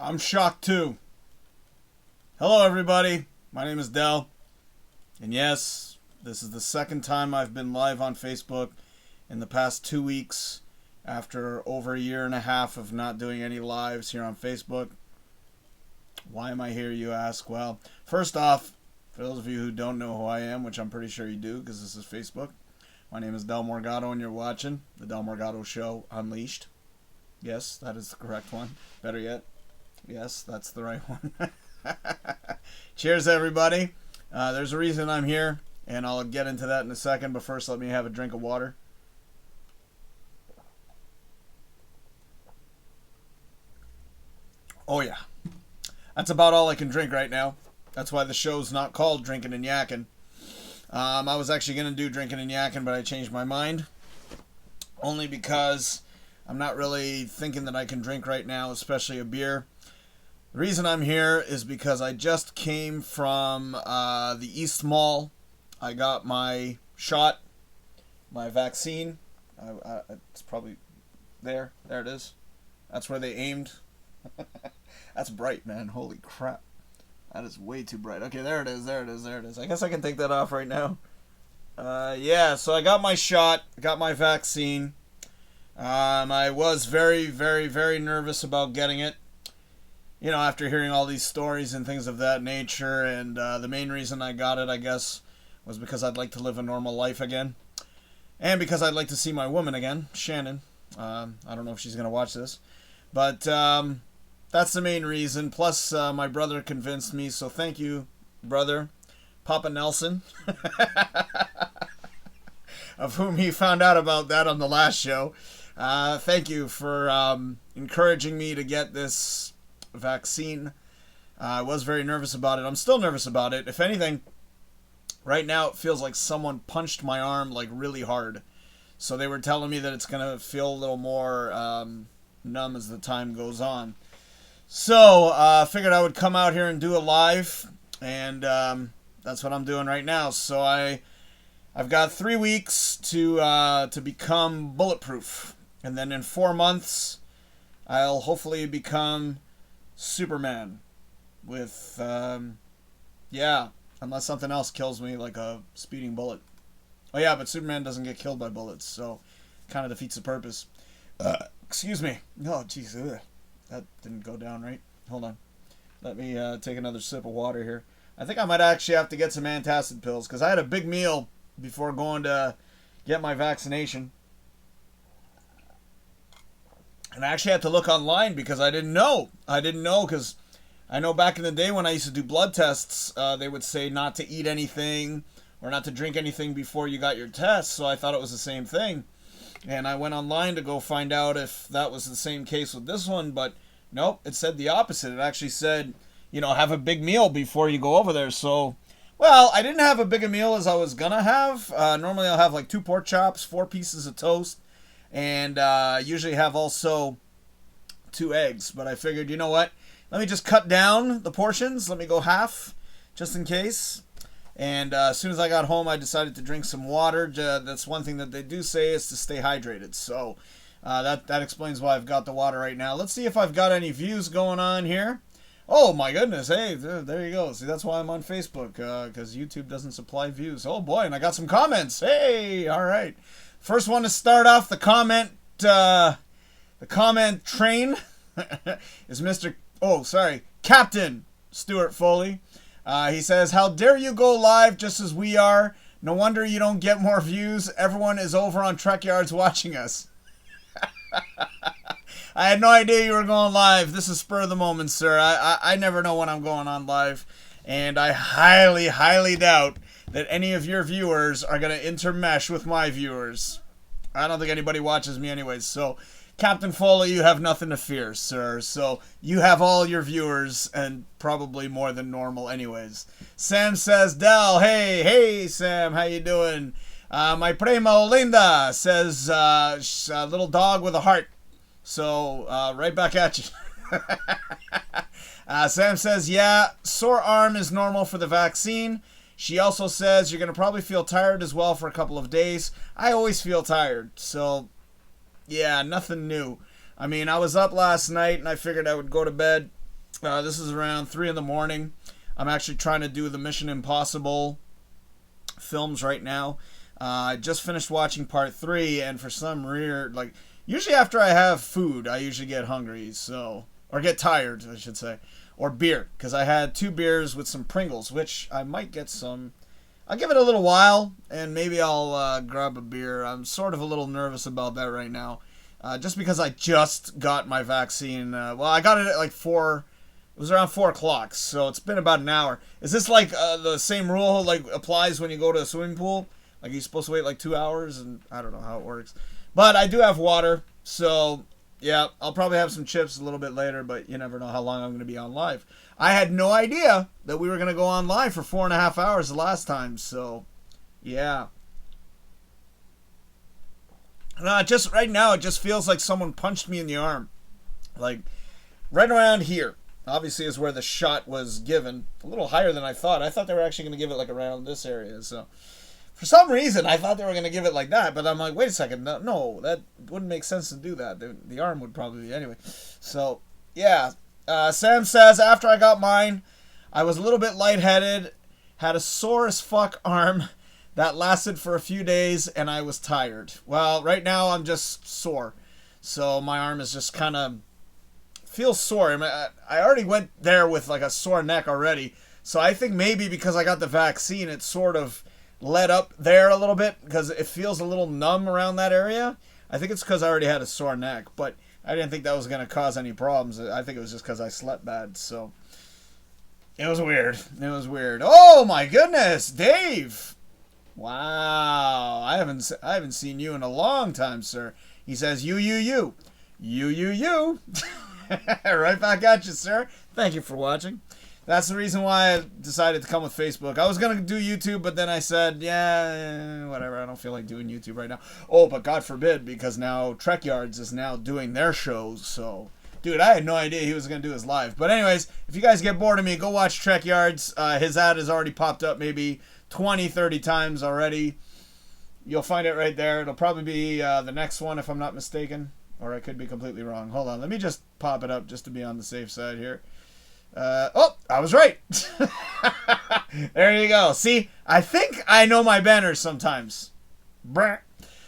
I'm shocked too. Hello everybody, my name is Del, and yes, this is the second time I've been live on Facebook in the past 2 weeks after over a year and a half of not doing any lives here on Facebook. Why am I here, you ask? Well, first off, for those of you who don't know who I am, which I'm pretty sure you do because this is Facebook, my name is Del Morgado and you're watching The Del Morgado Show Unleashed. Yes, that is the correct one. Better yet, yes, that's the right one. Cheers, everybody. There's a reason I'm here, and I'll get into that in a second, but first let me have a drink of water. Oh, yeah. That's about all I can drink right now. That's why the show's not called Drinking and Yakking. I was actually going to do Drinking and Yakking, but I changed my mind. Only because I'm not really thinking that I can drink right now, especially a beer. The reason I'm here is because I just came from the East Mall. I got my shot, my vaccine. It's probably there. There it is. That's where they aimed. That's bright, man. Holy crap. That is way too bright. Okay, there it is. There it is. There it is. I guess I can take that off right now. Yeah, so I got my shot. Got my vaccine. I was very, very, very nervous about getting it. You know, after hearing all these stories and things of that nature, and the main reason I got it, I guess, was because I'd like to live a normal life again. And because I'd like to see my woman again, Shannon. I don't know if she's going to watch this. But that's the main reason. Plus, my brother convinced me, so thank you, brother. Papa Nelson. Of whom he found out about that on the last show. Thank you for encouraging me to get this vaccine. I was very nervous about it. I'm still nervous about it. If anything, right now it feels like someone punched my arm like really hard. So they were telling me that it's going to feel a little more numb as the time goes on. So I figured I would come out here and do a live, and that's what I'm doing right now. So I've got 3 weeks to become bulletproof, and then in 4 months I'll hopefully become Superman with, unless something else kills me, like a speeding bullet. Oh yeah, but Superman doesn't get killed by bullets, so kind of defeats the purpose. Excuse me. Oh, jeez, that didn't go down right. Hold on. Let me take another sip of water here. I think I might actually have to get some antacid pills, because I had a big meal before going to get my vaccination. And I actually had to look online because I didn't know. I didn't know because I know back in the day when I used to do blood tests, they would say not to eat anything or not to drink anything before you got your test. So I thought it was the same thing. And I went online to go find out if that was the same case with this one. But nope, it said the opposite. It actually said, have a big meal before you go over there. So, well, I didn't have a big a meal as I was going to have. Normally I'll have like 2 pork chops, 4 pieces of toast. And usually have also 2 eggs. But I figured, you know what? Let me just cut down the portions. Let me go half, just in case. And as soon as I got home, I decided to drink some water. That's one thing that they do say is to stay hydrated. So that explains why I've got the water right now. Let's see if I've got any views going on here. Oh, my goodness. Hey, there you go. See, that's why I'm on Facebook, because YouTube doesn't supply views. Oh, boy, and I got some comments. Hey, all right. First one to start off the comment train is Captain Stuart Foley. He says, "How dare you go live just as we are? No wonder you don't get more views. Everyone is over on Truck Yards watching us." I had no idea you were going live. This is spur of the moment, sir. I never know when I'm going on live, and I highly, highly doubt that any of your viewers are going to intermesh with my viewers. I don't think anybody watches me anyways. So, Captain Foley, you have nothing to fear, sir. So, you have all your viewers and probably more than normal anyways. Sam says, Del, hey, Sam, how you doing? My primo Linda says, little dog with a heart. So, right back at you. Sam says, yeah, sore arm is normal for the vaccine. She also says you're going to probably feel tired as well for a couple of days. I always feel tired, so yeah, nothing new. I mean, I was up last night and I figured I would go to bed This is around 3 in the morning. I'm actually trying to do the Mission Impossible films right now. I just finished watching part 3, and for some weird, like, usually after I have food, I usually get hungry, so, or get tired, I should say, or beer, because I had 2 beers with some Pringles, which I might get some. I'll give it a little while, and maybe I'll grab a beer. I'm sort of a little nervous about that right now, just because I just got my vaccine. Well, I got it at like 4. It was around 4 o'clock, so it's been about an hour. Is this like the same rule like applies when you go to a swimming pool? Like you're supposed to wait like 2 hours, and I don't know how it works. But I do have water, so yeah, I'll probably have some chips a little bit later, but you never know how long I'm going to be on live. I had no idea that we were going to go on live for 4.5 hours the last time, so yeah. Just right now, it just feels like someone punched me in the arm. Like, right around here. Obviously is where the shot was given. A little higher than I thought. I thought they were actually going to give it like around this area, so... For some reason, I thought they were going to give it like that, but I'm like, wait a second, no, that wouldn't make sense to do that. The arm would probably be anyway. So, yeah. Sam says, after I got mine, I was a little bit lightheaded, had a sore as fuck arm that lasted for a few days, and I was tired. Well, right now I'm just sore. So my arm is just kind of feels sore. I mean, I already went there with like a sore neck already. So I think maybe because I got the vaccine, it sort of let up there a little bit because it feels a little numb around that area. I think it's because I already had a sore neck, but I didn't think that was going to cause any problems. I think it was just because I slept bad, so it was weird. It was weird. Oh my goodness, Dave! Wow, I haven't seen you in a long time, sir. He says you. Right back at you, sir. Thank you for watching. That's the reason why I decided to come with Facebook. I was going to do YouTube, but then I said, yeah, whatever. I don't feel like doing YouTube right now. Oh, but God forbid, because now Trek Yards is now doing their shows. So, dude, I had no idea he was going to do his live. But anyways, if you guys get bored of me, go watch Trek Yards. His ad has already popped up maybe 20, 30 times already. You'll find it right there. It'll probably be the next one if I'm not mistaken. Or I could be completely wrong. Hold on. Let me just pop it up just to be on the safe side here. I was right. There you go. See, I think I know my banners sometimes. Brr.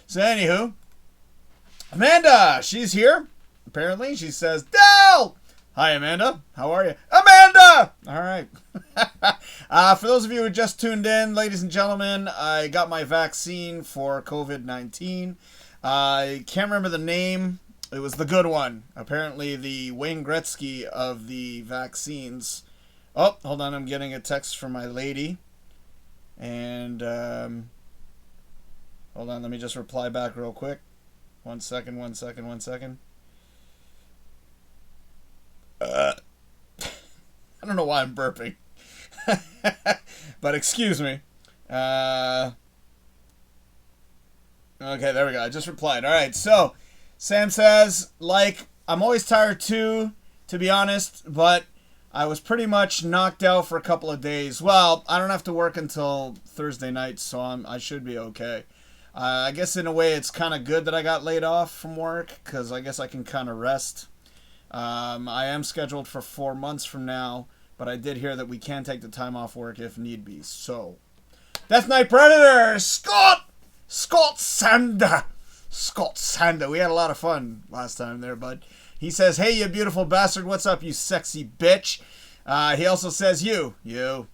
So, anywho, Amanda, she's here. Apparently, she says, Dell! Hi, Amanda. How are you? Amanda! All right. For those of you who just tuned in, ladies and gentlemen, I got my vaccine for COVID-19. I can't remember the name. It was the good one. Apparently the Wayne Gretzky of the vaccines. Oh, hold on. I'm getting a text from my lady. And, hold on. Let me just reply back real quick. One second. I don't know why I'm burping. But excuse me. Okay, there we go. I just replied. All right, so... Sam says, I'm always tired too, to be honest, but I was pretty much knocked out for a couple of days. Well, I don't have to work until Thursday night, so I should be okay. I guess in a way it's kind of good that I got laid off from work, because I guess I can kind of rest. I am scheduled for 4 months from now, but I did hear that we can take the time off work if need be. So, Death Knight Predator, Scott Sander. We had a lot of fun last time there, bud. He says, hey, you beautiful bastard. What's up, you sexy bitch? He also says, you. Good.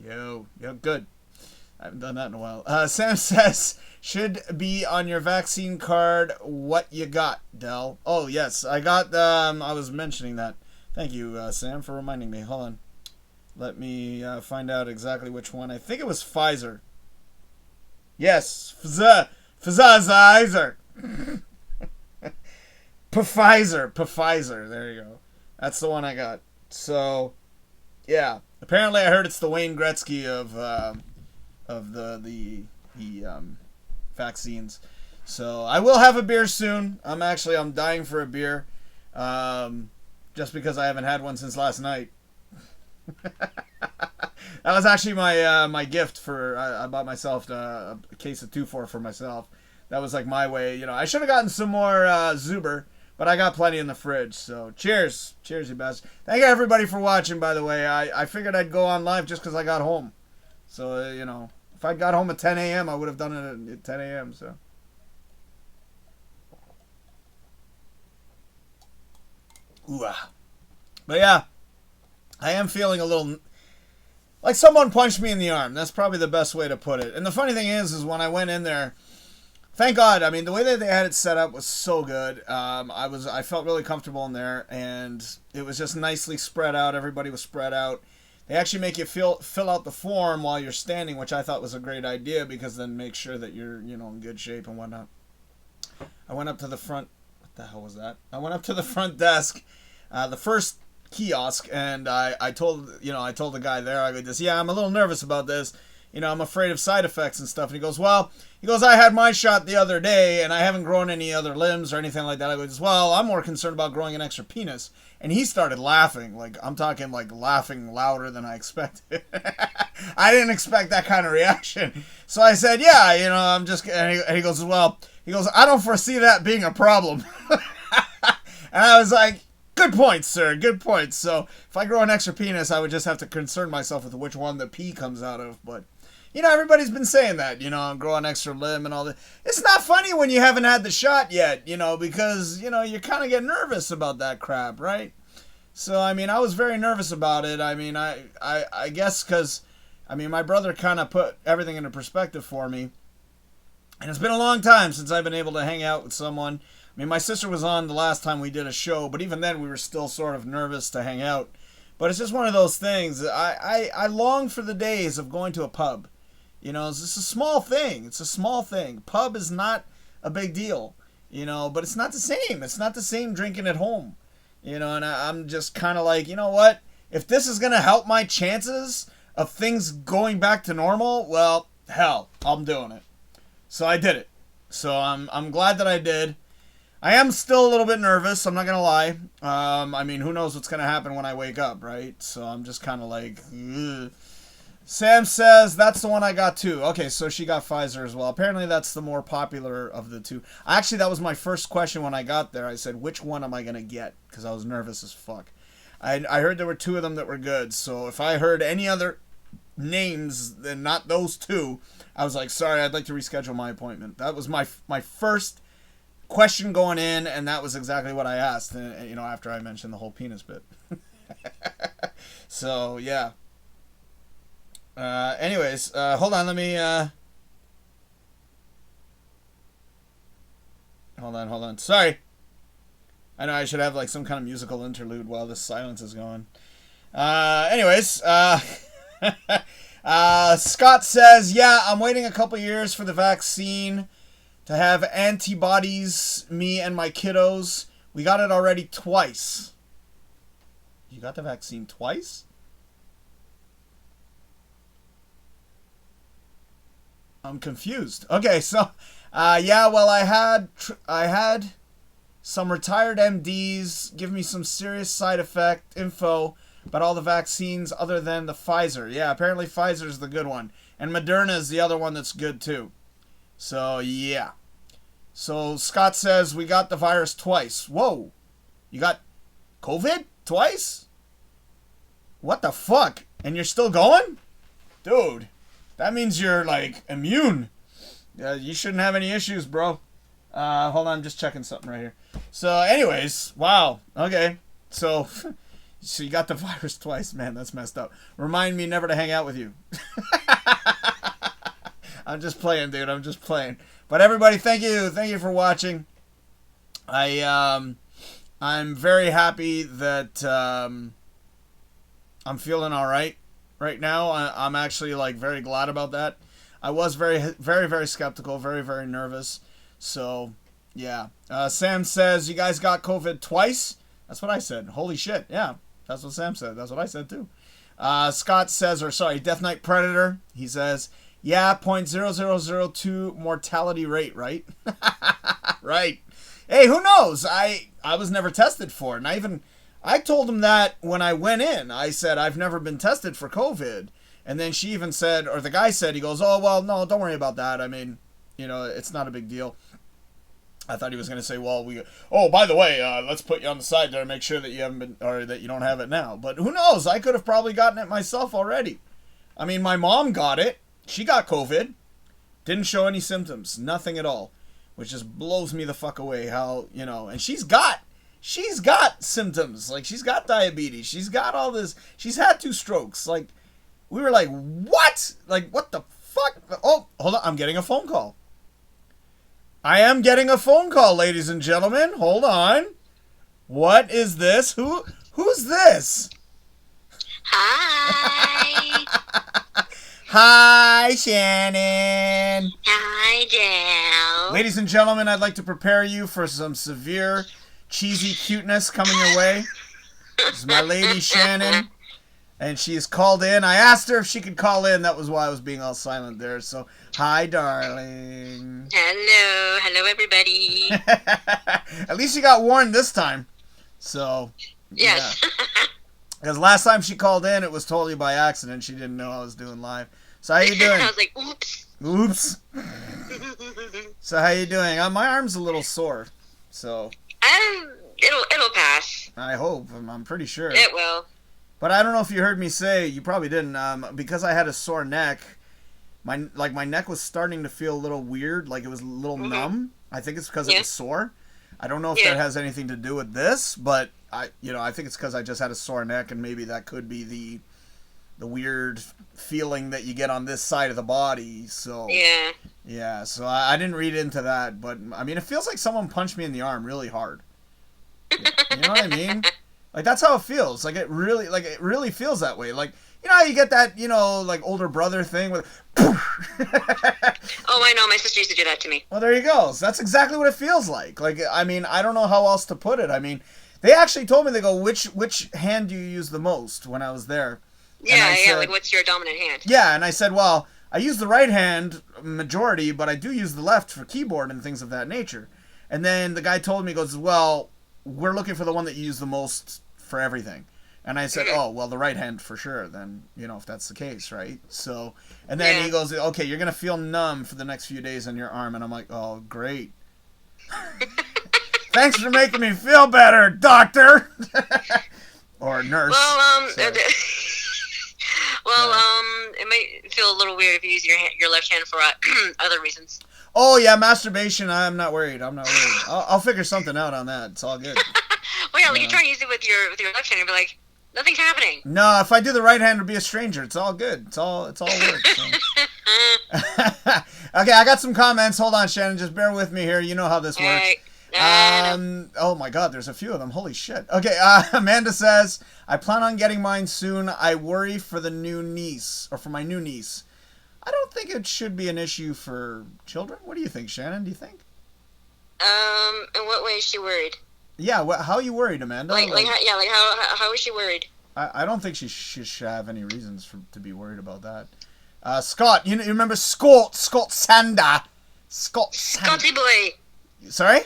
I haven't done that in a while. Sam says, should be on your vaccine card. What you got, Dell? Oh, yes. I got, I was mentioning that. Thank you, Sam, for reminding me. Hold on. Let me find out exactly which one. I think it was Pfizer. Yes. Pfizer. Pfizer. There you go. That's the one I got. So, yeah. Apparently, I heard it's the Wayne Gretzky of the vaccines. So I will have a beer soon. I'm dying for a beer, just because I haven't had one since last night. That was actually my gift for I bought myself a case of 2-4 for myself. That was like my way, I should have gotten some more Zuber, But I got plenty in the fridge, so cheers. Cheers, you best. Thank you, everybody, for watching, by the way. I figured I'd go on live just because I got home. So, if I got home at 10 a.m., I would have done it at 10 a.m., so. Ooh, ah. But yeah, I am feeling a little like someone punched me in the arm. That's probably the best way to put it. And the funny thing is when I went in there, thank God. I mean, the way that they had it set up was so good. I felt really comfortable in there, and it was just nicely spread out. Everybody was spread out. They actually make you fill out the form while you're standing, which I thought was a great idea because then make sure that you're in good shape and whatnot. I went up to the front. What the hell was that? I went up to the front desk, the first kiosk, and I told the guy there, I go, yeah, I'm a little nervous about this. I'm afraid of side effects and stuff. And he goes, I had my shot the other day, and I haven't grown any other limbs or anything like that. I go, well, I'm more concerned about growing an extra penis. And he started laughing. Like, I'm talking, like, laughing louder than I expected. I didn't expect that kind of reaction. So I said, yeah, I'm just, and he goes, I don't foresee that being a problem. And I was like, good point, sir. Good point. So if I grow an extra penis, I would just have to concern myself with which one the pee comes out of. But, everybody's been saying that, grow an extra limb and all that. It's not funny when you haven't had the shot yet, because, you kind of get nervous about that crap, right? So, I mean, I was very nervous about it. I mean, I guess because, my brother kind of put everything into perspective for me. And it's been a long time since I've been able to hang out with someone. My sister was on the last time we did a show, but even then we were still sort of nervous to hang out. But it's just one of those things. I long for the days of going to a pub. It's a small thing. It's a small thing. Pub is not a big deal, but it's not the same. It's not the same drinking at home, and I'm just kind of like, what? If this is going to help my chances of things going back to normal, well, hell, I'm doing it. So I did it. So I'm glad that I did. I am still a little bit nervous, I'm not going to lie. Who knows what's going to happen when I wake up, right? So I'm just kind of like, ugh. Sam says, that's the one I got too. Okay, so she got Pfizer as well. Apparently that's the more popular of the two. Actually, that was my first question when I got there. I said, which one am I going to get? Because I was nervous as fuck. I heard there were two of them that were good. So if I heard any other names than not those two, I was like, sorry, I'd like to reschedule my appointment. That was my first question going in, and that was exactly what I asked, after I mentioned the whole penis bit. So, yeah. Anyways, hold on, let me, hold on. Sorry. I know I should have, like, some kind of musical interlude while this silence is going. Anyways, Scott says, yeah, I'm waiting a couple years for the vaccine to have antibodies, me and my kiddos. We got it already twice. You got the vaccine twice? I'm confused. Okay, so, yeah, well, I had some retired MDs give me some serious side effect info about all the vaccines other than the Pfizer. Yeah, apparently Pfizer's the good one. And Moderna is the other one that's good, too. So, yeah. So, Scott says, we got the virus twice. Whoa. You got COVID twice? What the fuck? And you're still going? Dude, that means you're, like, immune. You shouldn't have any issues, bro. Hold on, I'm just checking something right here. So, anyways, wow. Okay. So you got the virus twice. Man, that's messed up. Remind me never to hang out with you. I'm just playing, dude. I'm just playing. But everybody, thank you. Thank you for watching. I'm very happy that I'm feeling all right now. I'm actually, like, very glad about that. I was very, very, very skeptical, very, very nervous. So, yeah. Sam says, you guys got COVID twice? That's what I said. Holy shit. Yeah, that's what Sam said. That's what I said, too. Scott says, Death Knight Predator, he says, yeah, 0.0002 mortality rate, right? Right. Hey, who knows? I was never tested for it. And I told him that when I went in. I said, I've never been tested for COVID. And then she even said, or the guy said, he goes, oh, well, no, don't worry about that. I mean, it's not a big deal. I thought he was going to say, well, oh, by the way, let's put you on the side there and make sure that you haven't been, or that you don't have it now. But who knows? I could have probably gotten it myself already. I mean, my mom got it. She got COVID. Didn't show any symptoms. Nothing at all. Which just blows me the fuck away how, and she's got symptoms. Like, she's got diabetes. She's got all this. She's had 2 strokes. Like, we were like, what? Like, what the fuck? Oh, hold on. I'm getting a phone call. I am getting a phone call, ladies and gentlemen. Hold on. What is this? Who's this? Hi. Hi, Shannon. Hi, Dale. Ladies and gentlemen, I'd like to prepare you for some severe cheesy cuteness coming your way. This is my lady, Shannon. And she is called in. I asked her if she could call in. That was why I was being all silent there. So, hi, darling. Hello. Hello, everybody. At least you got warned this time. So, yes. Yeah. Because last time she called in, it was totally by accident. She didn't know I was doing live. So, how you doing? I was like, oops. Oops. So, how you doing? My arm's a little sore. So. It'll pass. I hope. I'm pretty sure. It will. But I don't know if you heard me say, you probably didn't, because I had a sore neck, my neck was starting to feel a little weird, like it was a little numb. I think it's because it was sore. I don't know if that has anything to do with this, but I think it's because I just had a sore neck, and maybe that could be the weird feeling that you get on this side of the body. So yeah. So I didn't read into that, but I mean, it feels like someone punched me in the arm really hard. You know what I mean? Like, that's how it feels. Like, it really feels that way. Like, you know how you get that, like, older brother thing with... Oh, I know. My sister used to do that to me. Well, there you go. So that's exactly what it feels like. Like, I mean, I don't know how else to put it. I mean, they actually told me, they go, which hand do you use the most when I was there? Yeah, said, like, what's your dominant hand? Yeah, and I said, well, I use the right hand majority, but I do use the left for keyboard and things of that nature. And then the guy told me, he goes, well, we're looking for the one that you use the most for everything. And I said, oh, well, the right hand for sure, then, if that's the case, right? So, and then he goes, okay, you're going to feel numb for the next few days on your arm. And I'm like, oh, great. Thanks for making me feel better, doctor. Or nurse. Well, it might feel a little weird if you use your left hand for other reasons. Oh, yeah, masturbation, I'm not worried. I'll figure something out on that. It's all good. Well, yeah, like you try to use it with your left hand and be like, nothing's happening. No, if I do the right hand, it'll be a stranger. It's all good. It's all work. So. Okay, I got some comments. Hold on, Shannon. Just bear with me here. You know how this works. Oh my God, there's a few of them. Holy shit. Okay, Amanda says, I plan on getting mine soon. I worry for the new niece, or for my new niece. I don't think it should be an issue for children. What do you think, Shannon? Do you think? In what way is she worried? Yeah, how are you worried, Amanda? How is she worried? I don't think she should have any reasons to be worried about that. Scott, you remember Scott Sander? Scotty boy. Sorry?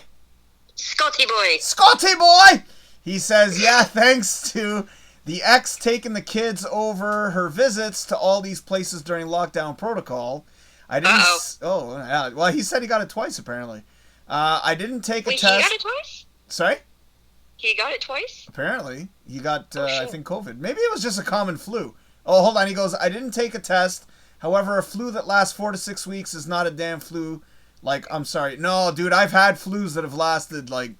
Scotty boy. Scotty boy! He says, yeah, thanks to the ex taking the kids over her visits to all these places during lockdown protocol. I didn't... Oh, yeah. Well, he said he got it twice, apparently. I didn't take a test... Wait, he got it twice? Sorry? He got it twice? Apparently. He got, I think, COVID. Maybe it was just a common flu. Oh, hold on. He goes, I didn't take a test. However, a flu that lasts 4 to 6 weeks is not a damn flu. Like, I'm sorry. No, dude, I've had flus that have lasted, like,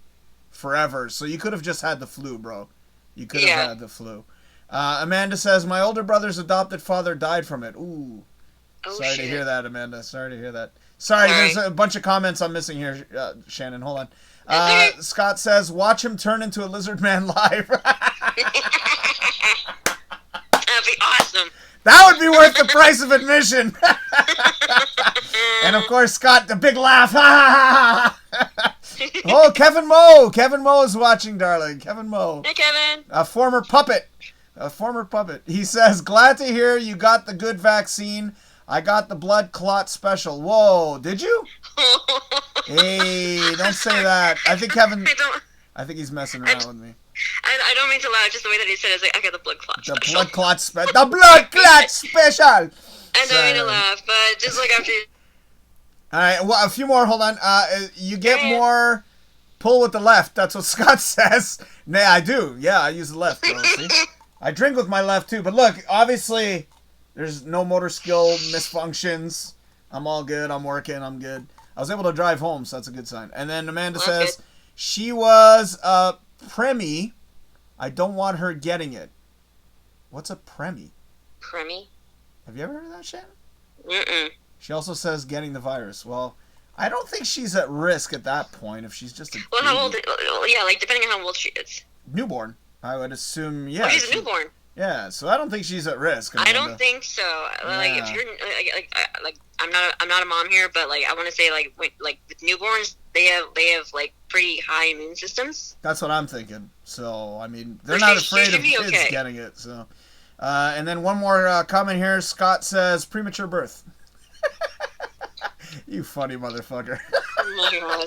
forever. So you could have just had the flu, bro. You could have had the flu. Amanda says, my older brother's adopted father died from it. Ooh. Sorry to hear that, Amanda. Sorry to hear that. Sorry, there's a bunch of comments I'm missing here, Shannon. Hold on. Scott says, watch him turn into a lizard man live. That'd be awesome. That would be worth the price of admission. And of course, Scott, the big laugh. Oh, Kevin Moe. Kevin Moe is watching, darling. Kevin Moe. Hey, Kevin. A former puppet. He says, glad to hear you got the good vaccine. I got the blood clot special. Whoa, did you? Hey, don't say that. I think Kevin... I think he's messing around with me. I don't mean to laugh, just the way that he said it is like, I got the blood clot special. The blood clot special. The blood clot special! I don't mean to laugh, but just like after... All right, well, a few more. Hold on. You get Yeah. more pull with the left. That's what Scott says. Nah, I do. Yeah, I use the left. Bro, see? I drink with my left, too. But look, obviously, there's no motor skill misfunctions. I'm all good. I'm working. I'm good. I was able to drive home, so that's a good sign. And then Amanda says, good. she was a preemie. I don't want her getting it. What's a preemie? Preemie? Have you ever heard of that, Shannon? Mm-mm. She also says getting the virus. Well, I don't think she's at risk at that point if she's just a Well, how old? baby. Yeah, like depending on how old she is. Newborn. I would assume, yeah. Oh, she's a newborn. Yeah, so I don't think she's at risk. I Amanda. don't think so. Like Yeah. if you're like I'm not a mom here, but like I want to say like with newborns they have like pretty high immune systems. That's what I'm thinking. So, I mean, they're Or not she afraid should of be kids okay. getting it. So, and then one more comment here. Scott says premature birth. You funny motherfucker. Oh my god.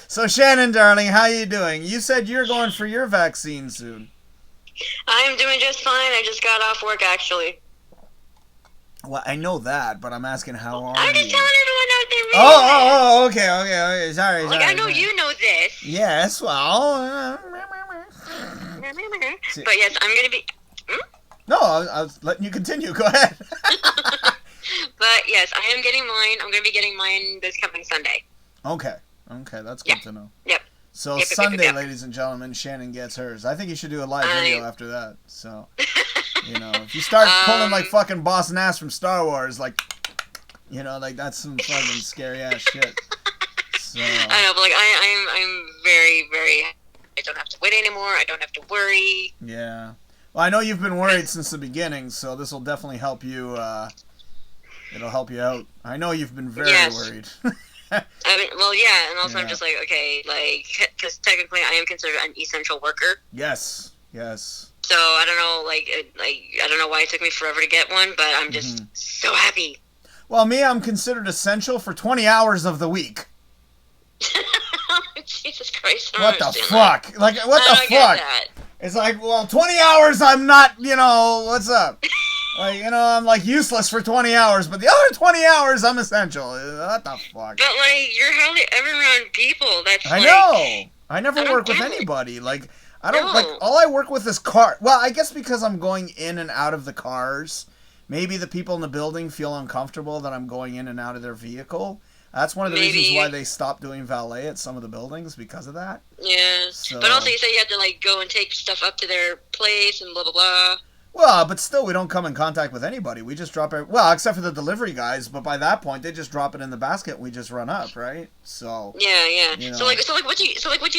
So, Shannon, darling, how you doing? You said you're going for your vaccine soon. I'm doing just fine. I just got off work actually. Well, I know that, but I'm asking how are I'm just you? telling everyone out there. Okay. Sorry. Like I know you know this. Yes, well. But yes, I'm gonna be. No, I was letting you continue. Go ahead. But yes, I am getting mine. I'm gonna be getting mine this coming Sunday. Okay, that's good to know. Yep. So Yep. Sunday, ladies and gentlemen, Shannon gets hers. I think you should do a live video after that. So, if you start pulling like fucking boss ass from Star Wars, like, like that's some fucking scary ass shit. So, I know, but like I'm very, very. I don't have to wait anymore. I don't have to worry. yeah. Well, I know you've been worried since the beginning, so this will definitely help you. It'll help you out. I know you've been very worried. I mean, well, yeah, and also Yeah. I'm just like, okay, like, because technically I am considered an essential worker. Yes. So I don't know, I don't know why it took me forever to get one, but I'm just so happy. Well, me, I'm considered essential for 20 hours of the week. Jesus Christ! I don't What the understand fuck? that. Like, what I the don't get fuck? that. It's like, well, 20 hours I'm not, what's up? Like, I'm like useless for 20 hours, but the other 20 hours I'm essential. What the fuck? But like, you're hardly ever around people. That's I like, know. I never I don't work with get it. anybody. Like, I don't, No. like, all I work with is car. Well, I guess because I'm going in and out of the cars. Maybe the people in the building feel uncomfortable that I'm going in and out of their vehicle. That's one of the reasons why they stopped doing valet at some of the buildings, because of that. Yeah. So- But also, you say you had to like go and take stuff up to their place and blah blah blah. Well, but still, we don't come in contact with anybody. We just drop it. Well, except for the delivery guys. But by that point, they just drop it in the basket and we just run up, right? So. Yeah. You know. So what do you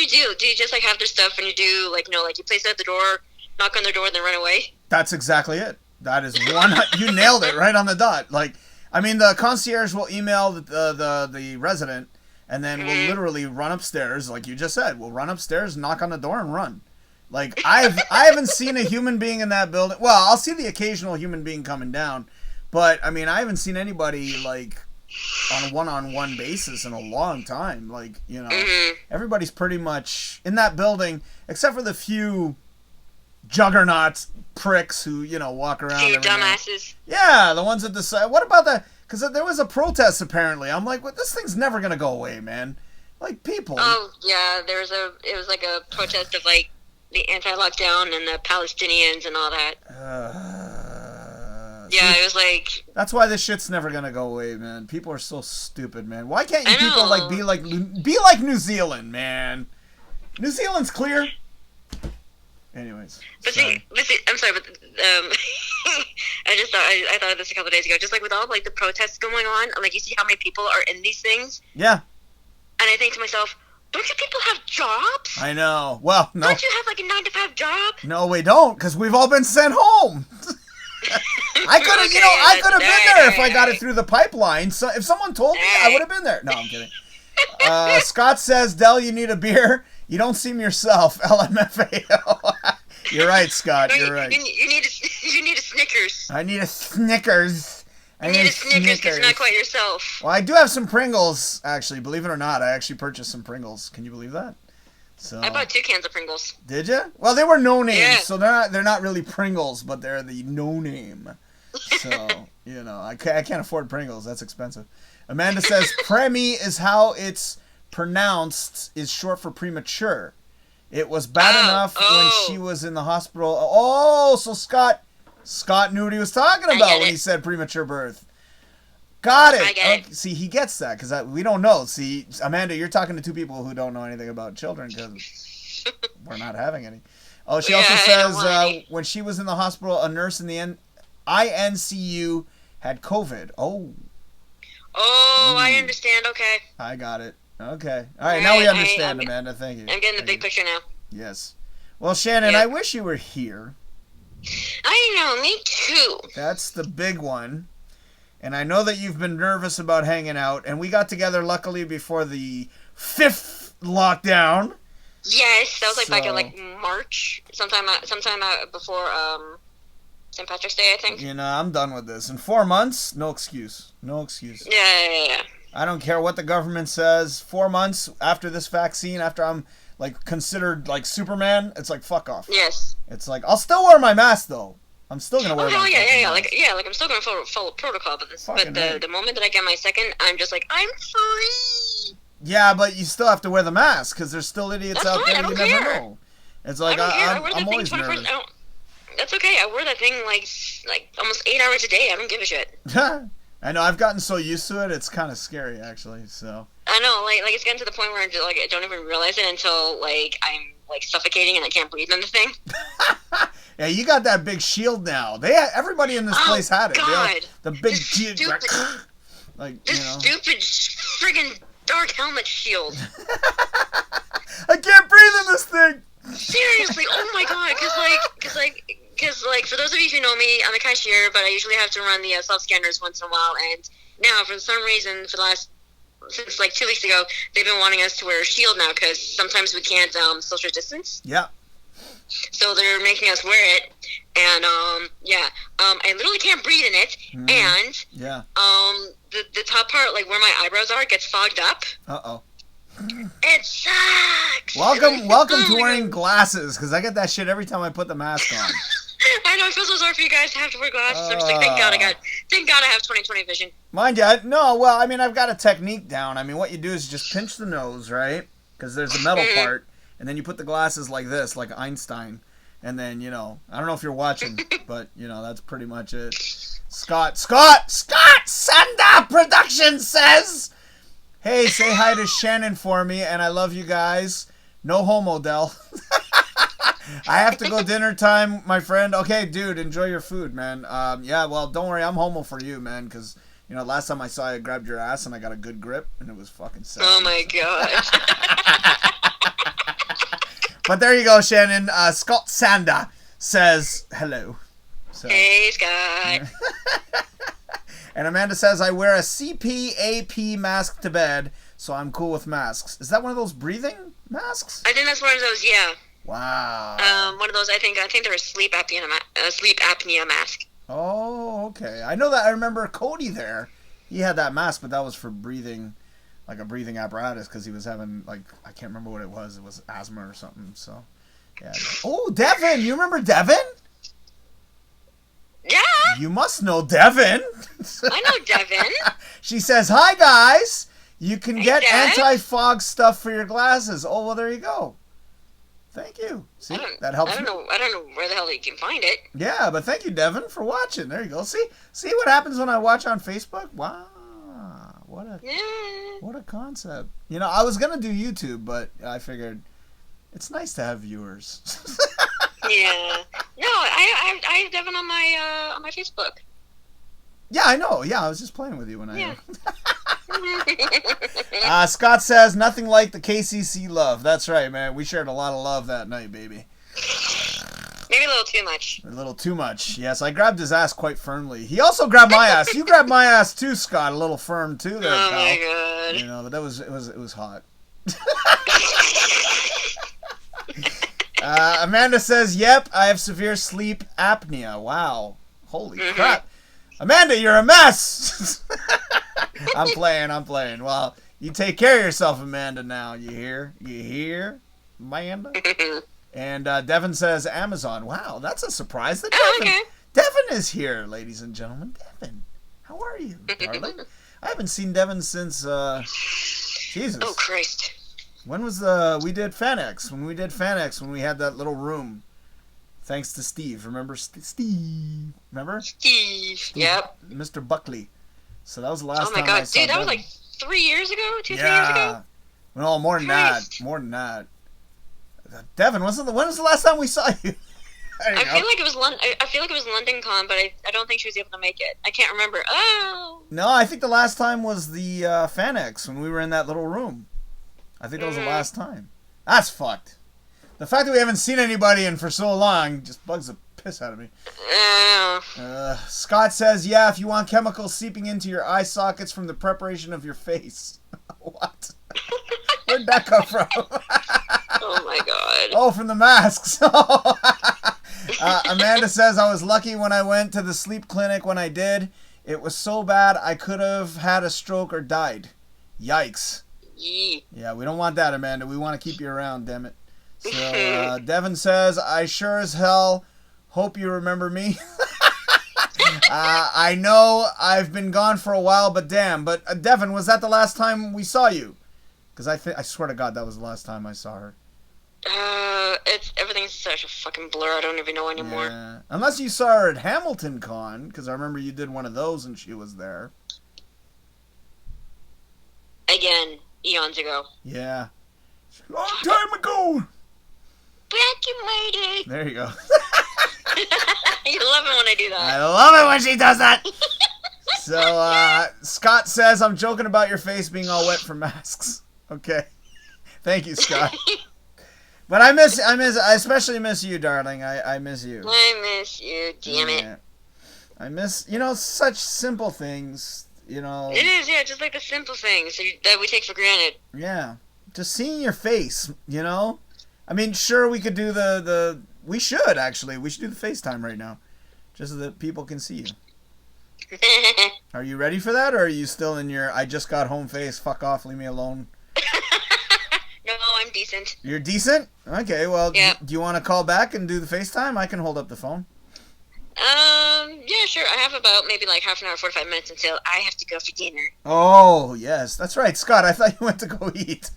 do? Do you just like have their stuff and you do like you place it at the door, knock on their door, and then run away? That's exactly it. That is one. You nailed it right on the dot. Like, I mean, the concierge will email the resident, and then we'll literally run upstairs, like you just said. We'll run upstairs, knock on the door, and run. Like, I haven't seen a human being in that building. Well, I'll see the occasional human being coming down, but I mean, I haven't seen anybody like on a one-on-one basis in a long time. Like, everybody's pretty much in that building, except for the few juggernauts pricks who walk around. You every night. dumbasses. Yeah, the ones that decide. What about the? Because there was a protest apparently. I'm like, well, this thing's never gonna go away, man. Like, people. Oh yeah, it was like a protest of like the anti-lockdown and the Palestinians and all that. Yeah, it was like. That's why this shit's never gonna go away, man. People are so stupid, man. Why can't you I people know. like be like New Zealand, man? New Zealand's clear. Anyways, But sorry. see, I'm sorry, but I thought of this a couple of days ago. Just like with all like the protests going on, like you see how many people are in these things, Yeah, and I think to myself, don't you people have jobs? I know. Well, no, Don't you have like a 9-to-5 job? no, we don't, because we've all been sent home. I could have, Okay, I could have been there if I got alright. it through the pipeline. So if someone told me, I Alright. would have been there. No, I'm kidding. Scott says, Dell, you need a beer. You don't seem yourself. LMFAO. You're right, Scott. You're right. You need a Snickers. I need a Snickers. You need a Snickers because you're not quite yourself. Well, I do have some Pringles, actually. Believe it or not, I actually purchased some Pringles. Can you believe that? So I bought 2 cans of Pringles. Did you? Well, they were no names, Yeah. so they're not really Pringles, but they're the no name. So I can't afford Pringles. That's expensive. Amanda says premi is how it's pronounced, is short for premature. It was bad enough when she was in the hospital. Oh, so Scott knew what he was talking about when he said premature birth. Got it. I get it. See, he gets that because we don't know. See, Amanda, you're talking to two people who don't know anything about children because we're not having any. Oh, she also says when she was in the hospital, a nurse in the INCU had COVID. Oh. Oh, I understand. Okay. I got it. Okay. All right, now we understand, Amanda. Thank you. I'm getting the big picture now. Yes. Well, Shannon, I wish you were here. I know, me too. That's the big one. And I know that you've been nervous about hanging out, and we got together luckily before the 5th lockdown. Yes, that was like back in like March, sometime before St. Patrick's Day, I think. You know, I'm done with this. In 4 months, no excuse. No excuse. Yeah. I don't care what the government says. 4 months after this vaccine, after I'm like considered like Superman, it's like fuck off. Yes. It's like I'll still wear my mask though. I'm still gonna wear. Oh hell yeah. Like I'm still gonna follow protocol, but the moment that I get my second, I'm just like I'm free. Yeah, but you still have to wear the mask because there's still idiots out there. You never know. It's like I'm always nervous. That's okay. I wear that thing like almost 8 hours a day. I don't give a shit. I know. I've gotten so used to it. It's kind of scary, actually. So. I know. Like it's getting to the point where I don't even realize it until like I'm like suffocating and I can't breathe in the thing. Yeah, you got that big shield now. Everybody in this place had it. God. The big shield. Like this stupid friggin' dark helmet shield. I can't breathe in this thing. Seriously, oh my god, because for those of you who know me, I'm a cashier, but I usually have to run the self-scanners once in a while, and now, for some reason, since like 2 weeks ago, they've been wanting us to wear a shield now, because sometimes we can't social distance. Yeah. So they're making us wear it, and, I literally can't breathe in it, and, the top part, like where my eyebrows are, gets fogged up. Uh-oh. It sucks. Welcome to wearing glasses, because I get that shit every time I put the mask on. I know, I feel so sorry for you guys to have to wear glasses. I'm just like, thank God I have 20/20 vision. Mind you, I've got a technique down. I mean, what you do is just pinch the nose, right? Because there's a metal part, and then you put the glasses like this, like Einstein, and then, I don't know if you're watching, but, that's pretty much it. Scott Sanda Productions says, hey, say hi to Shannon for me, and I love you guys. No homo, Del. I have to go dinner time, my friend. Okay, dude, enjoy your food, man. Don't worry, I'm homo for you, man, because, last time I saw you, I grabbed your ass and I got a good grip, and it was fucking sexy. Oh, my God. But there you go, Shannon. Scott Sanda says hello. So. Hey, Scott. And Amanda says, I wear a CPAP mask to bed, so I'm cool with masks. Is that one of those breathing masks? I think that's one of those, yeah. Wow. One of those, I think they're a sleep apnea mask. Oh, okay. I know that. I remember Cody there. He had that mask, but that was for breathing, like a breathing apparatus, because he was having, like, I can't remember what it was. It was asthma or something, so. Yeah. Oh, Devin. You remember Devin? Yeah. You must know Devin. I know Devin. She says, hi, guys. You can get anti-fog stuff for your glasses. Oh, well, there you go. Thank you. See, that helps. I don't know where the hell you can find it. Yeah, but thank you, Devin, for watching. There you go. See what happens when I watch on Facebook? Wow. What a concept. I was going to do YouTube, but I figured it's nice to have viewers. Yeah. No, I have Devin on my Facebook. Yeah, I know. Yeah, I was just playing with you when Scott says, nothing like the KCC love. That's right, man. We shared a lot of love that night, baby. Maybe a little too much. A little too much. Yes, I grabbed his ass quite firmly. He also grabbed my ass. You grabbed my ass too, Scott. A little firm too there, pal. My God. But it was hot. Amanda says, yep, I have severe sleep apnea. Wow. Holy crap. Amanda, you're a mess. I'm playing. Well, you take care of yourself, Amanda, now. You hear? Amanda? And Devin says Amazon. Wow, that's a surprise. Devin is here, ladies and gentlemen. Devin, how are you, darling? I haven't seen Devin since, Jesus. Oh, Christ. When was we did FanX. When we had that little room. Thanks to Steve. Remember Steve? Remember? Steve. Yep. Mr. Buckley. So that was the last time Oh, my God. I saw Dude, that Devin. was like 3 years ago? 3 years ago? No, more than that. More than that. Devin, when was the last time we saw you? I feel like it was London Con, but I don't think she was able to make it. I can't remember. Oh. No, I think the last time was the FanX when we were in that little room. I think that was the last time. That's fucked. The fact that we haven't seen anybody in for so long just bugs the piss out of me. Scott says, yeah, if you want chemicals seeping into your eye sockets from the preparation of your face. What? Where'd that come from? Oh, my God. Oh, from the masks. Amanda says, I was lucky when I went to the sleep clinic when I did. It was so bad I could have had a stroke or died. Yikes. Yeah, we don't want that, Amanda. We want to keep you around, damn it. So, Devin says, I sure as hell hope you remember me. I know I've been gone for a while, but damn. But, Devin, was that the last time we saw you? Because I swear to God, that was the last time I saw her. Everything's such a fucking blur. I don't even know anymore. Yeah. Unless you saw her at Hamilton Con, because I remember you did one of those and she was there. Again, eons ago. Yeah. Long time ago. Back you made it. There you go. You love it when I do that. I love it when she does that. So, Scott says, I'm joking about your face being all wet from masks. Okay. Thank you, Scott. But I especially miss you, darling. I miss you. I miss you, damn it. I miss, such simple things, It is, yeah, just like the simple things that we take for granted. Yeah. Just seeing your face, I mean, sure, we could do we should, actually. We should do the FaceTime right now. Just so that people can see you. Are you ready for that, or are you still in your, I just got home face, fuck off, leave me alone? No, I'm decent. You're decent? Okay, well, yeah. Do you want to call back and do the FaceTime? I can hold up the phone. Yeah, sure. I have about maybe like half an hour, 45 minutes until I have to go for dinner. Oh, yes. That's right, Scott. I thought you went to go eat.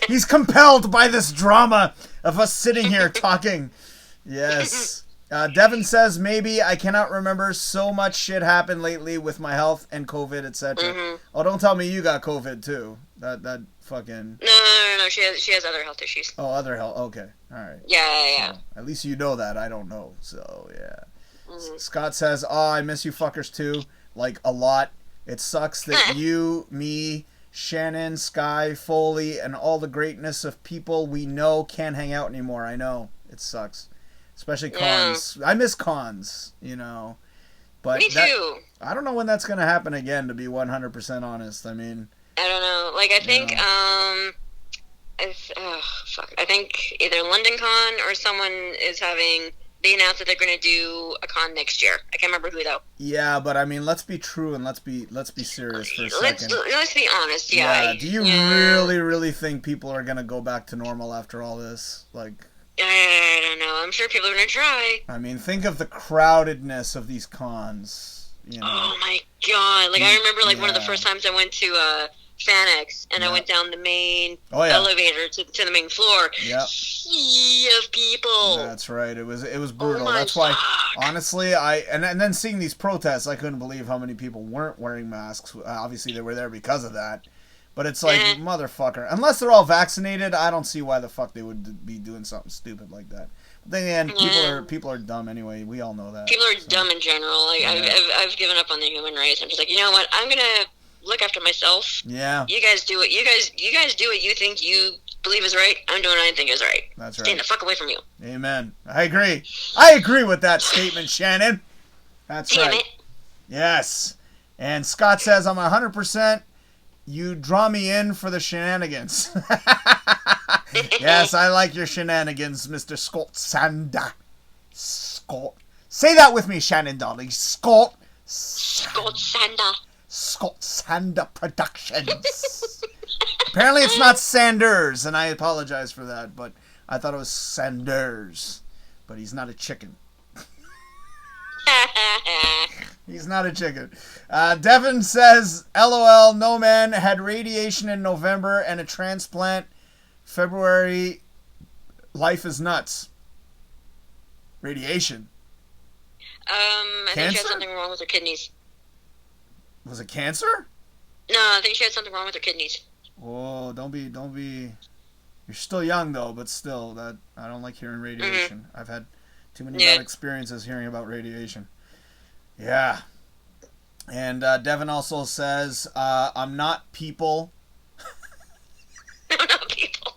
He's compelled by this drama of us sitting here talking. Yes. Devin says, maybe I cannot remember, so much shit happened lately with my health and COVID, etc. Mm-hmm. Oh, don't tell me you got COVID too. That fucking... No. She has other health issues. Oh, other health. Okay. All right. Yeah. So, at least you know that. I don't know. So, yeah. Mm-hmm. Scott says, I miss you fuckers too. Like, a lot. It sucks that you, me, Shannon, Sky, Foley, and all the greatness of people we know can't hang out anymore. I know. It sucks. Especially cons. Yeah. I miss cons, But me too. I don't know when that's going to happen again, to be 100% honest. I mean... I don't know. Like, I think, I think either London Con or someone is they announced that they're going to do a con next year. I can't remember who, though. Yeah, but I mean, let's be true and let's be serious for a second. Let's be honest, yeah. Do you really, really think people are going to go back to normal after all this? Like... I don't know. I'm sure people are going to try. I mean, think of the crowdedness of these cons, Oh, my God. Like, I remember, one of the first times I went to FanX, and I went down the main elevator to the main floor. Yep. Sea of people. That's right. It was brutal. That's why, honestly, and then seeing these protests, I couldn't believe how many people weren't wearing masks. Obviously, they were there because of that. But it's like, motherfucker. Unless they're all vaccinated, I don't see why the fuck they would be doing something stupid like that. But then again, people are dumb anyway. We all know that. People are dumb in general. Like, I've given up on the human race. I'm just like, you know what? I'm gonna look after myself. Yeah. You guys do it. You guys do what you think you believe is right. I'm doing what I think is right. That's right. Staying the fuck away from you. Amen. I agree. I agree with that statement, Shannon. That's Damn right. It. Yes. And Scott says, I'm 100%. You draw me in for the shenanigans. Yes, I like your shenanigans, Mr. Scott Sander. Scott. Say that with me, Shannon, darling. Scott Sander. Scott Sander Productions. Apparently it's not Sanders, and I apologize for that, but I thought it was Sanders. But he's not a chicken. He's not a chicken. Devin says, LOL, no man, had radiation in November and a transplant February. Life is nuts. Radiation. I think she had something wrong with her kidneys. Was it cancer? No, I think she had something wrong with her kidneys. Whoa, don't be. You're still young though, but still, that I don't like hearing radiation. I've had too many bad experiences hearing about radiation. Yeah. And Devin also says, I'm not people. I'm not people.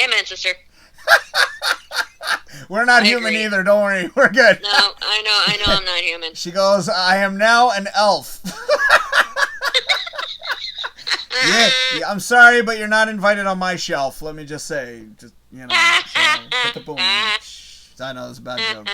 Amen, sister. We're not human either, don't worry. We're good. No, I know I'm not human. She goes, I am now an elf. Yeah, I'm sorry, but you're not invited on my shelf. Let me just say, so, hit the boom. I know it's a bad joke.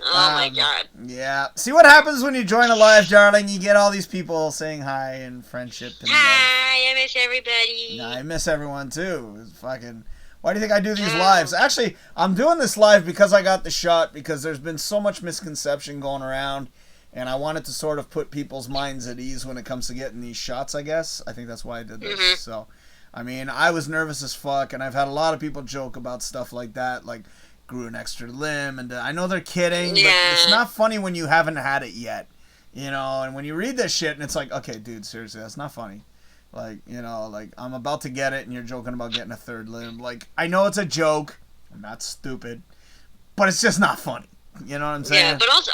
Oh my god. Yeah. See what happens when you join a live, darling? You get all these people saying hi and friendship and hi, I miss everybody. I miss everyone too. It's fucking. Why do you think I do these lives? Actually, I'm doing this live because I got the shot, because there's been so much misconception going around, and I wanted to sort of put people's minds at ease when it comes to getting these shots, I guess. I think that's why I did this. Mm-hmm. So, I mean, I was nervous as fuck, and I've had a lot of people joke about stuff like that, like grew an extra limb, and I know they're kidding, but it's not funny when you haven't had it yet, and when you read this shit, and it's like, okay, dude, seriously, that's not funny. Like, like, I'm about to get it, and you're joking about getting a third limb. Like, I know it's a joke. I'm not stupid. But it's just not funny. You know what I'm saying? Yeah, but also,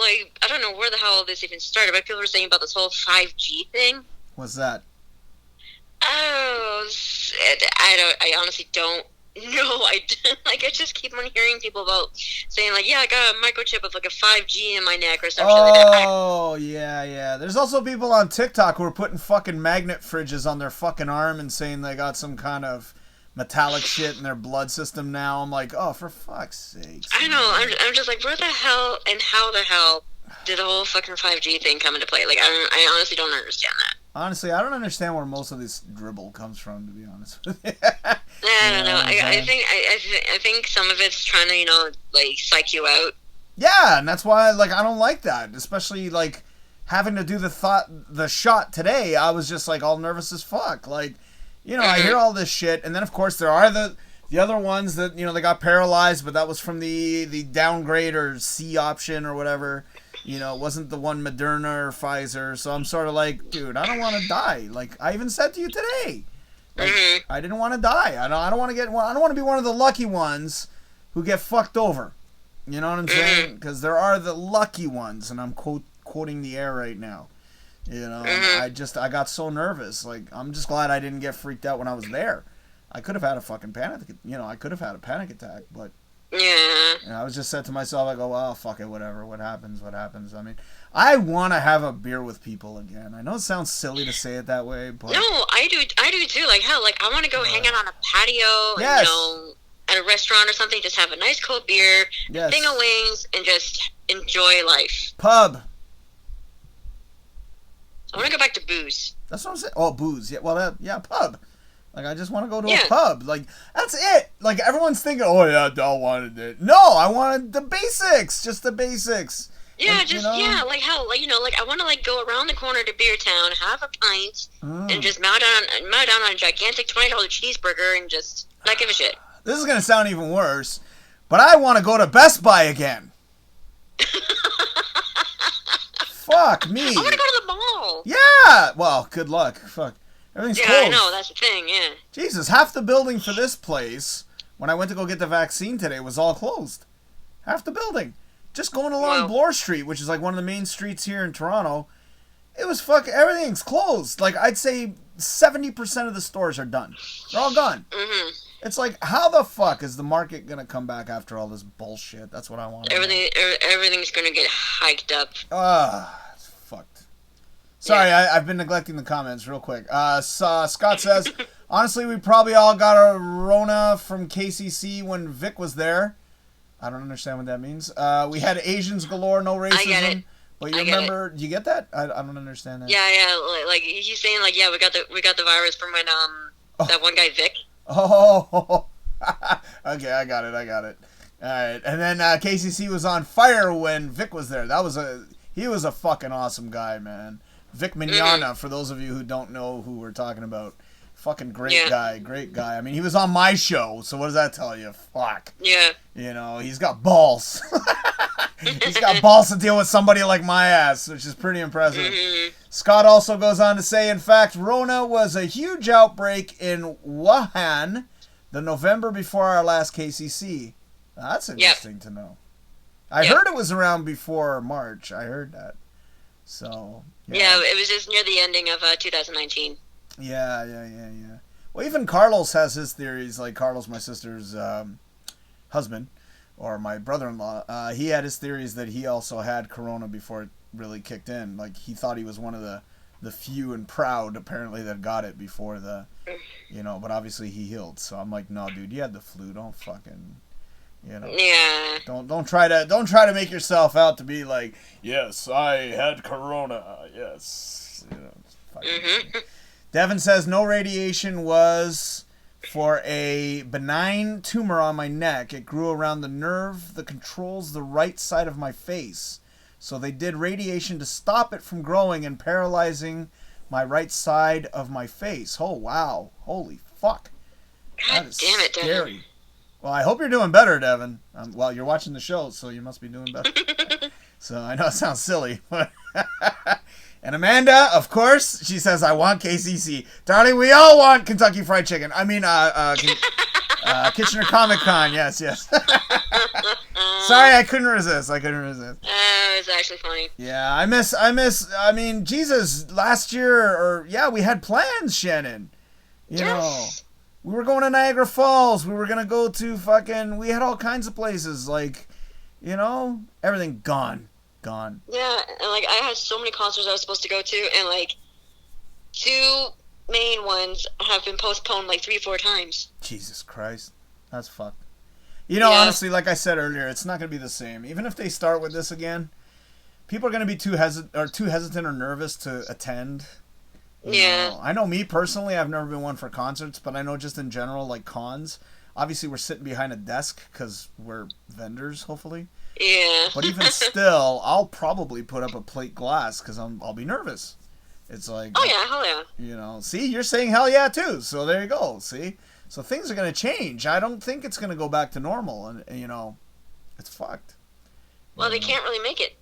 like, I don't know where the hell this even started, but people were saying about this whole 5G thing. What's that? Oh, I honestly don't know. I just keep on hearing people about saying, like, yeah, I got a microchip with, like, a 5G in my neck or something like that. Oh, yeah. There's also people on TikTok who are putting fucking magnet fridges on their fucking arm and saying they got some kind of metallic shit in their blood system now. I'm like, oh, for fuck's sake. I know. I'm just like, where the hell and how the hell did the whole fucking 5G thing come into play? Like, I honestly don't understand that. Honestly, I don't understand where most of this dribble comes from, to be honest with you. I don't know. I think some of it's trying to, like, psych you out. Yeah, and that's why, like, I don't like that. Especially, like, having to do the shot today, I was just, like, all nervous as fuck. Like, I hear all this shit, and then, of course, there are the other ones that, they got paralyzed, but that was from the downgrade or C option or whatever. It wasn't the one Moderna or Pfizer, so I'm sort of like, dude, I don't want to die. Like, I even said to you today, like, I didn't want to die. I don't want to I don't want to be one of the lucky ones who get fucked over. You know what I'm saying? Because there are the lucky ones, and I'm quoting the air right now. I got so nervous. Like, I'm just glad I didn't get freaked out when I was there. I could have had a fucking panic. I could have had a panic attack, but. Yeah. I was just said to myself, I go, well, fuck it, whatever. What happens. I mean, I want to have a beer with people again. I know it sounds silly to say it that way, but... No, I do too. Like, hell, like, I want to go hang out on a patio, yes. and, at a restaurant or something, just have a nice cold beer, yes. thing of wings, and just enjoy life. Pub. I want to go back to booze. That's what I'm saying. Oh, booze. Yeah, well, pub. Like, I just want to go to a pub. Like, that's it. Like, everyone's thinking, oh, yeah, Dell wanted it. No, I wanted the basics. Just the basics. Yeah, like, how, like, like, I want to, like, go around the corner to Beer Town, have a pint, and just mow down on a gigantic $20 cheeseburger and just not give a shit. This is going to sound even worse, but I want to go to Best Buy again. Fuck me. I want to go to the mall. Yeah. Well, good luck. Fuck. Everything's closed. I know, that's the thing, yeah. Jesus, half the building for this place, when I went to go get the vaccine today, was all closed. Half the building. Just going along Bloor Street, which is like one of the main streets here in Toronto, it was everything's closed. Like, I'd say 70% of the stores are done. They're all gone. Mm-hmm. It's like, how the fuck is the market going to come back after all this bullshit? That's what I want to know. Everything's going to get hiked up. It's fucked. Sorry, I've been neglecting the comments real quick. Scott says, honestly, we probably all got a Rona from KCC when Vic was there. I don't understand what that means. We had Asians galore, no racism. I get it. But you remember, do you get that? I don't understand that. Yeah, like he's saying, like, yeah, we got the virus from when that one guy Vic. Oh, okay, I got it. All right, and then KCC was on fire when Vic was there. He was a fucking awesome guy, man. Vic Mignogna, for those of you who don't know who we're talking about. Fucking great guy. I mean, he was on my show, so what does that tell you? Fuck. Yeah. You know, he's got balls. He's got balls to deal with somebody like my ass, which is pretty impressive. Mm-hmm. Scott also goes on to say, in fact, Rona was a huge outbreak in Wuhan the November before our last KCC. That's interesting to know. I heard it was around before March. I heard that. So, yeah, it was just near the ending of 2019. Yeah. Well, even Carlos has his theories. Like Carlos, my sister's husband, or my brother-in-law, he had his theories that he also had corona before it really kicked in. Like he thought he was one of the few and proud, apparently, that got it before the, but obviously he healed. So I'm like, no, dude, you had the flu. Don't fucking, Yeah. Don't try to make yourself out to be like, yes, I had corona. Yes. Devin says no radiation was for a benign tumor on my neck. It grew around the nerve that controls the right side of my face. So they did radiation to stop it from growing and paralyzing my right side of my face. Oh, wow. Holy fuck. God damn it, scary. Devin. Well, I hope you're doing better, Devin. Well, you're watching the show, so you must be doing better. So I know it sounds silly, but... And Amanda, of course, she says, I want KCC. Darling, we all want Kentucky Fried Chicken. I mean, Kitchener Comic Con. Yes. Sorry, I couldn't resist. It was actually funny. Yeah, I mean, Jesus, last year, we had plans, Shannon. You know, we were going to Niagara Falls. We were going to go to we had all kinds of places. Like, everything gone. Yeah, and I had so many concerts I was supposed to go to, and 2 main ones have been postponed 3 or 4 times. Jesus Christ, that's fucked. Honestly, like I said earlier, it's not gonna be the same. Even if they start with this again, people are gonna be too hesitant or nervous to attend. I know me personally, I've never been one for concerts, but I know just in general, cons. Obviously, we're sitting behind a desk because we're vendors, hopefully. Yeah. But even still, I'll probably put up a plate glass because I'll be nervous. It's like... Oh, yeah, hell yeah. See, you're saying hell yeah, too. So there you go, see? So things are going to change. I don't think it's going to go back to normal. And it's fucked. Well, they can't really make it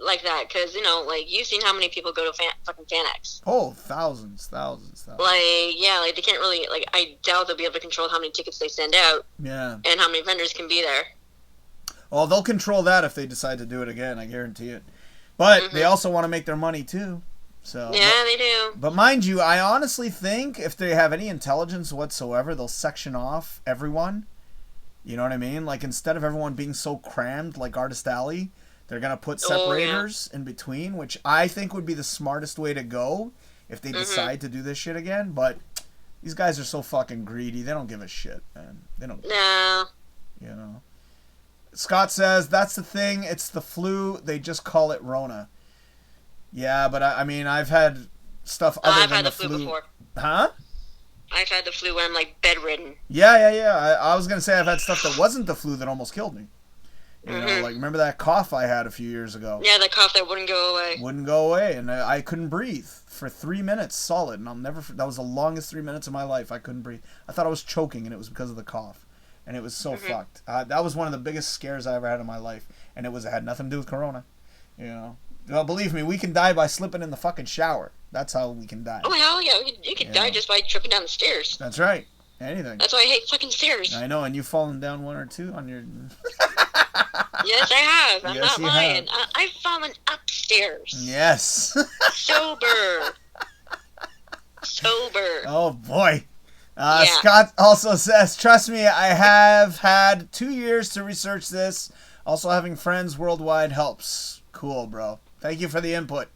like that because, you've seen how many people go to fucking FanX. Oh, thousands. They can't really... I doubt they'll be able to control how many tickets they send out. Yeah. And how many vendors can be there. Well, they'll control that if they decide to do it again, I guarantee it. But they also want to make their money, too. So yeah, they do. But mind you, I honestly think if they have any intelligence whatsoever, they'll section off everyone. You know what I mean? Instead of everyone being so crammed like Artist Alley, they're going to put separators in between, which I think would be the smartest way to go if they decide to do this shit again. But these guys are so fucking greedy. They don't give a shit, man. They don't. No. Scott says, that's the thing. It's the flu. They just call it Rona. Yeah, but I mean, I've had stuff other than the flu. I've had the flu before. Huh? I've had the flu when I'm bedridden. Yeah. I was going to say I've had stuff that wasn't the flu that almost killed me. Remember that cough I had a few years ago? Yeah, that cough that wouldn't go away. And I couldn't breathe for 3 minutes solid. And that was the longest 3 minutes of my life. I couldn't breathe. I thought I was choking, and it was because of the cough. And it was so fucked. That was one of the biggest scares I ever had in my life. And it had nothing to do with corona. Well, believe me, we can die by slipping in the fucking shower. That's how we can die. Oh, hell yeah. You could die just by tripping down the stairs. That's right. Anything. That's why I hate fucking stairs. I know, and you've fallen down 1 or 2 on your... Yes, I have. I'm not lying. I've fallen upstairs. Yes. Sober. Oh, boy. Scott also says, trust me, I have had 2 years to research this. Also, having friends worldwide helps. Cool, bro. Thank you for the input.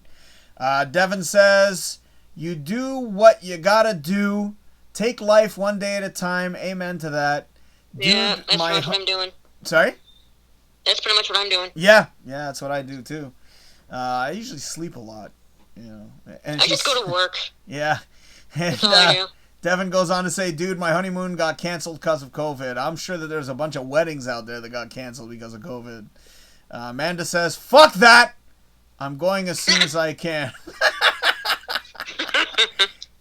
Devin says, you do what you gotta do. Take life one day at a time. Amen to that. Yeah, that's pretty much what I'm doing. Sorry? That's pretty much what I'm doing. Yeah, that's what I do, too. I usually sleep a lot. And I just go to work. Yeah. And, that's all I do. Devin goes on to say, dude, my honeymoon got canceled because of COVID. I'm sure that there's a bunch of weddings out there that got canceled because of COVID. Amanda says, fuck that. I'm going as soon as I can.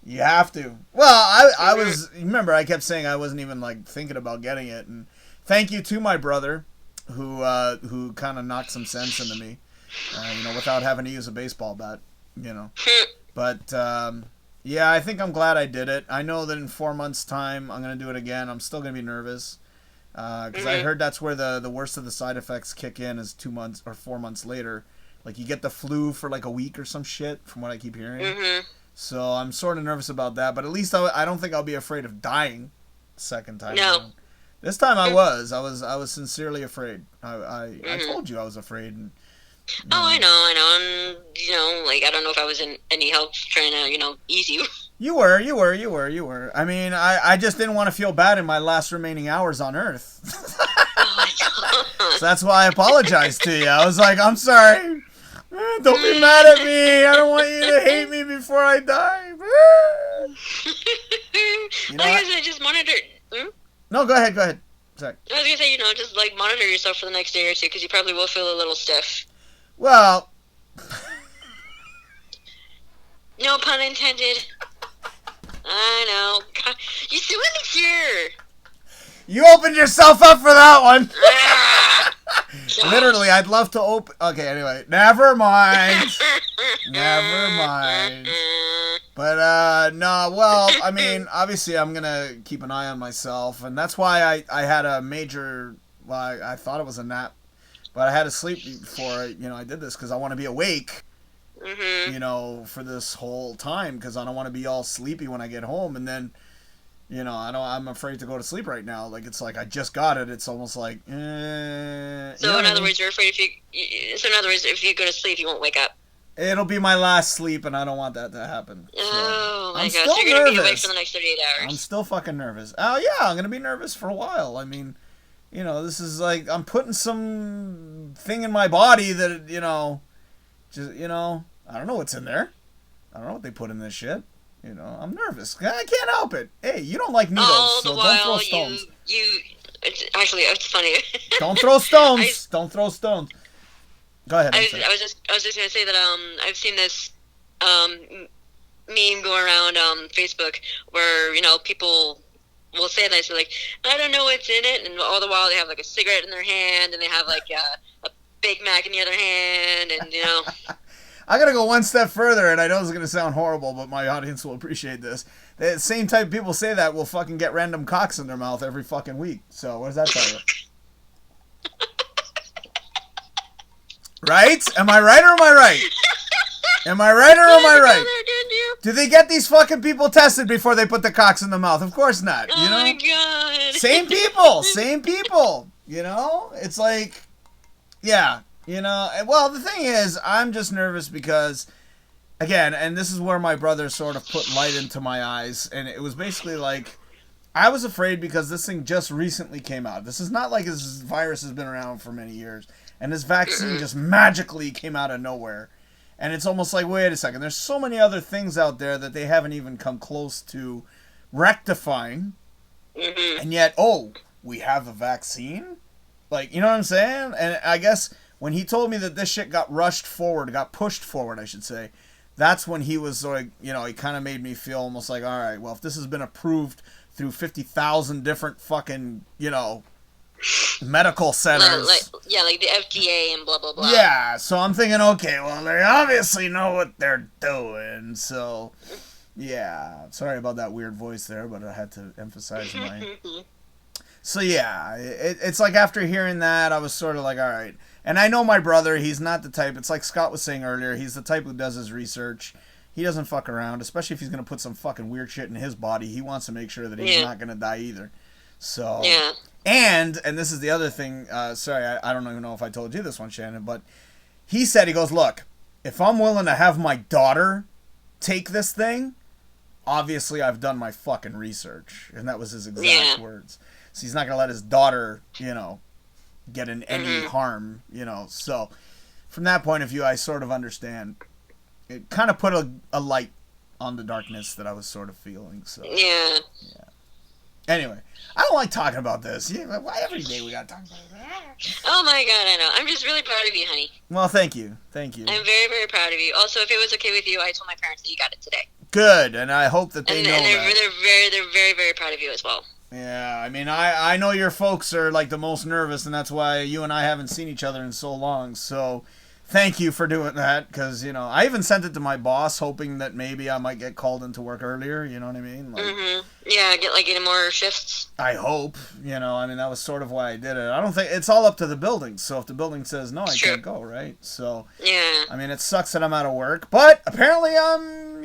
You have to. Well, I was... Remember, I kept saying I wasn't even, like, thinking about getting it. And thank you to my brother, who kind of knocked some sense into me. Without having to use a baseball bat, But, yeah, I think I'm glad I did it. I know that in 4 months' time, I'm going to do it again. I'm still going to be nervous. Because I heard that's where the worst of the side effects kick in is 2 months or 4 months later. Like, you get the flu for, like, a week or some shit, from what I keep hearing. So I'm sort of nervous about that. But at least I don't think I'll be afraid of dying second time. No. This time I was sincerely afraid. I told you I was afraid. And, I know. And, like, I don't know if I was in any help trying to, ease you. You were. I mean, I just didn't want to feel bad in my last remaining hours on Earth. Oh, my God. So that's why I apologized to you. I was like, I'm sorry. Don't be mad at me. I don't want you to hate me before I die. I guess I just monitor... No, go ahead. Sorry. I was going to say, just, like, monitor yourself for the next day or two, because you probably will feel a little stiff. Well... No pun intended. I know. God, you still in the cure. You opened yourself up for that one. Literally, I'd love to open... Okay, anyway. Never mind. But, no, well, I mean, obviously I'm going to keep an eye on myself. And that's why I had a major... Well, I thought it was a nap. But I had to sleep before, I did this because I want to be awake. For this whole time, because I don't want to be all sleepy when I get home, and then, I'm afraid to go to sleep right now. Like, it's like I just got it. It's almost like, So in other words, you're afraid if you go to sleep, you won't wake up. It'll be my last sleep, and I don't want that to happen. Oh my gosh, so you're gonna be awake for the next 38 hours. I'm still fucking nervous. Oh yeah, I'm gonna be nervous for a while. I mean, this is like I'm putting some thing in my body that I don't know what's in there. I don't know what they put in this shit. I'm nervous. I can't help it. Hey, you don't like needles, so don't throw stones. It's funny. Don't throw stones. Don't throw stones. Go ahead. I was just gonna say that I've seen this meme go around Facebook where people will say this, like, I don't know what's in it, and all the while they have like a cigarette in their hand and they have like a Big Mac in the other hand, and I gotta go one step further, and I know this is gonna sound horrible, but my audience will appreciate this. The same type of people say that will fucking get random cocks in their mouth every fucking week. So what does that tell you? Right? Am I right or am I right? Am I right or am I right? Do they get these fucking people tested before they put the cocks in the mouth? Of course not. Oh my God. Same people. It's like, yeah. Well, the thing is, I'm just nervous because, again, and this is where my brother sort of put light into my eyes, and it was basically like, I was afraid because this thing just recently came out. This is not like this virus has been around for many years, and this vaccine just magically came out of nowhere. And it's almost like, wait a second, there's so many other things out there that they haven't even come close to rectifying, and yet, we have a vaccine? Like, you know what I'm saying? And I guess... When he told me that this shit got pushed forward, I should say, that's when he was like, he kind of made me feel almost like, all right, well, if this has been approved through 50,000 different fucking, medical centers. Like the FDA and blah, blah, blah. Yeah, so I'm thinking, okay, well, they obviously know what they're doing, so, yeah. Sorry about that weird voice there, but I had to emphasize my... So, yeah, it's like after hearing that, I was sort of like, all right. And I know my brother, he's not the type, it's like Scott was saying earlier, he's the type who does his research. He doesn't fuck around, especially if he's going to put some fucking weird shit in his body. He wants to make sure that he's not going to die either. So, and this is the other thing, sorry, I don't even know if I told you this one, Shannon, but he said, he goes, look, if I'm willing to have my daughter take this thing, obviously I've done my fucking research. And that was his exact words. So he's not going to let his daughter, get in any harm, So, from that point of view, I sort of understand. It kind of put a light on the darkness that I was sort of feeling. So Anyway, I don't like talking about this. Why every day we gotta talk about it? Oh my god, I know. I'm just really proud of you, honey. Well, thank you. Thank you. I'm very, very proud of you. Also, if it was okay with you, I told my parents that you got it today. Good, and I hope that they know and they're, that. they're very, very proud of you as well. Yeah, I mean, I know your folks are like the most nervous, and that's why you and I haven't seen each other in so long. So, thank you for doing that, because, you know, I even sent it to my boss, hoping that maybe I might get called into work earlier, you know what I mean? Like, yeah, get more shifts. I hope, you know, I mean, that was sort of why I did it. I don't think, it's all up to the building, so if the building says no, I can't go, right? So, yeah. I mean, it sucks that I'm out of work, but apparently I'm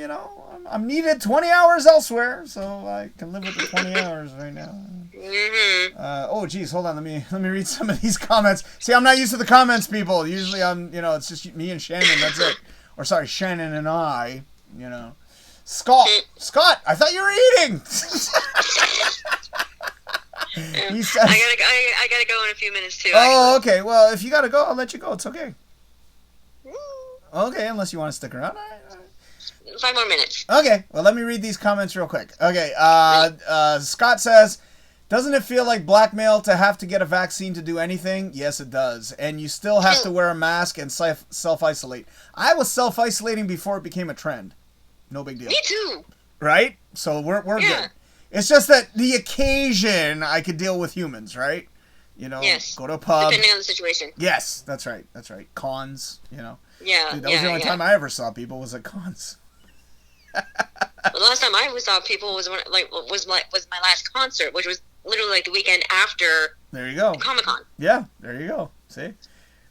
needed 20 hours elsewhere, so I can live with the 20 hours right now. Oh, geez, hold on. Let me read some of these comments. See, I'm not used to the comments, people. Usually it's just me and Shannon. That's it. Or sorry, Shannon and I. You know, Scott, I thought you were eating. He says, I gotta go in a few minutes too. Oh, okay. Well, if you gotta go, I'll let you go. It's okay. Okay, unless you want to stick around. All right. 5 more minutes. Okay, well, let me read these comments real quick. Okay, Scott says, doesn't it feel like blackmail to have to get a vaccine to do anything? Yes, it does. And you still have to wear a mask and self-isolate. I was self-isolating before it became a trend. No big deal. Me too. Right? So we're good. It's just that the occasion I could deal with humans, right? You know, go to a pub. Depending on the situation. Yes, that's right. Cons, you know. Yeah. Dude, that was the only time I ever saw people was at cons. The last time I saw people was my last concert, which was literally like the weekend after. There you go. Comic-Con. Yeah, there you go. See,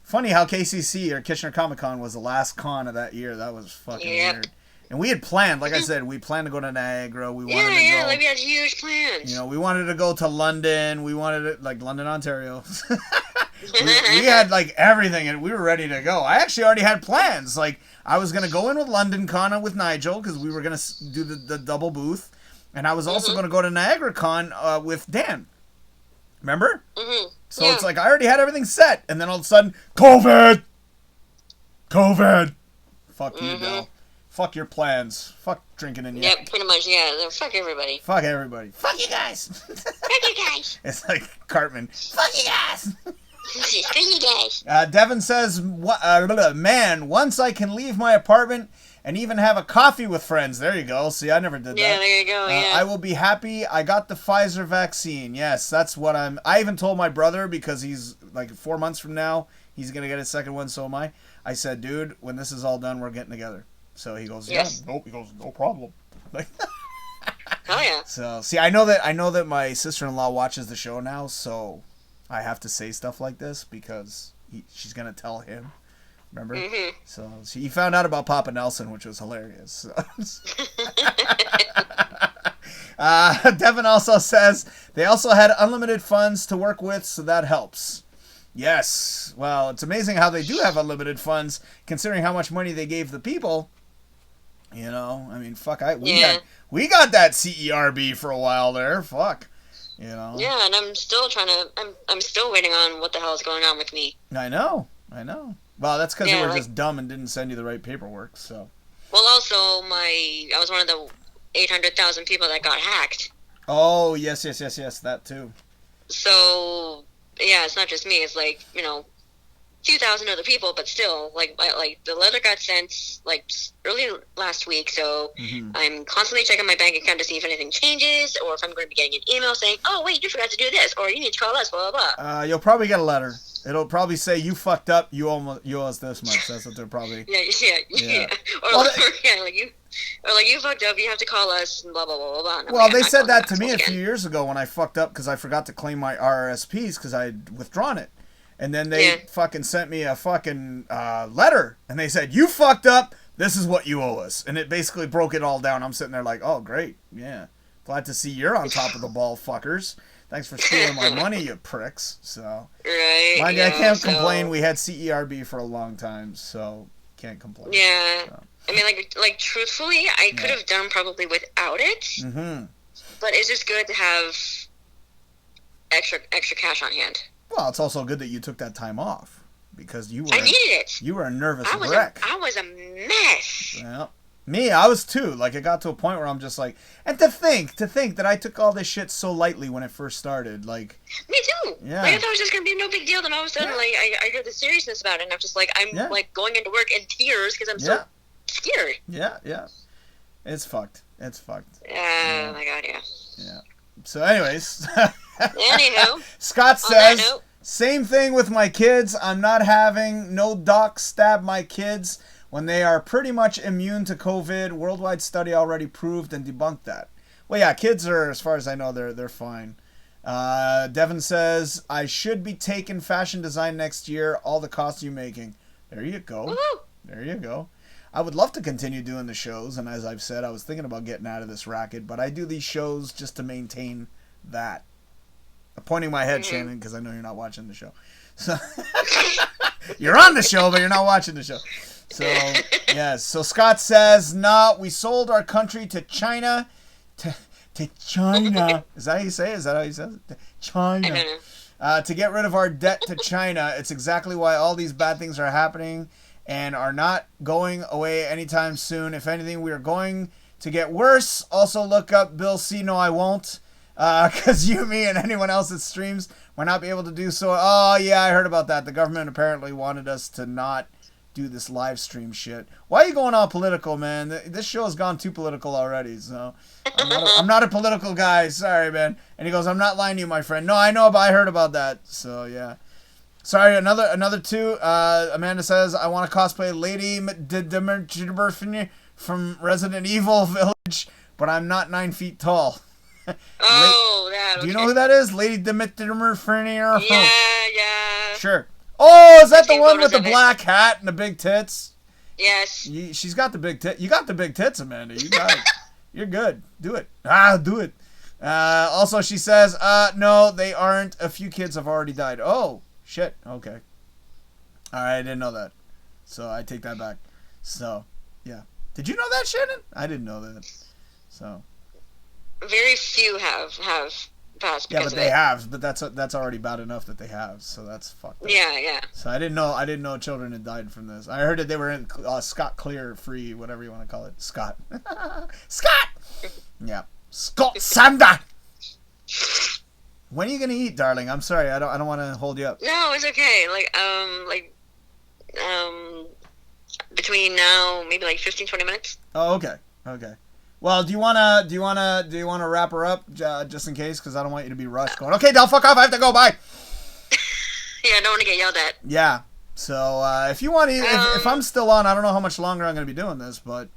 funny how KCC or Kitchener Comic-Con was the last con of that year. That was fucking weird. And we had planned, like I said, we planned to go to Niagara. We wanted to go. Like we had huge plans. You know, we wanted to go to London. We wanted it like London, Ontario. we had like everything, and we were ready to go. I actually already had plans. Like I was gonna go in with London Con with Nigel because we were gonna do the double booth, and I was also gonna go to Niagara Con with Dan. Remember? So it's like I already had everything set, and then all of a sudden, COVID. Fuck you, Bill. Fuck your plans. Fuck drinking and yep, pretty much, yeah. Fuck everybody. Fuck everybody. Fuck you guys. Fuck you guys. It's like Cartman. Fuck you guys. Fuck you guys. Devin says, man, once I can leave my apartment and even have a coffee with friends. There you go. See, I never did that. Yeah, there you go, I will be happy. I got the Pfizer vaccine. Yes, that's what I even told my brother because he's like 4 months from now, he's going to get his second one, so am I. I said, dude, when this is all done, we're getting together. So he goes, nope. He goes, no problem. Like, oh yeah. So see, I know that my sister-in-law watches the show now, so I have to say stuff like this because she's gonna tell him. Remember? So he found out about Papa Nelson, which was hilarious. So. Devin also says they also had unlimited funds to work with, so that helps. Yes. Well, it's amazing how they do have unlimited funds, considering how much money they gave the people. You know, I mean, fuck, we got that CERB for a while there. Fuck, you know. Yeah, and I'm still I'm still waiting on what the hell is going on with me. I know. Well, that's because they were just dumb and didn't send you the right paperwork. So. Well, also I was one of the 800,000 people that got hacked. Oh yes, that too. So yeah, it's not just me. It's like, you know, 2,000 other people, but still, like the letter got sent like early last week, so I'm constantly checking my bank account to see if anything changes, or if I'm going to be getting an email saying, "Oh wait, you forgot to do this," or "You need to call us." Blah blah blah. You'll probably get a letter. It'll probably say you fucked up. You owe us this much. That's what they're probably. Yeah. Or you fucked up. You have to call us. And blah blah blah blah blah. Well, they said that to me a few years ago when I fucked up because I forgot to claim my RRSPs because I'd withdrawn it. And then they fucking sent me a fucking letter. And they said, you fucked up. This is what you owe us. And it basically broke it all down. I'm sitting there like, oh, great. Yeah. Glad to see you're on top of the ball, fuckers. Thanks for stealing my money, you pricks. So, right. Mind you, I can't complain. We had CERB for a long time, so can't complain. Yeah. So. I mean, like truthfully, I could have done probably without it. But it's just good to have extra cash on hand. Well, it's also good that you took that time off because you were. I needed it. You were a nervous wreck. I was a mess. Well, Me, I was too. Like, it got to a point where I'm just like, and to think that I took all this shit so lightly when it first started. Like, me too. Yeah. Like, I thought it was just gonna be no big deal. Then all of a sudden, like, I heard the seriousness about it, and I'm just like, I'm like going into work in tears because I'm so scared. Yeah. It's fucked. It's fucked. Oh my god, yeah. Yeah. So, anyways. Anywho. Scott says, same thing with my kids. I'm not having no doc stab my kids when they are pretty much immune to COVID. Worldwide study already proved and debunked that. Well, yeah, kids are, as far as I know, they're fine. Devin says, I should be taking fashion design next year. All the costume making. There you go. Woo-hoo. There you go. I would love to continue doing the shows, and as I've said, I was thinking about getting out of this racket, but I do these shows just to maintain that. I'm pointing my head, Shannon, because I know you're not watching the show. So you're on the show, but you're not watching the show. So, yes. So Scott says, no, we sold our country to China. To China. Is that how you say it? Is that how you say it? China. To get rid of our debt to China. It's exactly why all these bad things are happening and are not going away anytime soon. If anything, we are going to get worse. Also, look up Bill C. No, I won't. Because you, me, and anyone else that streams might not be able to do so. Oh, yeah, I heard about that. The government apparently wanted us to not do this live stream shit. Why are you going all political, man? This show has gone too political already, so I'm not a political guy. Sorry, man. And he goes, I'm not lying to you, my friend. No, I know, but I heard about that. So, yeah. Sorry, another two. Amanda says, I want to cosplay Lady from Resident Evil Village, but I'm not 9 feet tall. Oh, that. Okay. Do you know who that is? Lady Dimitri? Yeah. Sure. Oh, is that the one with the black hat and the big tits? Yes. She's got the big tits. You got the big tits, Amanda. You got it. You're good. Do it. Do it. Also, she says, no, they aren't. A few kids have already died. Oh, shit. Okay. All right, I didn't know that. So I take that back. So, yeah. Did you know that, Shannon? I didn't know that. So. Very few have passed. Yeah, but they have. But that's already bad enough that they have. So that's fucked up. Yeah. So I didn't know children had died from this. I heard that they were in Scott Clear free, whatever you want to call it. Scott. Scott. Yeah. Scott Sander. When are you gonna eat, darling? I'm sorry. I don't want to hold you up. No, it's okay. Between now, maybe like 15, 20 minutes. Oh, okay. Well, do you wanna wrap her up just in case? Because I don't want you to be rushed. Going, okay, Del, fuck off. I have to go. Bye. Yeah, I don't want to get yelled at. Yeah. So if you want to, if I'm still on, I don't know how much longer I'm gonna be doing this, but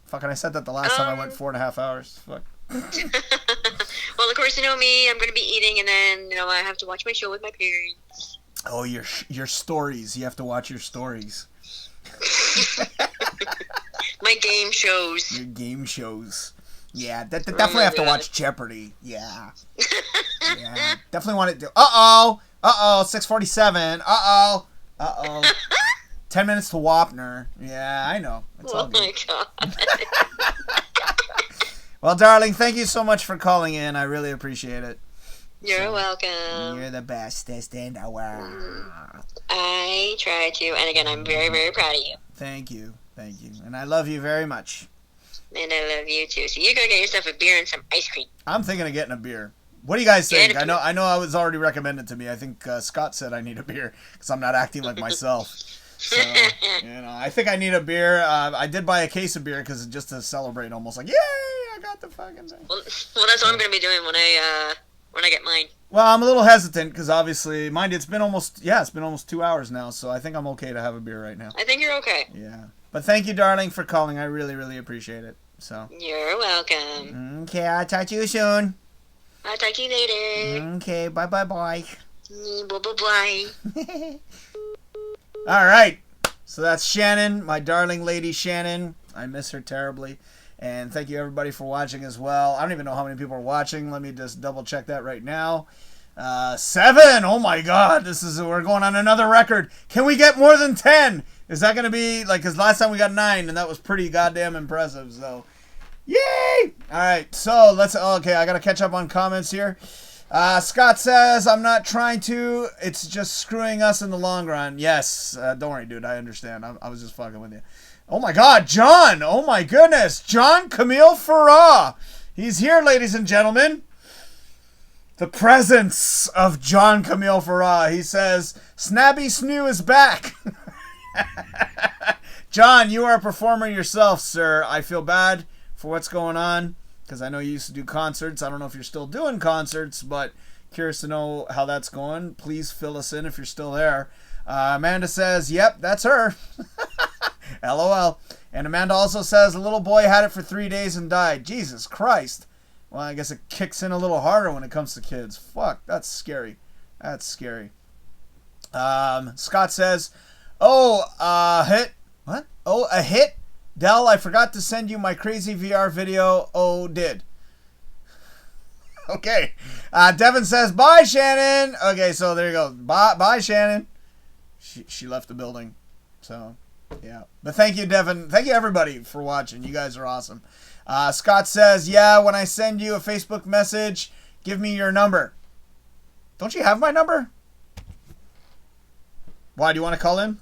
fucking, I said that the last time I went 4.5 hours. Fuck. Well, of course, you know me. I'm gonna be eating, and then I have to watch my show with my parents. Oh, your stories. You have to watch your stories. My game shows. Your game shows. Yeah, definitely have to watch Jeopardy. Yeah. Yeah. Definitely want to do. Uh-oh. 6:47. Uh-oh. 10 minutes to Wapner. Yeah, I know. It's all good. My God. Well, darling, thank you so much for calling in. I really appreciate it. You're welcome. You're the bestest in the world. I try to, and again, I'm very, very proud of you. Thank you. And I love you very much. And I love you too. So you're gonna get yourself a beer and some ice cream. I'm thinking of getting a beer. What do you guys think? I know I was already recommended to me. I think Scott said I need a beer because I'm not acting like myself. So, I think I need a beer. I did buy a case of beer because just to celebrate, almost like, yay, I got the fucking thing. Well, that's what I'm gonna be doing when I get mine. Well, I'm a little hesitant because obviously, mind you, it's been almost 2 hours now, so I think I'm okay to have a beer right now. I think you're okay. Yeah. But thank you, darling, for calling. I really, really appreciate it. So. You're welcome. Okay, I'll talk to you soon. I'll talk to you later. Okay, bye. Bye. All right. So that's Shannon, my darling lady Shannon. I miss her terribly. And thank you, everybody, for watching as well. I don't even know how many people are watching. Let me just double check that right now. 7. Oh, my God. We're going on another record. Can we get more than 10? Is that going to be, because last time we got 9, and that was pretty goddamn impressive, so. Yay! All right, so okay, I got to catch up on comments here. Scott says, I'm not trying to. It's just screwing us in the long run. Yes, don't worry, dude. I understand. I was just fucking with you. Oh my God, John! Oh my goodness, John Camille Farah. He's here, ladies and gentlemen. The presence of John Camille Farah. He says, Snabby Snoo is back. John, you are a performer yourself, sir. I feel bad for what's going on because I know you used to do concerts. I don't know if you're still doing concerts, but curious to know how that's going. Please fill us in if you're still there. Amanda says, yep, that's her. LOL. And Amanda also says, a little boy had it for 3 days and died. Jesus Christ. Well, I guess it kicks in a little harder when it comes to kids. Fuck, that's scary. That's scary. Scott says, hit. What? Oh, a hit? Dell, I forgot to send you my crazy VR video. Oh, did. Okay. Devin says, bye, Shannon. Okay, so there you go. Bye, Shannon. She left the building. So, yeah. But thank you, Devin. Thank you, everybody, for watching. You guys are awesome. Scott says, yeah, when I send you a Facebook message, give me your number. Don't you have my number? Why, do you want to call in?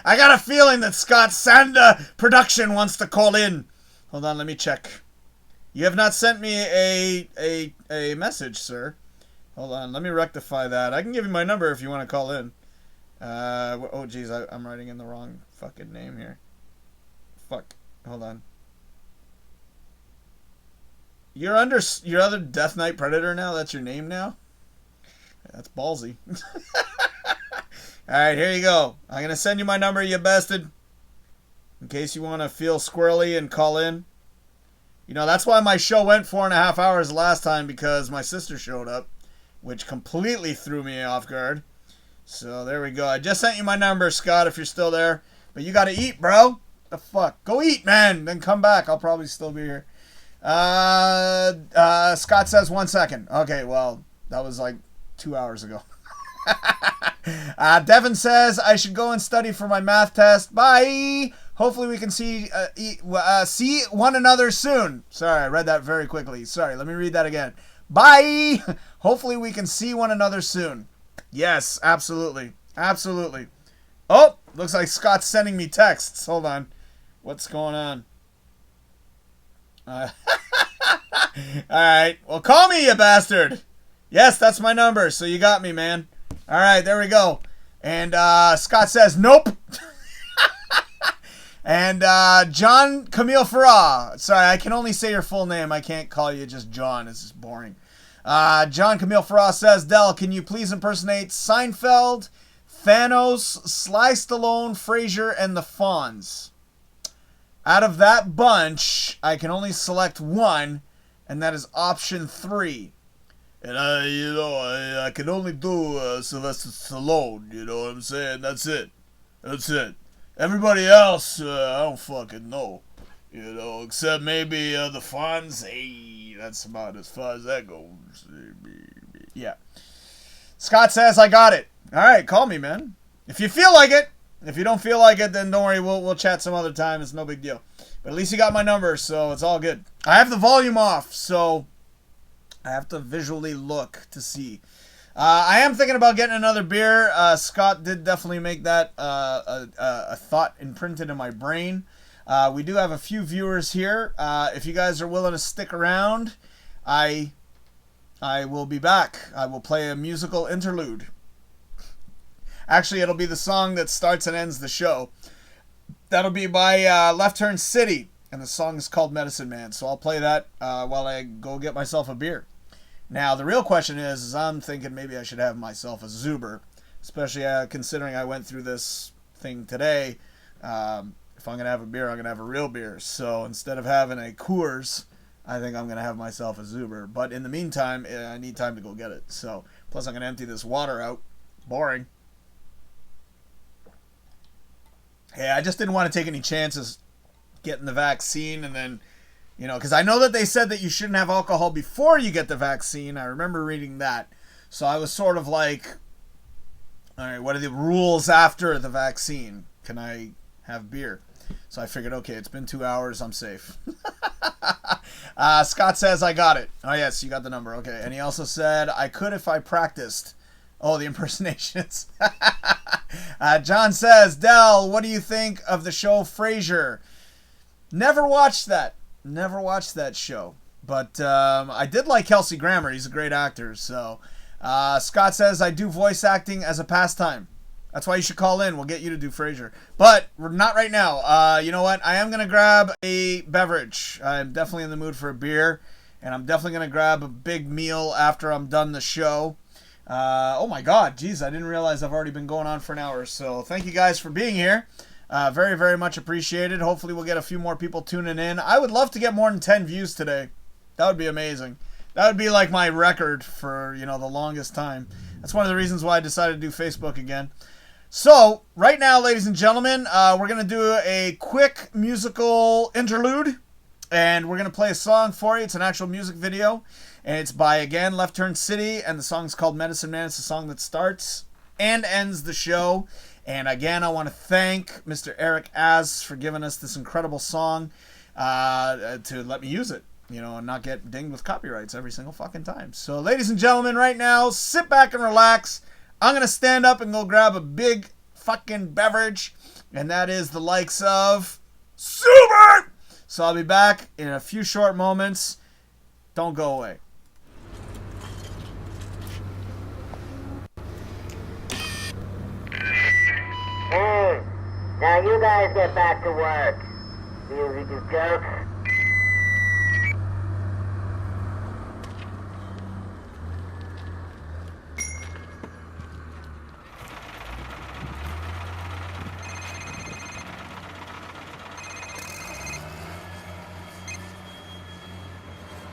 I got a feeling that Scott Sanda Production wants to call in. Hold on, let me check. You have not sent me a message, sir. Hold on, let me rectify that. I can give you my number if you want to call in. Oh, geez, I'm writing in the wrong fucking name here. Fuck. Hold on. You're other Death Knight Predator now? That's your name now? That's ballsy. Alright, here you go. I'm going to send you my number, you bastard. In case you want to feel squirrely and call in. You know, that's why my show went 4.5 hours last time, because my sister showed up, which completely threw me off guard. So, there we go. I just sent you my number, Scott, if you're still there. But you got to eat, bro. The fuck? Go eat, man. Then come back. I'll probably still be here. Scott says 1 second. Okay, well, that was like 2 hours ago. Devin says I should go and study for my math test. Bye. Hopefully we can see one another soon. Sorry, I read that very quickly. Sorry, let me read that again. Bye. Hopefully we can see one another soon. Yes, absolutely. Absolutely. Oh, looks like Scott's sending me texts. Hold on. What's going on? Alright. Well, call me, you bastard. Yes, that's my number, so you got me, man. Alright, there we go. And Scott says, nope. And John Camille Farah. Sorry, I can only say your full name. I can't call you just John. This is boring. John Camille Farah says, Dell, can you please impersonate Seinfeld, Thanos, Sly Stallone, Frasier, and the Fonz? Out of that bunch, I can only select one, and that is option 3. And I can only do Sylvester Stallone, you know what I'm saying? That's it. That's it. Everybody else, I don't fucking know. You know, except maybe the Fonz. Hey, that's about as far as that goes. Yeah. Scott says, I got it. Alright, call me, man. If you feel like it. If you don't feel like it, then don't worry. We'll chat some other time. It's no big deal. But at least you got my number, so it's all good. I have the volume off, so I have to visually look to see. I am thinking about getting another beer. Scott did definitely make that a thought imprinted in my brain. We do have a few viewers here. If you guys are willing to stick around, I will be back. I will play a musical interlude. Actually, it'll be the song that starts and ends the show. That'll be by Left Turn City, and the song is called Medicine Man. So I'll play that while I go get myself a beer. Now, the real question is I'm thinking maybe I should have myself a Zuber, especially considering I went through this thing today. If I'm going to have a beer, I'm going to have a real beer. So instead of having a Coors, I think I'm going to have myself a Zuber. But in the meantime, I need time to go get it. So, plus I'm going to empty this water out. Boring. Hey, I just didn't want to take any chances getting the vaccine and then, you know, because I know that they said that you shouldn't have alcohol before you get the vaccine. I remember reading that. So I was sort of like, all right, what are the rules after the vaccine? Can I have beer? So I figured, okay, it's been 2 hours. I'm safe. Scott says, I got it. Oh, yes, you got the number. Okay. And he also said, I could if I practiced. Oh, the impersonations. John says, Del, what do you think of the show Frasier? Never watched that. Never watched that show. But I did like Kelsey Grammer. He's a great actor. So Scott says, I do voice acting as a pastime. That's why you should call in. We'll get you to do Frasier. But we're not right now. You know what? I am going to grab a beverage. I'm definitely in the mood for a beer. And I'm definitely going to grab a big meal after I'm done the show. Oh my God. Geez, I didn't realize I've already been going on for an hour. So thank you guys for being here. Very, very much appreciated. Hopefully we'll get a few more people tuning in. I would love to get more than 10 views today. That would be amazing. That would be like my record for, the longest time. That's one of the reasons why I decided to do Facebook again. So, right now, ladies and gentlemen, we're going to do a quick musical interlude. And we're going to play a song for you. It's an actual music video. And it's by, again, Left Turn City. And the song's called Medicine Man. It's the song that starts and ends the show. And again, I want to thank Mr. Eric Az for giving us this incredible song to let me use it. And not get dinged with copyrights every single fucking time. So, ladies and gentlemen, right now, sit back and relax. I'm going to stand up and go grab a big fucking beverage. And that is the likes of Super! So I'll be back in a few short moments. Don't go away. Hey, now you guys get back to work. Music is jokes.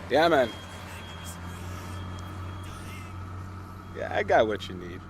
Yeah, man. Yeah, I got what you need.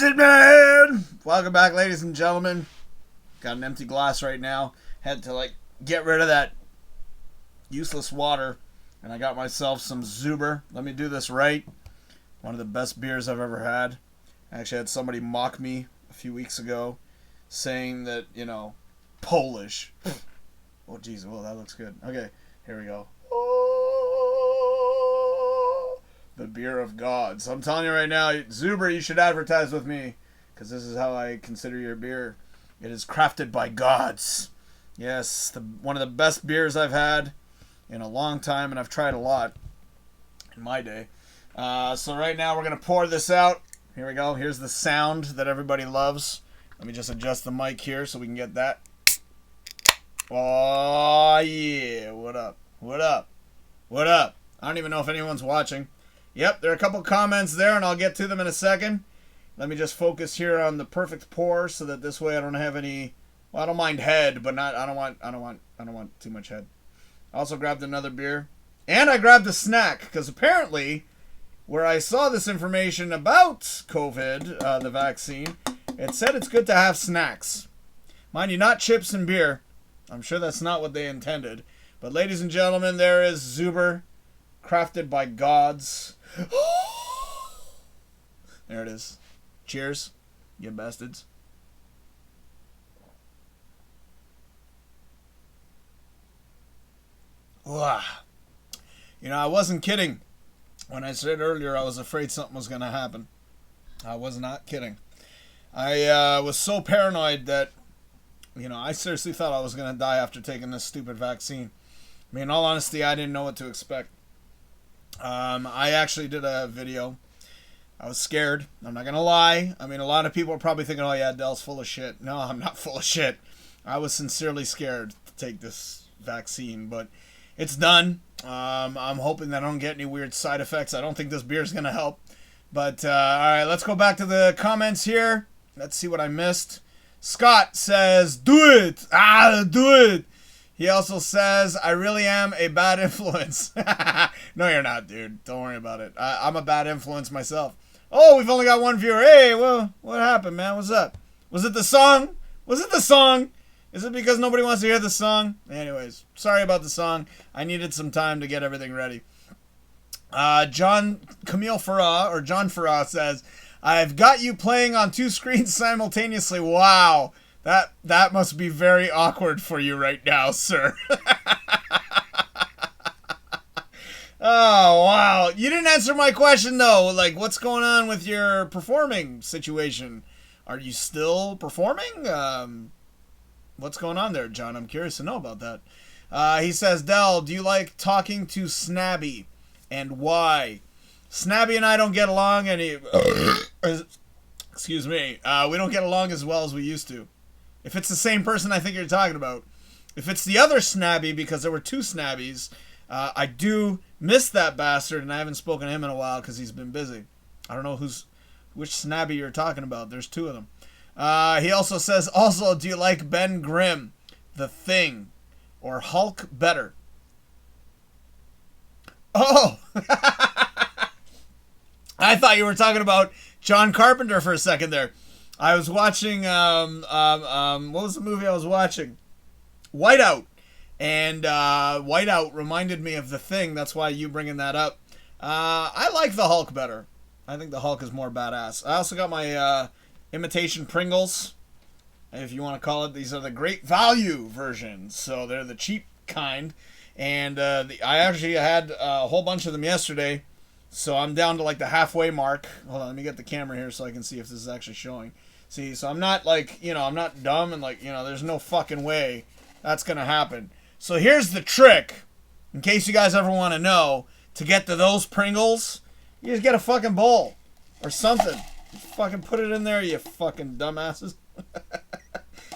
Acid Man! Welcome back, ladies and gentlemen. Got an empty glass right now. Had to, get rid of that useless water. And I got myself some Zuber. Let me do this right. One of the best beers I've ever had. I actually had somebody mock me a few weeks ago, saying that, Polish. Oh, jeez. Well, that looks good. Okay, here we go. The beer of gods. I'm telling you right now, Zuber, you should advertise with me, because this is how I consider your beer. It is crafted by gods. Yes, one of the best beers I've had in a long time, and I've tried a lot in my day. So right now we're going to pour this out. Here we go. Here's the sound that everybody loves. Let me just adjust the mic here so we can get that. Oh, yeah. What up? What up? What up? I don't even know if anyone's watching. Yep, there are a couple comments there, and I'll get to them in a second. Let me just focus here on the perfect pour, so that this way I don't have any. Well, I don't mind head, but I don't want too much head. I also grabbed another beer, and I grabbed a snack because apparently, where I saw this information about COVID, the vaccine, it said it's good to have snacks. Mind you, not chips and beer. I'm sure that's not what they intended. But ladies and gentlemen, there is Zuber, crafted by gods. There it is. Cheers, you bastards. Wow. I wasn't kidding when I said earlier I was afraid something was going to happen. I was not kidding. I was so paranoid that, I seriously thought I was going to die after taking this stupid vaccine. I mean, in all honesty, I didn't know what to expect. I actually did a video. I was scared. I'm not going to lie. I mean, a lot of people are probably thinking, oh yeah, Dell's full of shit. No, I'm not full of shit. I was sincerely scared to take this vaccine, but it's done. I'm hoping that I don't get any weird side effects. I don't think this beer is going to help. But, alright, let's go back to the comments here. Let's see what I missed. Scott says, do it! Do it! He also says, I really am a bad influence. No, you're not, dude. Don't worry about it. I'm a bad influence myself. Oh, we've only got one viewer. Hey, well, what happened, man? What's up? Was it the song? Was it the song? Is it because nobody wants to hear the song? Anyways, sorry about the song. I needed some time to get everything ready. John Farah says, I've got you playing on two screens simultaneously. Wow. That must be very awkward for you right now, sir. Oh, wow. You didn't answer my question, though. What's going on with your performing situation? Are you still performing? What's going on there, John? I'm curious to know about that. He says, Dell, do you like talking to Snabby? And why? Snabby and I don't get along excuse me. We don't get along as well as we used to. If it's the same person I think you're talking about. If it's the other Snabby, because there were two Snabbies, I do miss that bastard, and I haven't spoken to him in a while because he's been busy. I don't know which Snabby you're talking about. There's two of them. He also says, do you like Ben Grimm, The Thing, or Hulk better? Oh! I thought you were talking about John Carpenter for a second there. I was watching, what was the movie I was watching? Whiteout. And Whiteout reminded me of The Thing. That's why you bringing that up. I like the Hulk better. I think the Hulk is more badass. I also got my imitation Pringles, if you want to call it. These are the great value versions. So they're the cheap kind. And I actually had a whole bunch of them yesterday. So I'm down to the halfway mark. Hold on, let me get the camera here so I can see if this is actually showing. See, so I'm not I'm not dumb and there's no fucking way that's going to happen. So here's the trick, in case you guys ever want to know, to get to those Pringles, you just get a fucking bowl or something. Just fucking put it in there, you fucking dumbasses.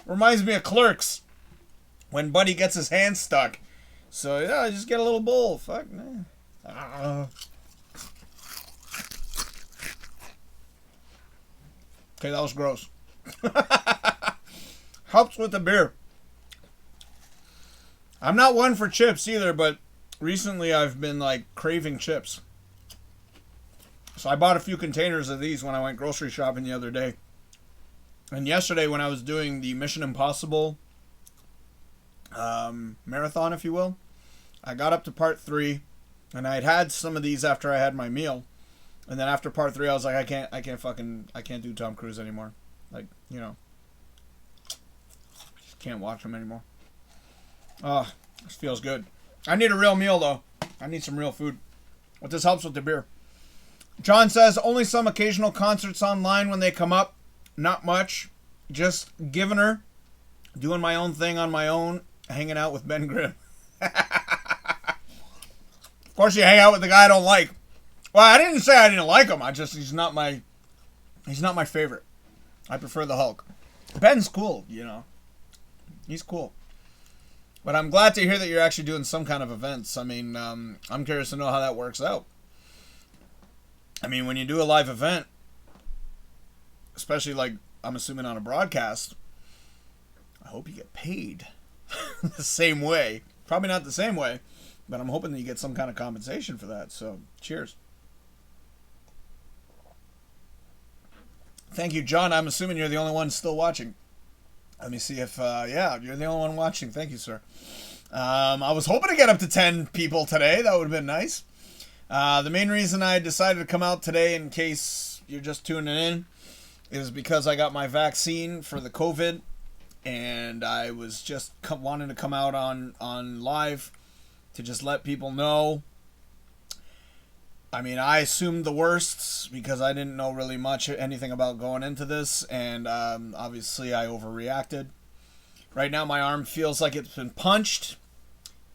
Reminds me of Clerks, when Buddy gets his hand stuck. So yeah, just get a little bowl. Fuck, man. Okay, that was gross. Helps with the beer. I'm not one for chips either, but recently I've been craving chips. So I bought a few containers of these when I went grocery shopping the other day. And yesterday when I was doing the Mission Impossible marathon, if you will, I got up to part 3, and I had some of these after I had my meal. And then after part 3, I was like, I can't do Tom Cruise anymore. Like, you know, just can't watch him anymore. Oh, this feels good. I need a real meal, though. I need some real food. But this helps with the beer. John says, only some occasional concerts online when they come up. Not much. Just giving her. Doing my own thing on my own. Hanging out with Ben Grimm. Of course, you hang out with the guy I don't like. Well, I didn't say I didn't like him. He's not my favorite. I prefer the Hulk. Ben's cool, you know. He's cool. But I'm glad to hear that you're actually doing some kind of events. I mean, I'm curious to know how that works out. I mean, when you do a live event, especially like, I'm assuming on a broadcast, I hope you get paid the same way. Probably not the same way, but I'm hoping that you get some kind of compensation for that. So, cheers. Thank you, John. I'm assuming you're the only one still watching. Let me see if, yeah, you're the only one watching. Thank you, sir. I was hoping to get up to 10 people today. That would have been nice. The main reason I decided to come out today, in case you're just tuning in, is because I got my vaccine for the COVID, and I was just wanting to come out on live to just let people know. I mean, I assumed the worst because I didn't know really anything about going into this, and obviously I overreacted. Right now my arm feels like it's been punched.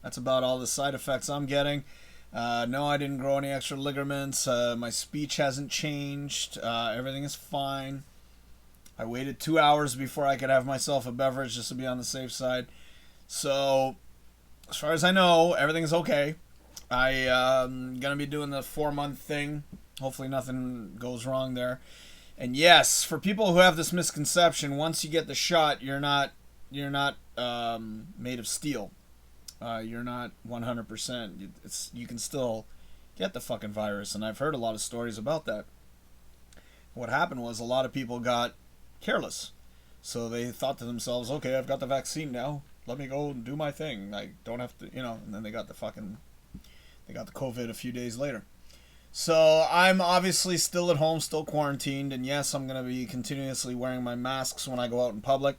That's about all the side effects I'm getting. No, I didn't grow any extra ligaments. My speech hasn't changed. Everything is fine. I waited 2 hours before I could have myself a beverage just to be on the safe side. So, as far as I know, everything's okay. I'm going to be doing the 4-month thing. Hopefully nothing goes wrong there. And yes, for people who have this misconception, once you get the shot, you're not made of steel. You're not 100%. You can still get the fucking virus, and I've heard a lot of stories about that. What happened was a lot of people got careless. So they thought to themselves, okay, I've got the vaccine now. Let me go and do my thing. I don't have to, and then they got the COVID a few days later. So I'm obviously still at home, still quarantined, and yes, I'm going to be continuously wearing my masks when I go out in public.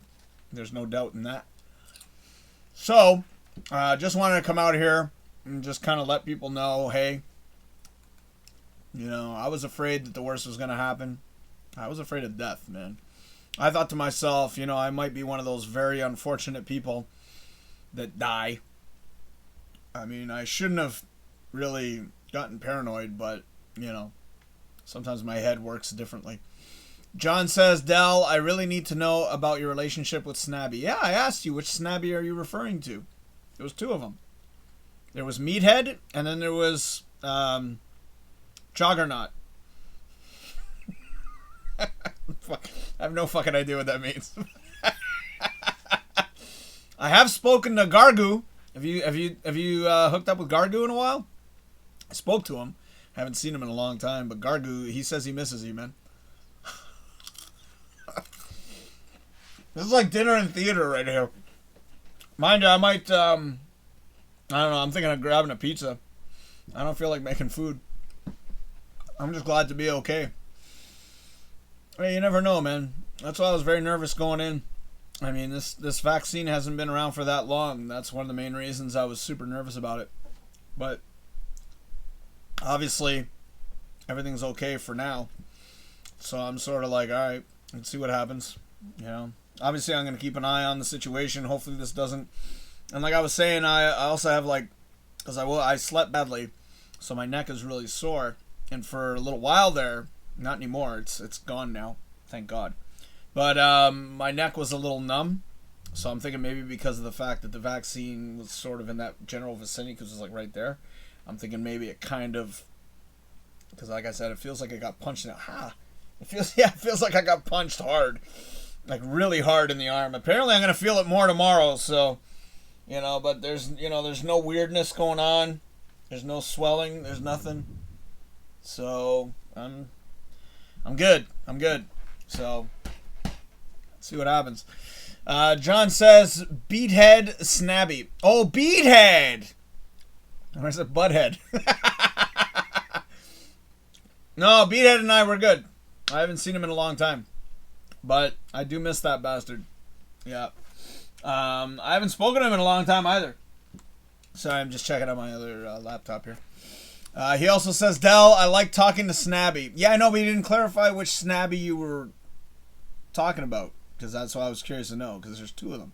There's no doubt in that. So, just wanted to come out here and just kind of let people know, hey, I was afraid that the worst was going to happen. I was afraid of death, man. I thought to myself, I might be one of those very unfortunate people that die. I mean, I shouldn't have really gotten paranoid, but, sometimes my head works differently. John says, Dell, I really need to know about your relationship with Snabby. Yeah, I asked you, which Snabby are you referring to? There was 2 of them. There was Meathead, and then there was Juggernaut. I have no fucking idea what that means. I have spoken to Gargoo. Have you hooked up with Gargoo in a while? I spoke to him. Haven't seen him in a long time, but Gargoo, he says he misses you, man. This is like dinner and theater right here. Mind you, I might, I don't know, I'm thinking of grabbing a pizza. I don't feel like making food. I'm just glad to be okay. Hey, you never know, man. That's why I was very nervous going in. I mean, this vaccine hasn't been around for that long. That's one of the main reasons I was super nervous about it. But obviously, everything's okay for now. So I'm sort of like, all right, let's see what happens. Obviously, I'm going to keep an eye on the situation. Hopefully, this doesn't. And like I was saying, I also have because I slept badly, so my neck is really sore. And for a little while there, not anymore. It's gone now, thank God. But my neck was a little numb, so I'm thinking maybe because of the fact that the vaccine was sort of in that general vicinity, because it was like right there. I'm thinking maybe it kind of, because like I said, it feels like I got punched now. It feels like I got punched hard, like really hard in the arm. Apparently, I'm gonna feel it more tomorrow. So, but there's no weirdness going on. There's no swelling. There's nothing. So I'm good. I'm good. So let's see what happens. John says, Beathead Snabby. Oh, Beathead! Where's the Butthead? No, Beathead and I were good. I haven't seen him in a long time. But I do miss that bastard. Yeah. I haven't spoken to him in a long time either. Sorry, I'm just checking out my other laptop here. He also says, Dell, I like talking to Snabby. Yeah, I know, but he didn't clarify which Snabby you were talking about. Because that's why I was curious to know. Because there's two of them.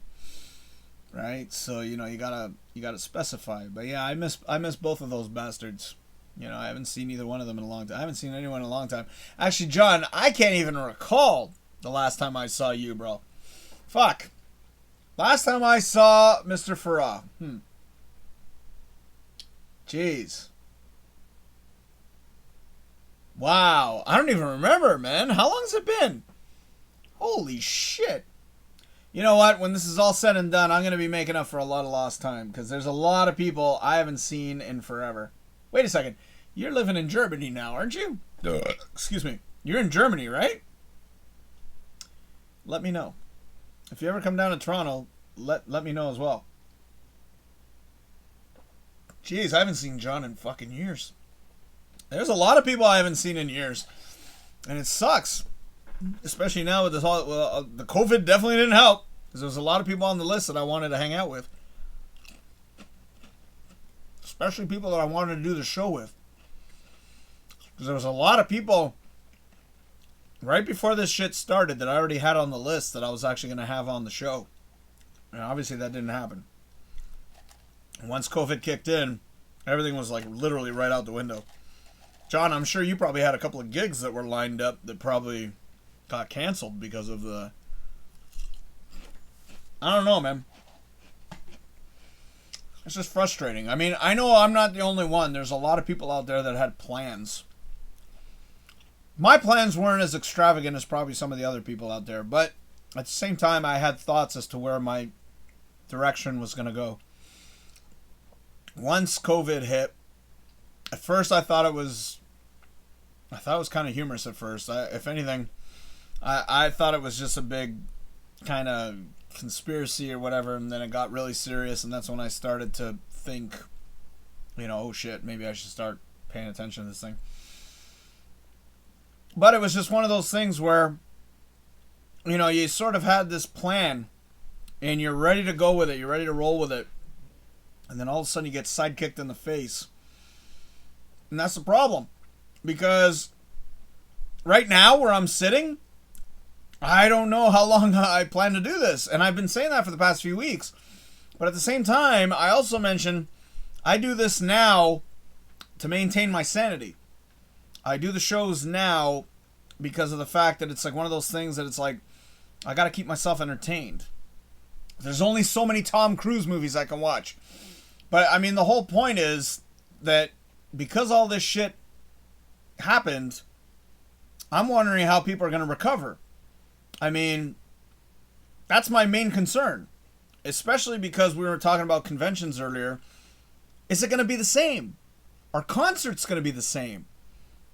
Right? So, you gotta specify. But yeah, I miss both of those bastards. I haven't seen either one of them in a long time. I haven't seen anyone in a long time. Actually, John, I can't even recall the last time I saw you, bro. Fuck. Last time I saw Mr. Farah. Jeez. Wow. I don't even remember, man. How long has it been? Holy shit. You know what? When this is all said and done, I'm going to be making up for a lot of lost time. Because there's a lot of people I haven't seen in forever. Wait a second. You're living in Germany now, aren't you? Excuse me. You're in Germany, right? Let me know. If you ever come down to Toronto, let me know as well. Jeez, I haven't seen John in fucking years. There's a lot of people I haven't seen in years. And it sucks. Especially now with this all... the COVID definitely didn't help. Because there's a lot of people on the list that I wanted to hang out with. Especially people that I wanted to do the show with. Because there was a lot of people right before this shit started that I already had on the list that I was actually going to have on the show. And obviously that didn't happen. Once COVID kicked in, everything was like literally right out the window. John, I'm sure you probably had a couple of gigs that were lined up that probably got canceled because of the... I don't know, man. It's just frustrating. I mean, I know I'm not the only one. There's a lot of people out there that had plans. My plans weren't as extravagant as probably some of the other people out there, but at the same time, I had thoughts as to where my direction was going to go. Once COVID hit, at first I thought it was kind of humorous at first. If anything, I thought it was just a big kind of conspiracy or whatever, and then it got really serious, and that's when I started to think, oh shit, maybe I should start paying attention to this thing. But it was just one of those things where, you sort of had this plan, and you're ready to go with it, you're ready to roll with it, and then all of a sudden you get sidekicked in the face. And that's the problem. Because right now where I'm sitting, I don't know how long I plan to do this. And I've been saying that for the past few weeks. But at the same time, I also mentioned I do this now to maintain my sanity. I do the shows now because of the fact that it's like one of those things that it's like, I got to keep myself entertained. There's only so many Tom Cruise movies I can watch. But, I mean, the whole point is that because all this shit happened, I'm wondering how people are going to recover. I mean, that's my main concern. Especially because we were talking about conventions earlier. Is it going to be the same? Are concerts going to be the same?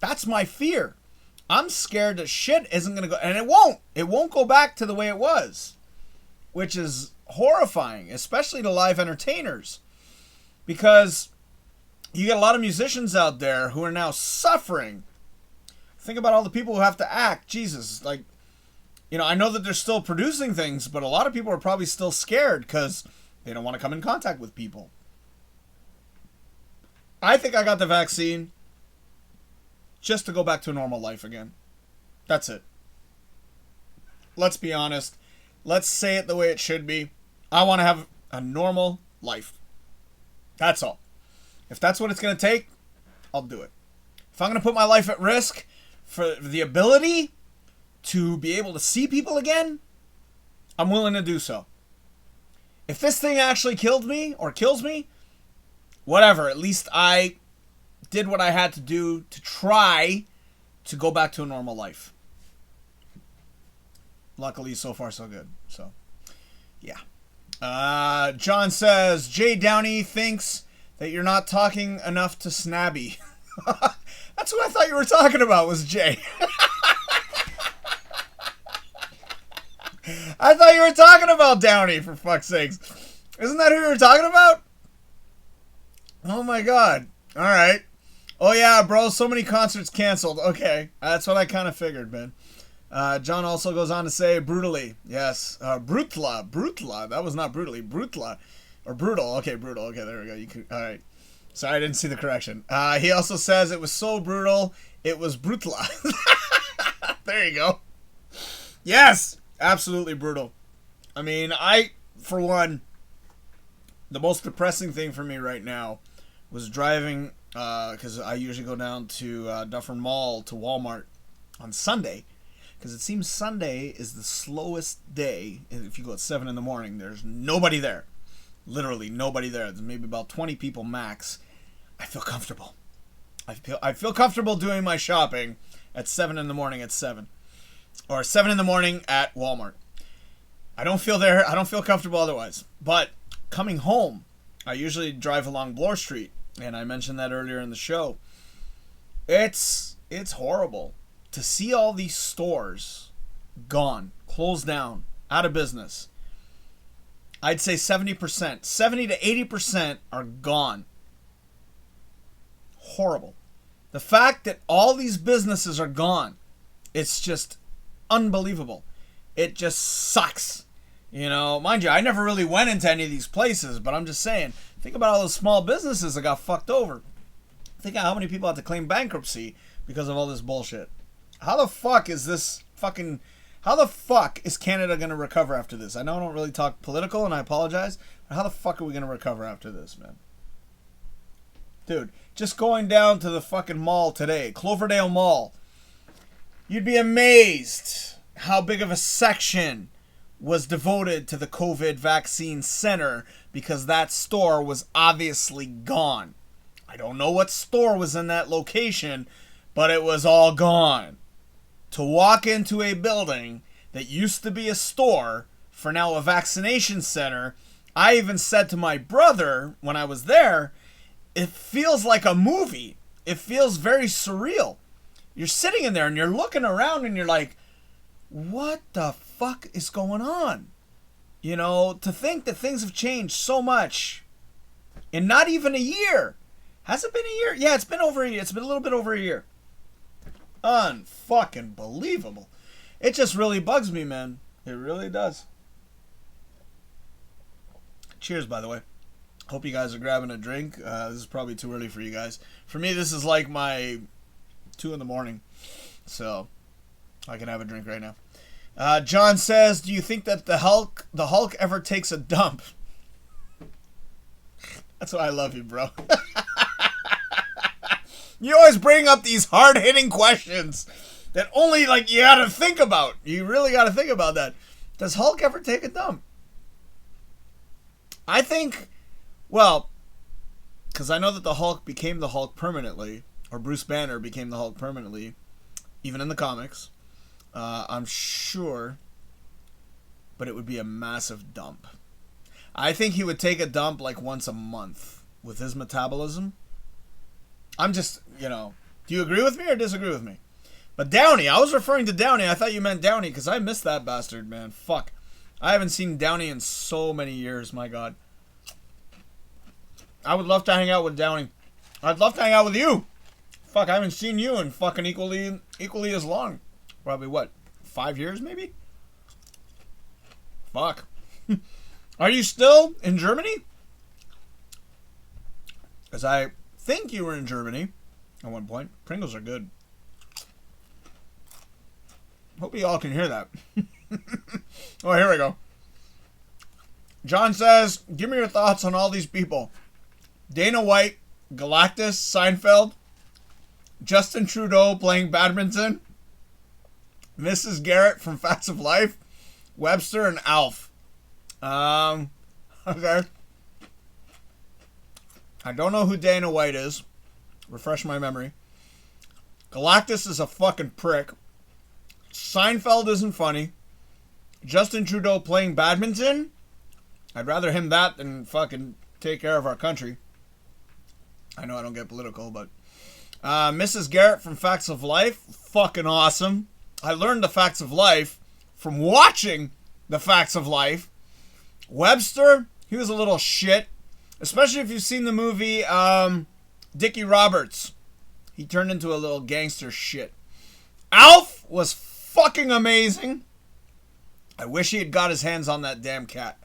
That's my fear. I'm scared that shit isn't going to go... And it won't. It won't go back to the way it was. Which is horrifying. Especially to live entertainers. Because you get a lot of musicians out there who are now suffering. Think about all the people who have to act. Jesus. Like, I know that they're still producing things, but a lot of people are probably still scared because they don't want to come in contact with people. I think I got the vaccine just to go back to a normal life again. That's it. Let's be honest. Let's say it the way it should be. I want to have a normal life. That's all. If that's what it's going to take, I'll do it. If I'm going to put my life at risk for the ability to be able to see people again, I'm willing to do so. If this thing actually killed me or kills me, whatever. At least I did what I had to do to try to go back to a normal life. Luckily, so far, so good. So, yeah. John says, Jay Downey thinks that you're not talking enough to Snabby. That's who I thought thought you were talking about was Jay. I thought you were talking about Downey, for fuck's sakes. Isn't that who you were talking about? Oh my god. Alright. Oh yeah, bro, so many concerts canceled. Okay, that's what I kind of figured, man. John also goes on to say, brutally. Yes. Brutla. That was not brutally. Brutla. Or brutal. Okay, brutal. Okay, there we go. Alright. Sorry, I didn't see the correction. He also says it was so brutal, it was brutla. There you go. Yes! Absolutely brutal. I mean, for one, the most depressing thing for me right now was driving, because I usually go down to Dufferin Mall to Walmart on Sunday, because it seems Sunday is the slowest day. If you go at 7 in the morning, there's nobody there. Literally nobody there. There's maybe about 20 people max. I feel comfortable. I feel comfortable doing my shopping at 7 in the morning at 7. Or 7 in the morning at Walmart. I don't feel comfortable otherwise. But coming home, I usually drive along Bloor Street, and I mentioned that earlier in the show. It's horrible to see all these stores gone, closed down, out of business. I'd say 70%, 70 to 80% are gone. Horrible. The fact that all these businesses are gone, it's just unbelievable. It just sucks. You know, mind you, I never really went into any of these places, but I'm just saying, think about all those small businesses that got fucked over. Think of how many people had to claim bankruptcy because of all this bullshit. How the fuck is Canada going to recover after this? I know I don't really talk political, and I apologize, but how the fuck are we going to recover after this, man? Dude, just going down to the fucking mall today, Cloverdale Mall, you'd be amazed how big of a section was devoted to the COVID vaccine center because that store was obviously gone. I don't know what store was in that location, but it was all gone. To walk into a building that used to be a store for now a vaccination center, I even said to my brother when I was there, it feels like a movie. It feels very surreal. You're sitting in there and you're looking around and you're like, what the fuck is going on? You know, to think that things have changed so much in not even a year. Has it been a year? Yeah, it's been over a year. It's been a little bit over a year. Unfucking believable. It just really bugs me, man. It really does. Cheers, by the way. Hope you guys are grabbing a drink. This is probably too early for you guys. For me, this is like my 2 in the morning. So, I can have a drink right now. John says, do you think that the Hulk ever takes a dump? That's why I love you, bro. You always bring up these hard-hitting questions that only, like, you gotta think about. You really gotta think about that. Does Hulk ever take a dump? I think, well, because I know that the Hulk became the Hulk permanently, or Bruce Banner became the Hulk permanently, even in the comics. I'm sure, but it would be a massive dump. I think he would take a dump like once a month with his metabolism. I'm just, you know, do you agree with me or disagree with me? But Downey, I was referring to Downey. I thought you meant Downey because I missed that bastard, man. Fuck. I haven't seen Downey in so many years, my God. I would love to hang out with Downey. I'd love to hang out with you. Fuck, I haven't seen you in fucking equally as long. Probably what, 5 years maybe? Fuck. Are you still in Germany? Because I think you were in Germany at one point. Pringles are good. Hope you all can hear that. Oh, here we go. John says, give me your thoughts on all these people. Dana White, Galactus, Seinfeld, Justin Trudeau playing badminton, Mrs. Garrett from Facts of Life, Webster, and Alf. Okay. I don't know who Dana White is. Refresh my memory. Galactus is a fucking prick. Seinfeld isn't funny. Justin Trudeau playing badminton? I'd rather him that than fucking take care of our country. I know I don't get political, but... Mrs. Garrett from Facts of Life, fucking awesome. I learned the facts of life from watching the Facts of Life. Webster, he was a little shit. Especially if you've seen the movie Dickie Roberts. He turned into a little gangster shit. Alf was fucking amazing. I wish he had got his hands on that damn cat.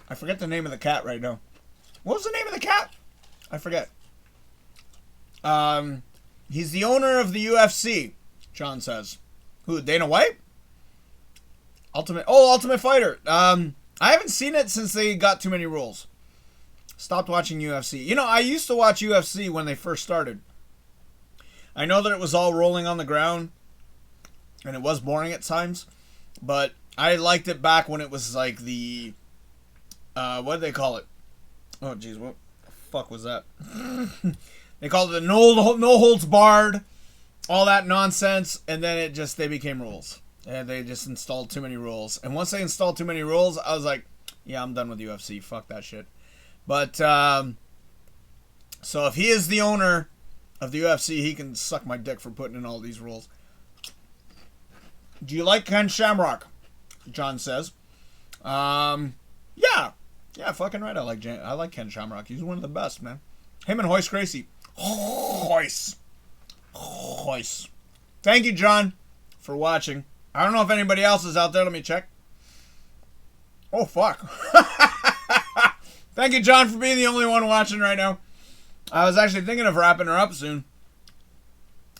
I forget the name of the cat right now. What was the name of the cat? I forget. He's the owner of the UFC, John says. Who, Dana White? Ultimate Fighter. I haven't seen it since they got Too Many Rules. Stopped watching UFC. You know, I used to watch UFC when they first started. I know that it was all rolling on the ground, and it was boring at times, but I liked it back when it was like the, what did they call it? Oh, jeez, what the fuck was that? They called it the no holds barred, all that nonsense, and then they became rules. And they just installed too many rules. And once they installed too many rules, I was like, yeah, I'm done with UFC. Fuck that shit. But, so if he is the owner of the UFC, he can suck my dick for putting in all these rules. Do you like Ken Shamrock? John says. Yeah, fucking right. I like Ken Shamrock. He's one of the best, man. Him and Hoist Gracie. Hoist. Thank you, John, for watching. I don't know if anybody else is out there. Let me check. Oh, fuck. Thank you, John, for being the only one watching right now. I was actually thinking of wrapping her up soon.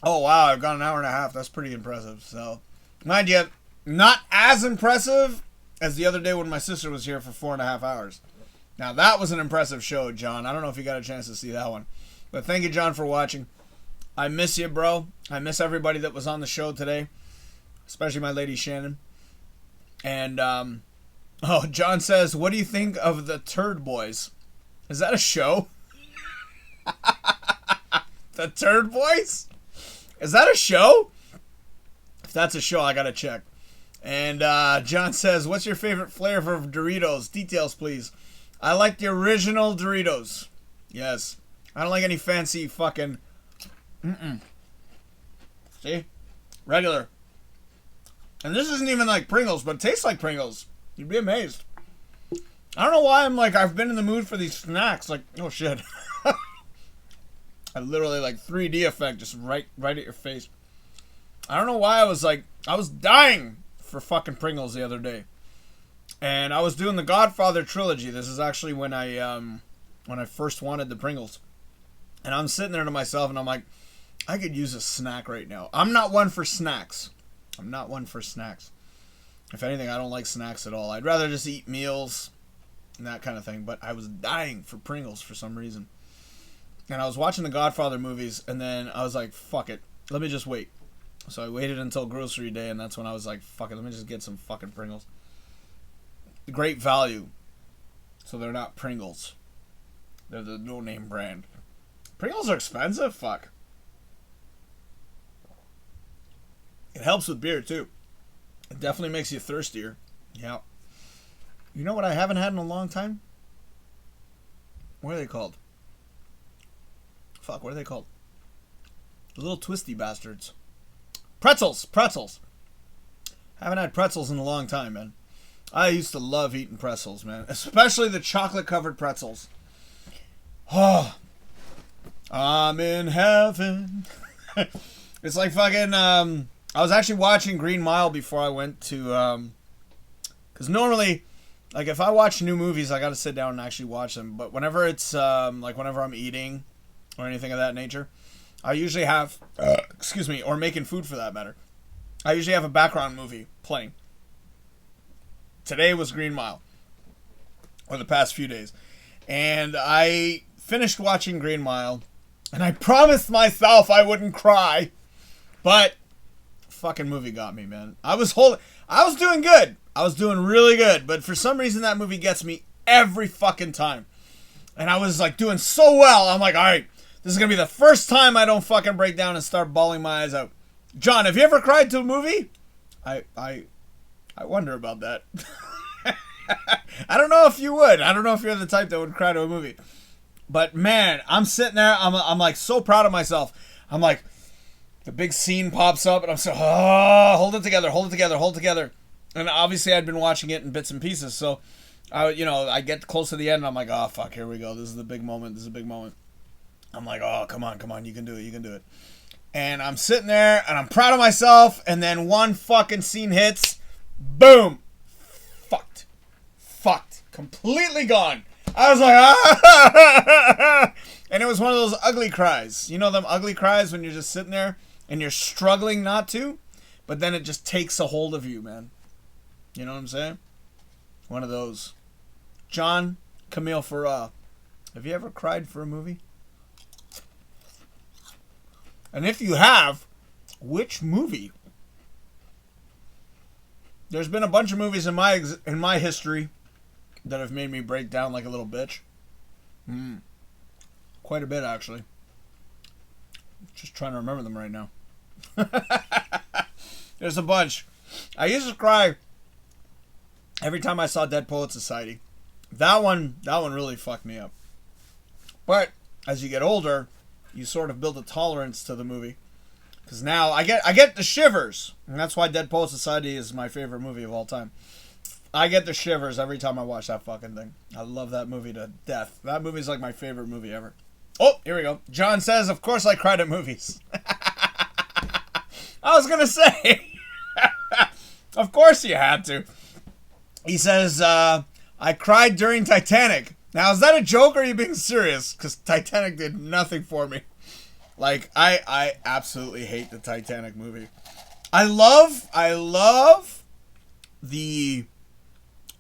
Oh, wow, I've got an hour and a half. That's pretty impressive. So, mind you, not as impressive as the other day when my sister was here for 4.5 hours. Now, that was an impressive show, John. I don't know if you got a chance to see that one. But thank you, John, for watching. I miss you, bro. I miss everybody that was on the show today, especially my lady Shannon. And, John says, what do you think of the Turd Boys? Is that a show? The Turd Boys? Is that a show? If that's a show, I gotta check. And John says, what's your favorite flavor of Doritos? Details, please. I like the original Doritos. Yes. I don't like any fancy fucking... See? Regular. And this isn't even like Pringles, but it tastes like Pringles. You'd be amazed. I don't know why I've been in the mood for these snacks. Like, oh shit. I literally 3D effect just right at your face. I don't know why I was dying for fucking Pringles the other day. And I was doing the Godfather trilogy. This is actually when I first wanted the Pringles. And I'm sitting there to myself and I'm like, I could use a snack right now. I'm not one for snacks. If anything, I don't like snacks at all. I'd rather just eat meals and that kind of thing. But I was dying for Pringles for some reason. And I was watching the Godfather movies, and then I was like, fuck it. Let me just wait. So I waited until grocery day, and that's when I was like, fuck it. Let me just get some fucking Pringles. Great value. So they're not Pringles. They're the no-name brand. Pringles are expensive? Fuck. It helps with beer, too. It definitely makes you thirstier. Yeah. You know what I haven't had in a long time? What are they called? Fuck, what are they called? The little twisty bastards. Pretzels! Haven't had pretzels in a long time, man. I used to love eating pretzels, man. Especially the chocolate-covered pretzels. Oh. I'm in heaven. It's like fucking, I was actually watching Green Mile before I went to, because normally, if I watch new movies, I gotta sit down and actually watch them. But whenever it's, whenever I'm eating or anything of that nature, I usually have, or making food for that matter, I usually have a background movie playing. Today was Green Mile, or the past few days. And I finished watching Green Mile, and I promised myself I wouldn't cry, but fucking movie got me, man. I was doing good. I was doing really good, but for some reason that movie gets me every fucking time. And I was doing so well. I'm like, all right, this is going to be the first time I don't fucking break down and start bawling my eyes out. John, have you ever cried to a movie? I wonder about that. I don't know if you would. I don't know if you're the type that would cry to a movie. But man, I'm sitting there. I'm so proud of myself. I'm like, the big scene pops up, and I'm so, oh, hold it together, hold it together, hold it together. And obviously, I'd been watching it in bits and pieces, so I get close to the end, and I'm like, oh fuck, here we go. This is the big moment. This is a big moment. I'm like, oh, come on, you can do it, you can do it. And I'm sitting there, and I'm proud of myself, and then one fucking scene hits, boom, fucked, completely gone. I was like, ah, and it was one of those ugly cries. You know them ugly cries when you're just sitting there and you're struggling not to, but then it just takes a hold of you, man. You know what I'm saying? One of those. John Camille Farah, have you ever cried for a movie? And if you have, which movie? There's been a bunch of movies in my history that have made me break down like a little bitch. Quite a bit, actually. Just trying to remember them right now. There's a bunch. I used to cry every time I saw Dead Poets Society. That one really fucked me up. But as you get older, you sort of build a tolerance to the movie. Because now I get the shivers. And that's why Dead Poets Society is my favorite movie of all time. I get the shivers every time I watch that fucking thing. I love that movie to death. That movie's like my favorite movie ever. Oh, here we go. John says, of course I cried at movies. I was going to say. Of course you had to. He says, I cried during Titanic. Now, is that a joke or are you being serious? Because Titanic did nothing for me. Like, I absolutely hate the Titanic movie. I love the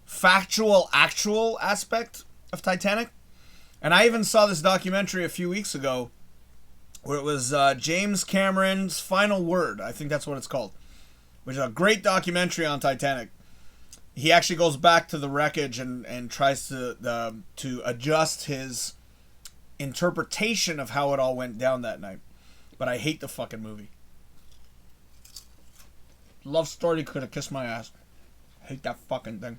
factual, actual aspect of Titanic. And I even saw this documentary a few weeks ago where it was James Cameron's Final Word. I think that's what it's called. Which is a great documentary on Titanic. He actually goes back to the wreckage and tries to adjust his interpretation of how it all went down that night. But I hate the fucking movie. Love story could have kissed my ass. Hate that fucking thing.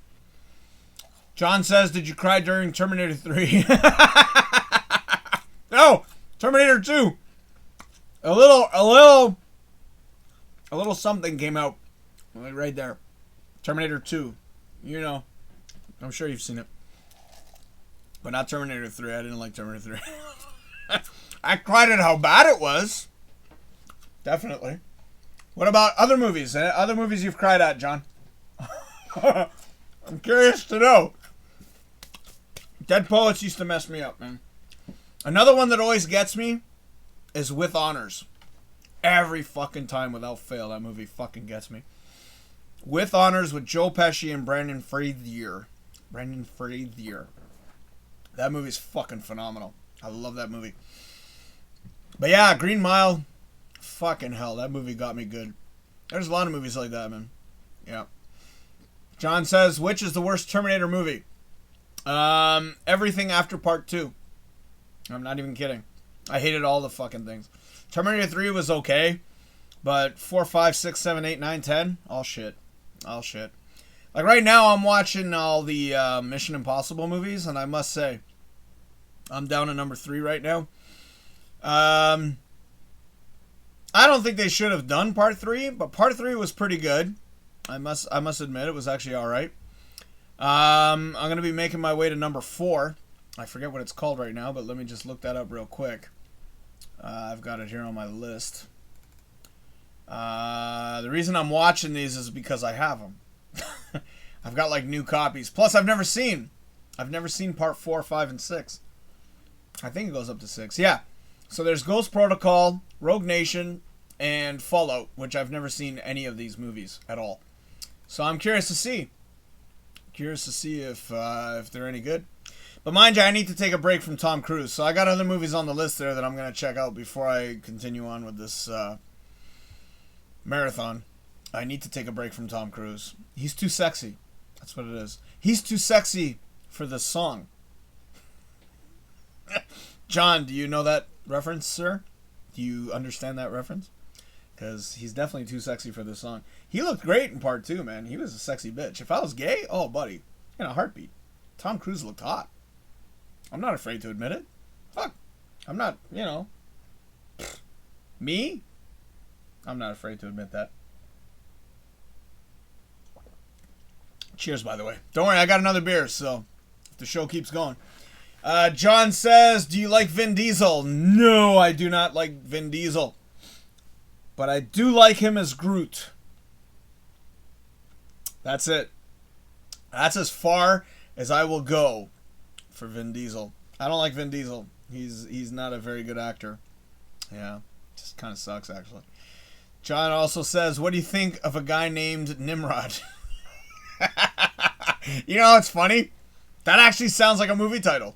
John says, did you cry during Terminator 3? No! Terminator 2! A little something came out. Right there. Terminator 2. You know. I'm sure you've seen it. But not Terminator 3. I didn't like Terminator 3. I cried at how bad it was. Definitely. What about other movies? Other movies you've cried at, John? I'm curious to know. Dead Poets used to mess me up, man. Another one that always gets me is With Honors. Every fucking time without fail, that movie fucking gets me. With Honors with Joe Pesci and Brandon Frazier. That movie's fucking phenomenal. I love that movie. But yeah, Green Mile. Fucking hell, that movie got me good. There's a lot of movies like that, man. Yeah. John says, which is the worst Terminator movie? Everything after part 2. I'm not even kidding. I hated all the fucking things. Terminator 3 was okay, but 4, 5, 6, 7, 8, 9, 10, all shit. Like right now, I'm watching all the Mission Impossible movies, and I must say, I'm down to number 3 right now. I don't think they should have done part 3, but part 3 was pretty good. I must admit it was actually all right. I'm gonna be making my way to number 4. I forget what it's called right now, but let me just look that up real quick. I've got it here on my list. The reason I'm watching these is because I have them. I've got like new copies. Plus, I've never seen part 4, 5, and 6. I think it goes up to 6. Yeah. So there's Ghost Protocol, Rogue Nation, and Fallout, which I've never seen any of these movies at all. So I'm curious to see. If they're any good. But mind you, I need to take a break from Tom Cruise. So I got other movies on the list there that I'm going to check out before I continue on with this marathon. I need to take a break from Tom Cruise. He's too sexy. That's what it is. He's too sexy for this song. John, do you know that reference, sir? Do you understand that reference? Because he's definitely too sexy for this song. He looked great in part 2, man. He was a sexy bitch. If I was gay, oh, buddy, in a heartbeat. Tom Cruise looked hot. I'm not afraid to admit it. Fuck. I'm not, Me? I'm not afraid to admit that. Cheers, by the way. Don't worry, I got another beer, so if the show keeps going. John says, do you like Vin Diesel? No, I do not like Vin Diesel. But I do like him as Groot. That's it. That's as far as I will go for Vin Diesel. I don't like Vin Diesel. He's not a very good actor. Yeah, just kind of sucks, actually. John also says, what do you think of a guy named Nimrod? You know, it's funny. That actually sounds like a movie title.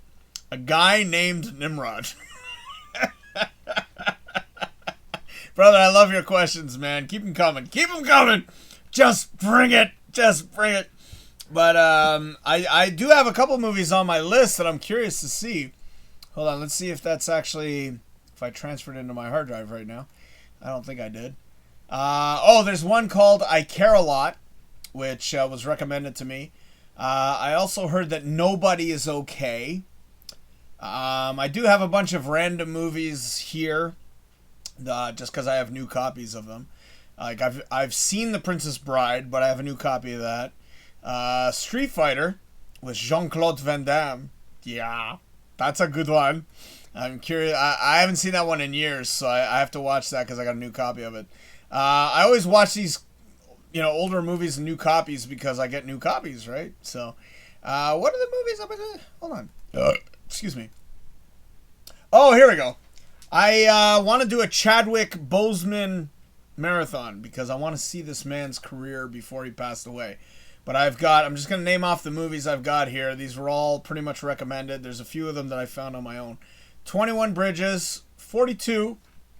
A guy named Nimrod. Brother, I love your questions, man. Keep them coming. Keep them coming. Just bring it. Just bring it. But I do have a couple movies on my list that I'm curious to see. Hold on. Let's see if that's actually... If I transferred it into my hard drive right now. I don't think I did. There's one called I Care a Lot, which was recommended to me. I also heard that Nobody is Okay. I do have a bunch of random movies here, just because I have new copies of them. Like I've seen The Princess Bride, but I have a new copy of that. Street Fighter with Jean-Claude Van Damme. Yeah, that's a good one. I'm curious. I haven't seen that one in years, so I have to watch that because I got a new copy of it. I always watch these, older movies and new copies because I get new copies, right? So, what are the movies up in? Hold on. Excuse me. Oh, here we go. I want to do a Chadwick Boseman marathon because I want to see this man's career before he passed away. But I'm just going to name off the movies I've got here. These were all pretty much recommended. There's a few of them that I found on my own. 21 Bridges, 42.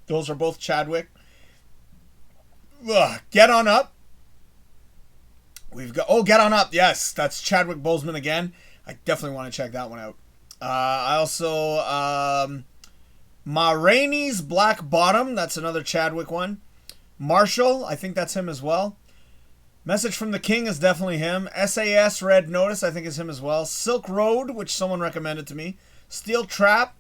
Those are both Chadwick. Get On Up. We've got, Get On Up. Yes, that's Chadwick Boseman again. I definitely want to check that one out. I also, Ma Rainey's Black Bottom. That's another Chadwick one. Marshall, I think that's him as well. Message from the King is definitely him. SAS Red Notice, I think is him as well. Silk Road, which someone recommended to me. Steel Trap.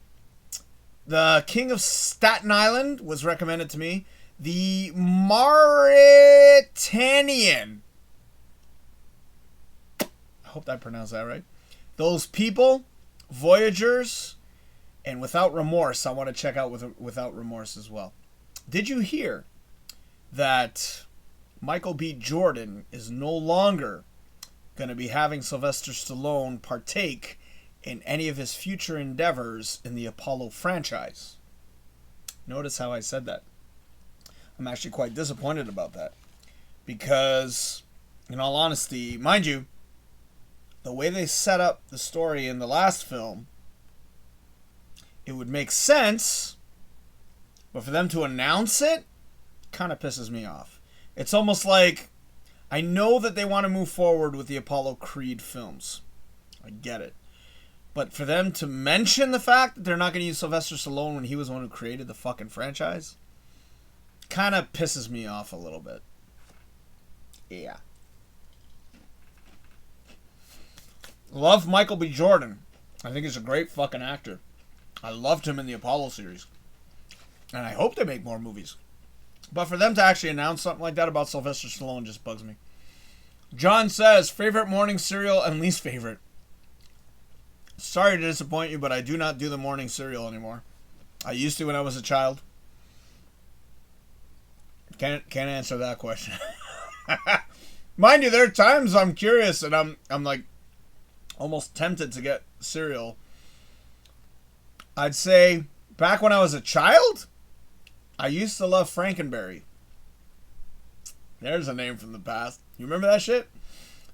The King of Staten Island was recommended to me. The Mauritanian. I hope I pronounced that right. Those People, Voyagers, and Without Remorse. I want to check out Without Remorse as well. Did you hear that Michael B. Jordan is no longer going to be having Sylvester Stallone partake in any of his future endeavors in the Apollo franchise? Notice how I said that. I'm actually quite disappointed about that. Because, in all honesty, mind you, the way they set up the story in the last film, it would make sense, but for them to announce it, kind of pisses me off. It's almost like, I know that they want to move forward with the Apollo Creed films. I get it. But for them to mention the fact that they're not going to use Sylvester Stallone when he was the one who created the fucking franchise, kind of pisses me off a little bit. Yeah. Love Michael B. Jordan. I think he's a great fucking actor. I loved him in the Apollo series. And I hope they make more movies. But for them to actually announce something like that about Sylvester Stallone just bugs me. John says, favorite morning cereal and least favorite. Sorry to disappoint you, but I do not do the morning cereal anymore. I used to when I was a child. Can't answer that question. Mind you, there are times I'm curious and I'm like almost tempted to get cereal. I'd say back when I was a child, I used to love Frankenberry. There's a name from the past. You remember that shit?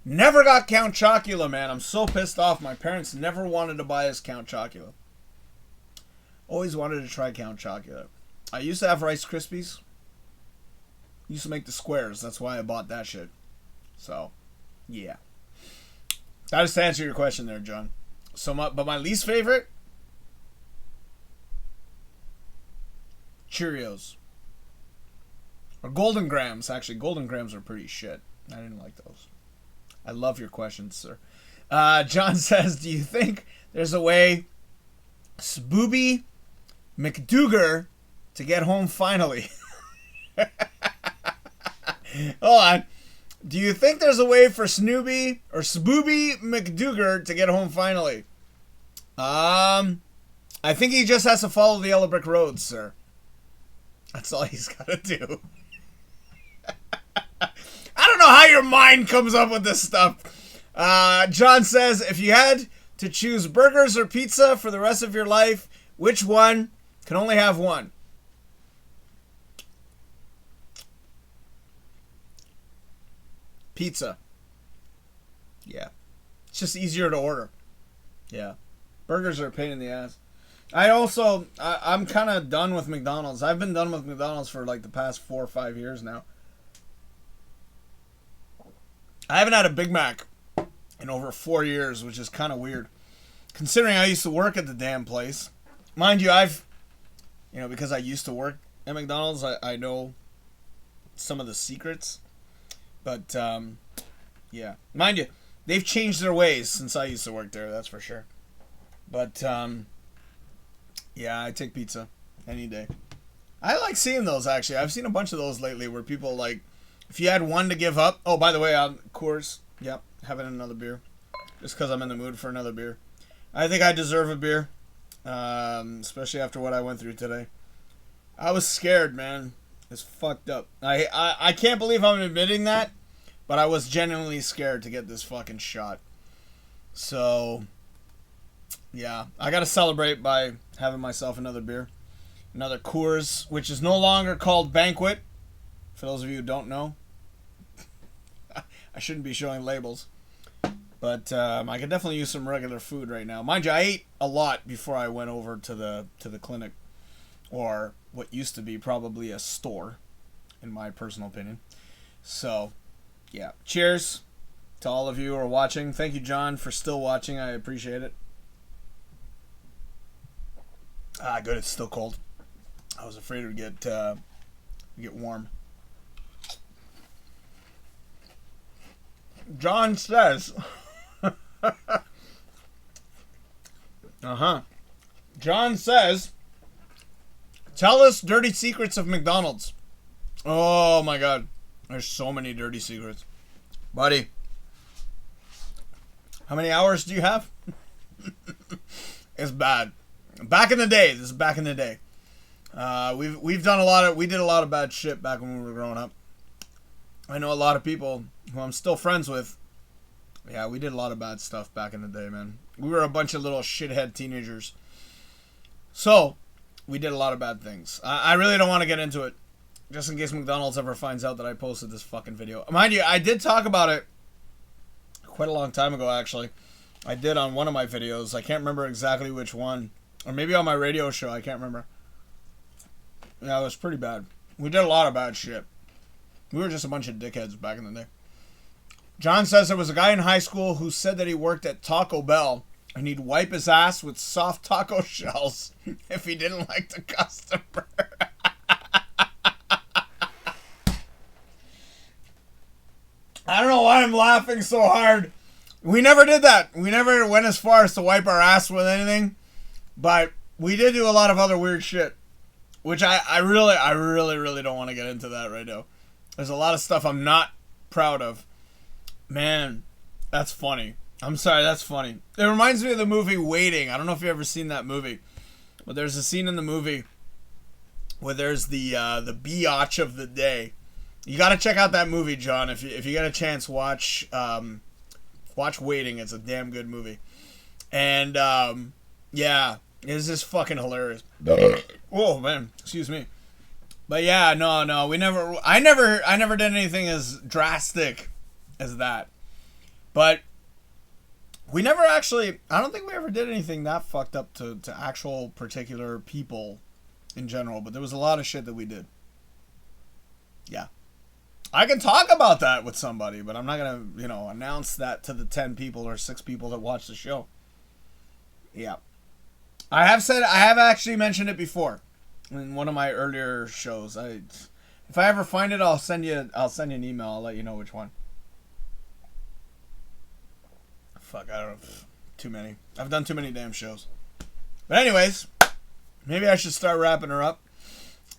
Never got Count Chocula, man. I'm so pissed off. My parents never wanted to buy us Count Chocula. Always wanted to try Count Chocula. I used to have Rice Krispies. Used to make the squares. That's why I bought that shit. So, yeah. That is to answer your question there, John. But my least favorite? Cheerios. Or Golden Grams, actually. Golden Grams are pretty shit. I didn't like those. I love your questions, sir. John says, do you think there's a way Spooby McDougar to get home finally. Hold on. Do you think there's a way for Snoopy or Spooby McDougar to get home finally? I think he just has to follow the yellow brick road, sir. That's all he's got to do. I don't know how your mind comes up with this stuff. John says, if you had to choose burgers or pizza for the rest of your life, which one? Can only have one. Pizza. Yeah. It's just easier to order. Yeah. Burgers are a pain in the ass. I'm kind of done with McDonald's. I've been done with McDonald's for like the past 4 or 5 years now. I haven't had a Big Mac in over 4 years, which is kind of weird. Considering I used to work at the damn place. Mind you, because I used to work at McDonald's, I know some of the secrets. But, yeah. Mind you, they've changed their ways since I used to work there, that's for sure. But, yeah, I take pizza any day. I like seeing those, actually. I've seen a bunch of those lately where people, like, if you had one to give up... Oh, by the way, Coors. Yep, having another beer. Just because I'm in the mood for another beer. I think I deserve a beer. Especially after what I went through today. I was scared, man. It's fucked up. I can't believe I'm admitting that, but I was genuinely scared to get this fucking shot. So, yeah. I gotta celebrate by having myself another beer. Another Coors, which is no longer called Banquet. For those of you who don't know. I shouldn't be showing labels. But I could definitely use some regular food right now. Mind you, I ate a lot before I went over to the clinic. Or what used to be probably a store, in my personal opinion. So, yeah. Cheers to all of you who are watching. Thank you, John, for still watching. I appreciate it. Good. It's still cold. I was afraid it would get warm. John says... John says... Tell us dirty secrets of McDonald's. Oh my god. There's so many dirty secrets. Buddy. How many hours do you have? It's bad. Back in the day. This is back in the day. We did a lot of bad shit back when we were growing up. I know a lot of people who I'm still friends with. Yeah, we did a lot of bad stuff back in the day, man. We were a bunch of little shithead teenagers. So, we did a lot of bad things. I really don't want to get into it. Just in case McDonald's ever finds out that I posted this fucking video. Mind you, I did talk about it quite a long time ago, actually. I did on one of my videos. I can't remember exactly which one. Or maybe on my radio show. I can't remember. Yeah, it was pretty bad. We did a lot of bad shit. We were just a bunch of dickheads back in the day. John says there was a guy in high school who said that he worked at Taco Bell and he'd wipe his ass with soft taco shells if he didn't like the customer. I don't know why I'm laughing so hard. We never did that. We never went as far as to wipe our ass with anything. But we did do a lot of other weird shit. Which I really don't want to get into that right now. There's a lot of stuff I'm not proud of. Man, that's funny. I'm sorry, that's funny. It reminds me of the movie Waiting. I don't know if you've ever seen that movie. But there's a scene in the movie where there's the biatch of the day. You got to check out that movie, John. If you get a chance, watch Waiting. It's a damn good movie. And yeah, it's just fucking hilarious. Oh man, excuse me. But yeah, no, I never did anything as drastic as that. But we never actually, I don't think we ever did anything that fucked up to actual particular people in general. But there was a lot of shit that we did. Yeah. I can talk about that with somebody, but I'm not going to, announce that to the 10 people or 6 people that watch the show. Yeah. I have actually mentioned it before in one of my earlier shows. If I ever find it, I'll send you an email. I'll let you know which one. Fuck, I don't know. Too many. I've done too many damn shows. But anyways, maybe I should start wrapping her up.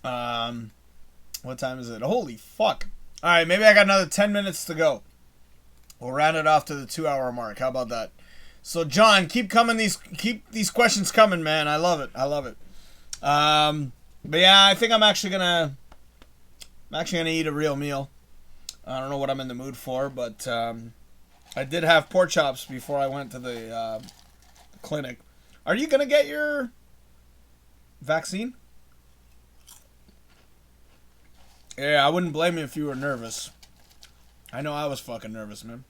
What time is it? Holy fuck. Alright, maybe I got another 10 minutes to go. We'll round it off to the 2-hour mark. How about that? So, John, keep these questions coming, man. I love it. But yeah, I think I'm actually gonna eat a real meal. I don't know what I'm in the mood for, but I did have pork chops before I went to the clinic. Are you gonna get your vaccine? Yeah, I wouldn't blame you if you were nervous. I know I was fucking nervous, man.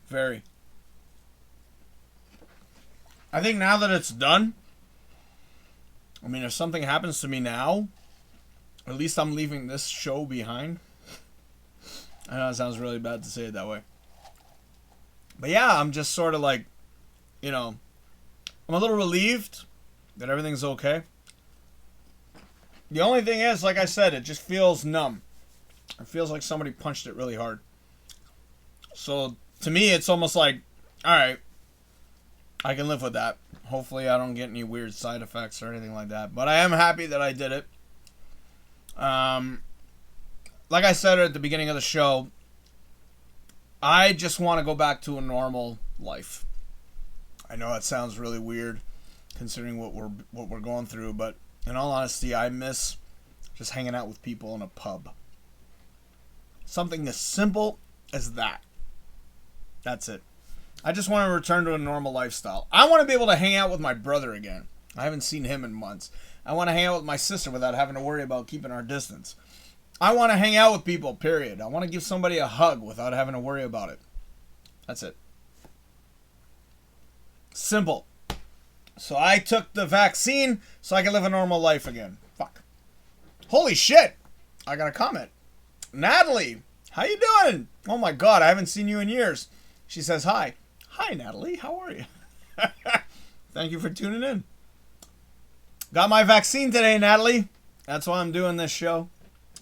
Very. I think now that it's done, I mean, if something happens to me now, at least I'm leaving this show behind. I know it sounds really bad to say it that way. But yeah, I'm just sort of like, you know, I'm a little relieved that everything's okay. The only thing is, like I said, it just feels numb. It feels like somebody punched it really hard. So, to me, it's almost like, alright, I can live with that. Hopefully I don't get any weird side effects or anything like that. But I am happy that I did it. Like I said at the beginning of the show, I just want to go back to a normal life. I know it sounds really weird considering what we're going through, but in all honesty, I miss just hanging out with people in a pub. Something as simple as that. That's it. I just want to return to a normal lifestyle. I want to be able to hang out with my brother again. I haven't seen him in months. I want to hang out with my sister without having to worry about keeping our distance. I want to hang out with people, period. I want to give somebody a hug without having to worry about it. That's it. Simple. So I took the vaccine so I can live a normal life again. Fuck. Holy shit. I got a comment. Natalie, how you doing? Oh my god, I haven't seen you in years. She says hi. Hi, Natalie. How are you? Thank you for tuning in. Got my vaccine today, Natalie. That's why I'm doing this show.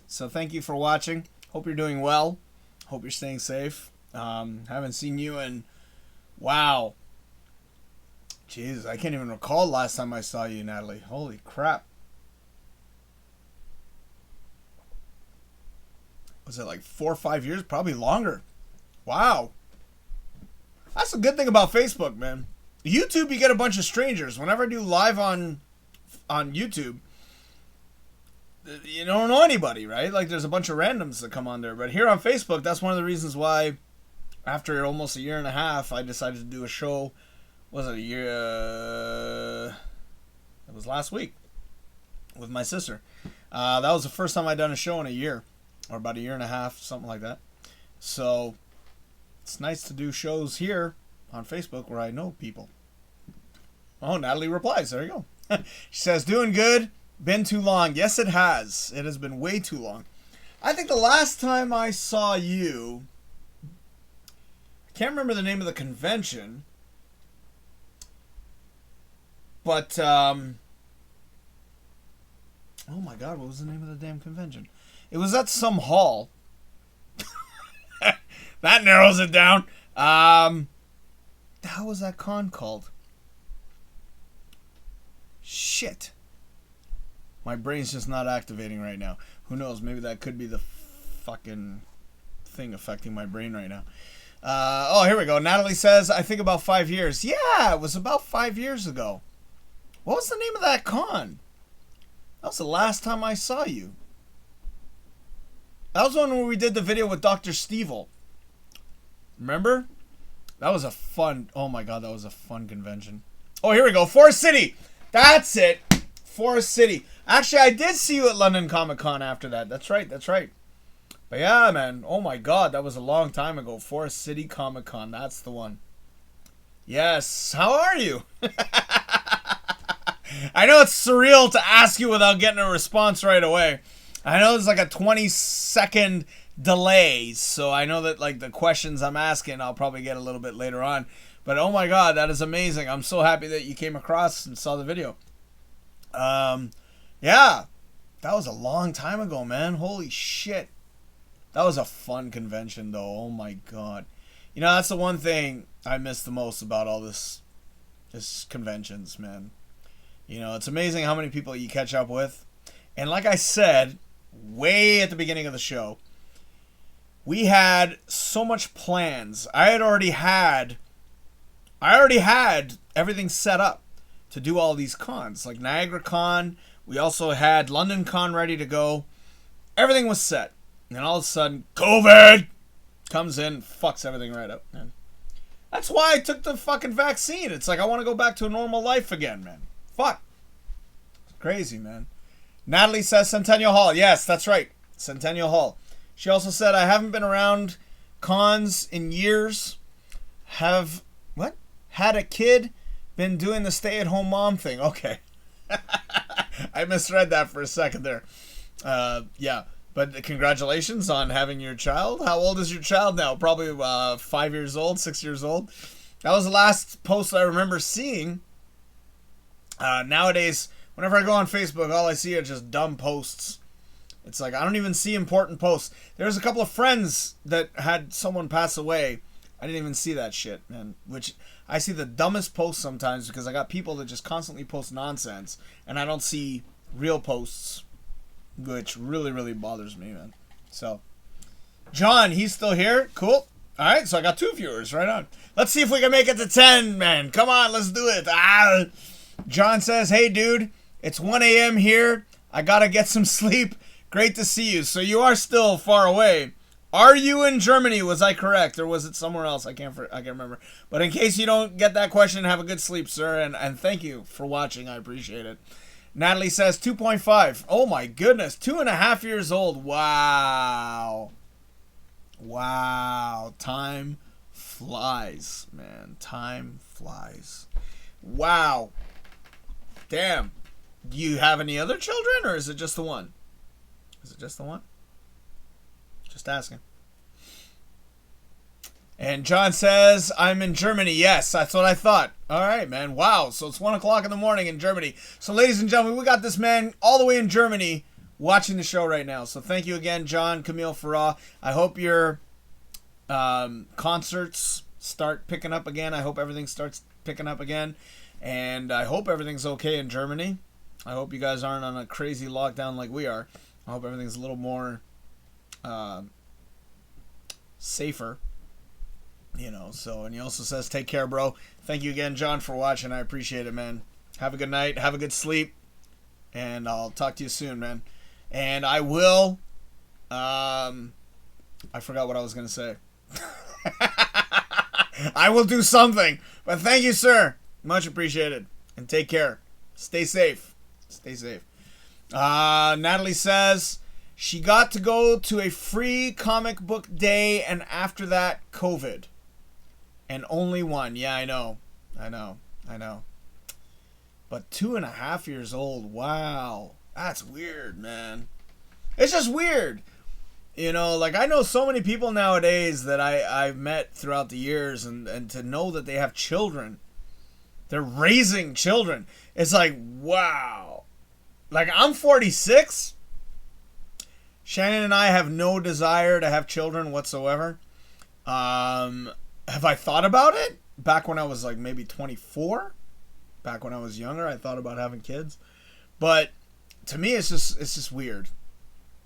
So thank you for watching. Hope you're doing well. Hope you're staying safe. Haven't seen you in... Wow. Jesus, I can't even recall last time I saw you, Natalie. Holy crap. Was it like 4 or 5 years? Probably longer. Wow. That's the good thing about Facebook, man. YouTube, you get a bunch of strangers. Whenever I do live on YouTube, you don't know anybody, right? Like, there's a bunch of randoms that come on there. But here on Facebook, that's one of the reasons why, after almost a year and a half, I decided to do a show. Was it a year? It was last week with my sister. That was the first time I'd done a show in a year, or about a year and a half, something like that. So it's nice to do shows here on Facebook where I know people. Oh, Natalie replies. There you go. She says, doing good. Been too long. Yes, it has. It has been way too long. I think the last time I saw you, I can't remember the name of the convention, but, oh my god, what was the name of the damn convention? It was at some hall. That narrows it down. How was that con called? Shit. My brain's just not activating right now. Who knows? Maybe that could be the fucking thing affecting my brain right now. Oh, here we go. Natalie says, I think about 5 years. Yeah, it was about 5 years ago. What was the name of that con? That was the last time I saw you. That was the one where we did the video with Dr. Stevel. Remember? That was a fun... Oh my god, that was a fun convention. Oh, here we go. Forest City! That's it! Forest City. Actually, I did see you at London Comic Con after that. That's right, that's right. But yeah, man. Oh my god, that was a long time ago. Forest City Comic Con. That's the one. Yes. How are you? I know it's surreal to ask you without getting a response right away. I know there's like a 20-second delay, so I know that like the questions I'm asking I'll probably get a little bit later on. But oh my god, that is amazing. I'm so happy that you came across and saw the video. Yeah, that was a long time ago, man. Holy shit. That was a fun convention, though. Oh my god. You know, that's the one thing I miss the most about all this conventions, man. You know, it's amazing how many people you catch up with. And like I said, way at the beginning of the show, we had so much plans. I already had everything set up to do all these cons. Like Niagara Con, we also had London Con ready to go. Everything was set. And all of a sudden, COVID comes in, fucks everything right up, man. That's why I took the fucking vaccine. It's like I want to go back to a normal life again, man. Fuck. It's crazy, man. Natalie says Centennial Hall. Yes, that's right. Centennial Hall. She also said, I haven't been around cons in years. Had a kid, been doing the stay-at-home mom thing. Okay. I misread that for a second there. Yeah. But congratulations on having your child. How old is your child now? Probably 5 years old, 6 years old. That was the last post I remember seeing. Nowadays, whenever I go on Facebook, all I see are just dumb posts. It's like I don't even see important posts. There's a couple of friends that had someone pass away. I didn't even see that shit, man. Which I see the dumbest posts sometimes because I got people that just constantly post nonsense. And I don't see real posts, which really, really bothers me, man. So, John, he's still here. Cool. All right, so I got 2 viewers. Right on. Let's see if we can make it to 10, man. Come on, let's do it. John says, hey, dude, it's 1 a.m. here. I got to get some sleep. Great to see you. So you are still far away. Are you in Germany? Was I correct? Or was it somewhere else? I can't remember. But in case you don't get that question, have a good sleep, sir. And thank you for watching. I appreciate it. Natalie says 2.5. Oh my goodness. 2.5 years old. Wow. Wow. Time flies, man. Time flies. Wow. Damn. Do you have any other children or is it just the one? Is it just the one? Just asking. And John says, I'm in Germany. Yes, that's what I thought. All right, man. Wow. So it's 1 o'clock in the morning in Germany. So ladies and gentlemen, we got this man all the way in Germany watching the show right now. So thank you again, John, Camille, Farah. I hope your concerts start picking up again. I hope everything starts picking up again. And I hope everything's okay in Germany. I hope you guys aren't on a crazy lockdown like we are. I hope everything's a little more safer. You know, so, and he also says, take care, bro. Thank you again, John, for watching. I appreciate it, man. Have a good night. Have a good sleep. And I'll talk to you soon, man. And I will, I forgot what I was going to say. I will do something. But thank you, sir. Much appreciated. And take care. Stay safe. Stay safe. Natalie says she got to go to a free comic book day and after that, COVID. And only one. Yeah, I know. But 2.5 years old. Wow. That's weird, man. It's just weird. You know, like I know so many people nowadays that I've met throughout the years and to know that they have children. They're raising children. It's like, wow. Like I'm 46. Shannon and I have no desire to have children whatsoever. Have I thought about it? Back when I was like maybe 24. Back when I was younger, I thought about having kids. But to me, it's just weird.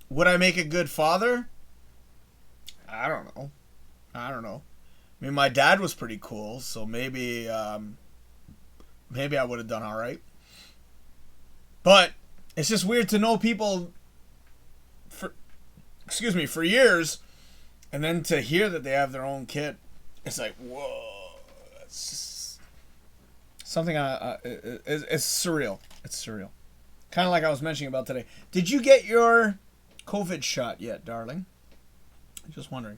Would I make a good father? I don't know. I mean, my dad was pretty cool, so maybe I would have done all right. But it's just weird to know people for years, and then to hear that they have their own kid. It's like, whoa. It's just something, it's surreal. It's surreal. Kind of like I was mentioning about today. Did you get your COVID shot yet, darling? I'm just wondering.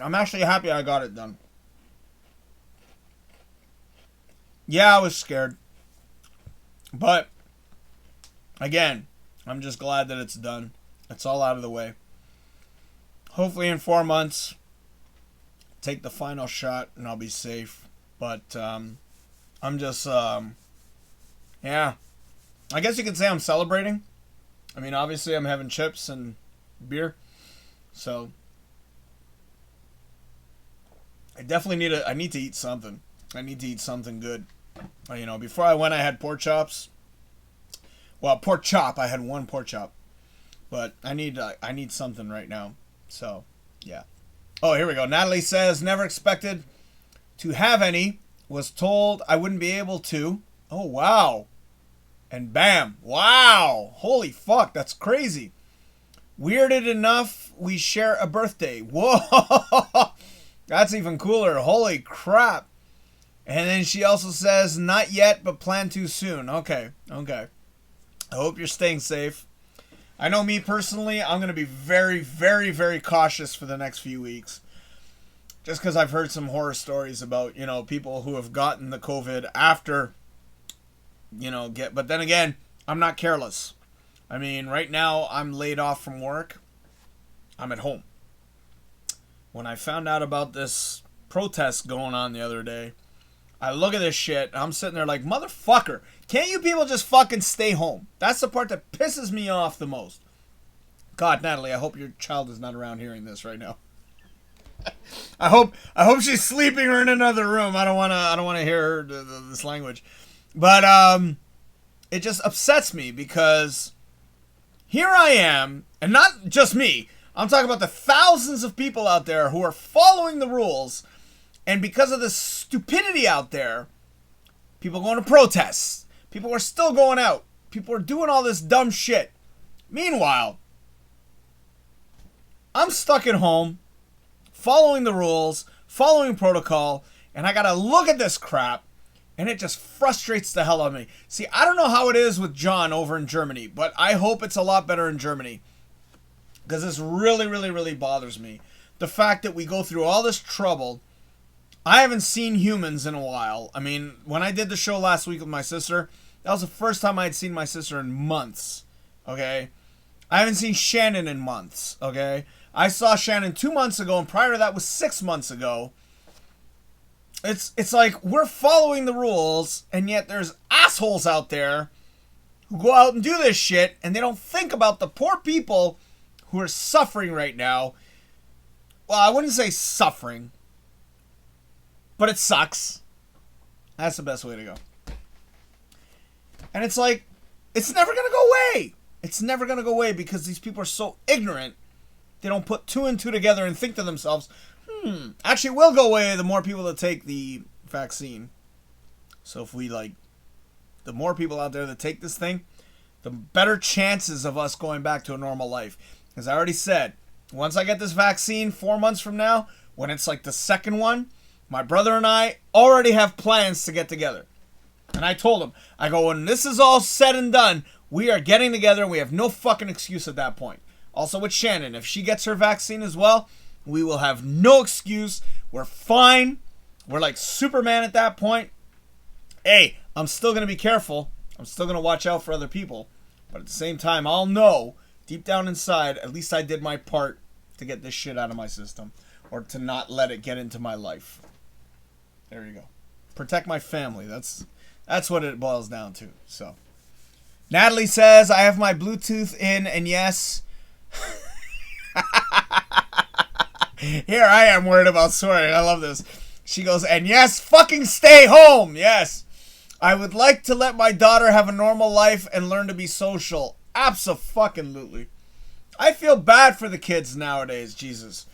I'm actually happy I got it done. Yeah, I was scared. But, again, I'm just glad that it's done. It's all out of the way. Hopefully in 4 months, take the final shot and I'll be safe. But I'm just, yeah. I guess you could say I'm celebrating. I mean, obviously I'm having chips and beer. So, I definitely need to eat something. I need to eat something good. You know, before I went, I had pork chops. Well, pork chop. I had one pork chop. But I need something right now. So, yeah. Oh, here we go. Natalie says, never expected to have any. Was told I wouldn't be able to. Oh, wow. And bam. Wow. Holy fuck. That's crazy. Weirded enough, we share a birthday. Whoa. That's even cooler. Holy crap. And then she also says, not yet, but plan to soon. Okay. I hope you're staying safe. I know me personally, I'm going to be very, very, very cautious for the next few weeks. Just because I've heard some horror stories about, people who have gotten the COVID after, but then again, I'm not careless. I mean, right now, I'm laid off from work. I'm at home. When I found out about this protest going on the other day, I look at this shit, and I'm sitting there like, motherfucker, can't you people just fucking stay home? That's the part that pisses me off the most. God, Natalie, I hope your child is not around hearing this right now. I hope she's sleeping or in another room. I don't want to hear her this language. But it just upsets me because here I am, and not just me. I'm talking about the thousands of people out there who are following the rules, and because of this stupidity out there, people going to protests. People are still going out. People are doing all this dumb shit. Meanwhile, I'm stuck at home, following the rules, following protocol, and I gotta look at this crap, and it just frustrates the hell out of me. See, I don't know how it is with John over in Germany, but I hope it's a lot better in Germany. Because this really, really, really bothers me. The fact that we go through all this trouble. I haven't seen humans in a while. I mean, when I did the show last week with my sister, that was the first time I had seen my sister in months. Okay? I haven't seen Shannon in months. Okay? I saw Shannon 2 months ago, and prior to that was 6 months ago. It's like we're following the rules, and yet there's assholes out there who go out and do this shit, and they don't think about the poor people who are suffering right now. Well, I wouldn't say suffering, but it sucks. That's the best way to go. And it's like, it's never going to go away. It's never going to go away because these people are so ignorant. They don't put two and two together and think to themselves, actually it will go away the more people that take the vaccine. So if we the more people out there that take this thing, the better chances of us going back to a normal life. As I already said, once I get this vaccine 4 months from now, when it's like the second one, my brother and I already have plans to get together. And I told him, I go, when this is all said and done, we are getting together and we have no fucking excuse at that point. Also with Shannon, if she gets her vaccine as well, we will have no excuse. We're fine. We're like Superman at that point. Hey, I'm still going to be careful. I'm still going to watch out for other people. But at the same time, I'll know deep down inside, at least I did my part to get this shit out of my system. Or to not let it get into my life. There you go. Protect my family. That's what it boils down to. So, Natalie says, I have my Bluetooth in, and yes... Here I am worried about swearing. I love this. She goes, and yes, fucking stay home. Yes. I would like to let my daughter have a normal life and learn to be social. Abso-fucking-lutely. I feel bad for the kids nowadays, Jesus.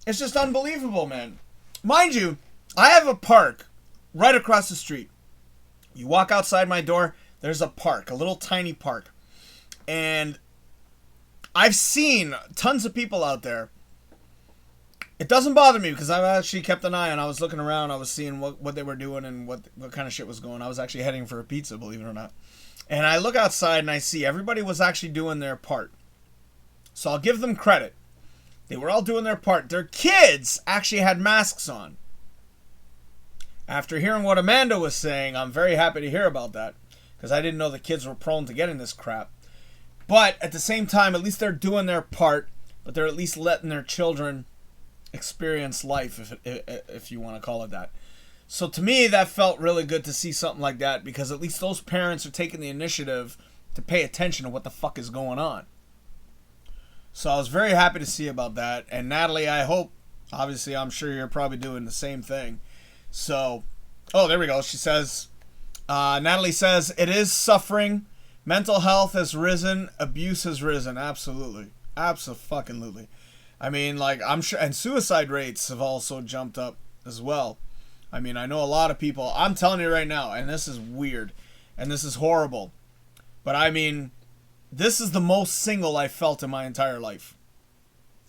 It's just unbelievable, man. Mind you, I have a park right across the street. You walk outside my door, there's a park, a little tiny park. And I've seen tons of people out there. It doesn't bother me because I've actually kept an eye on. I was looking around. I was seeing what they were doing and what kind of shit was going on. I was actually heading for a pizza, believe it or not. And I look outside and I see everybody was actually doing their part. So I'll give them credit. They were all doing their part. Their kids actually had masks on. After hearing what Amanda was saying, I'm very happy to hear about that. Because I didn't know the kids were prone to getting this crap. But at the same time, at least they're doing their part. But they're at least letting their children experience life, if you want to call it that. So to me, that felt really good to see something like that. Because at least those parents are taking the initiative to pay attention to what the fuck is going on. So I was very happy to see about that. And Natalie, I hope, obviously I'm sure you're probably doing the same thing. So, oh, there we go. She says, Natalie says, it is suffering Mental health has risen. Abuse has risen. Absolutely. Abso-fucking-lutely. I mean, like, I'm sure, and suicide rates have also jumped up as well. I mean, I know a lot of people, I'm telling you right now, and this is weird, and this is horrible, but I mean, this is the most single I've felt in my entire life.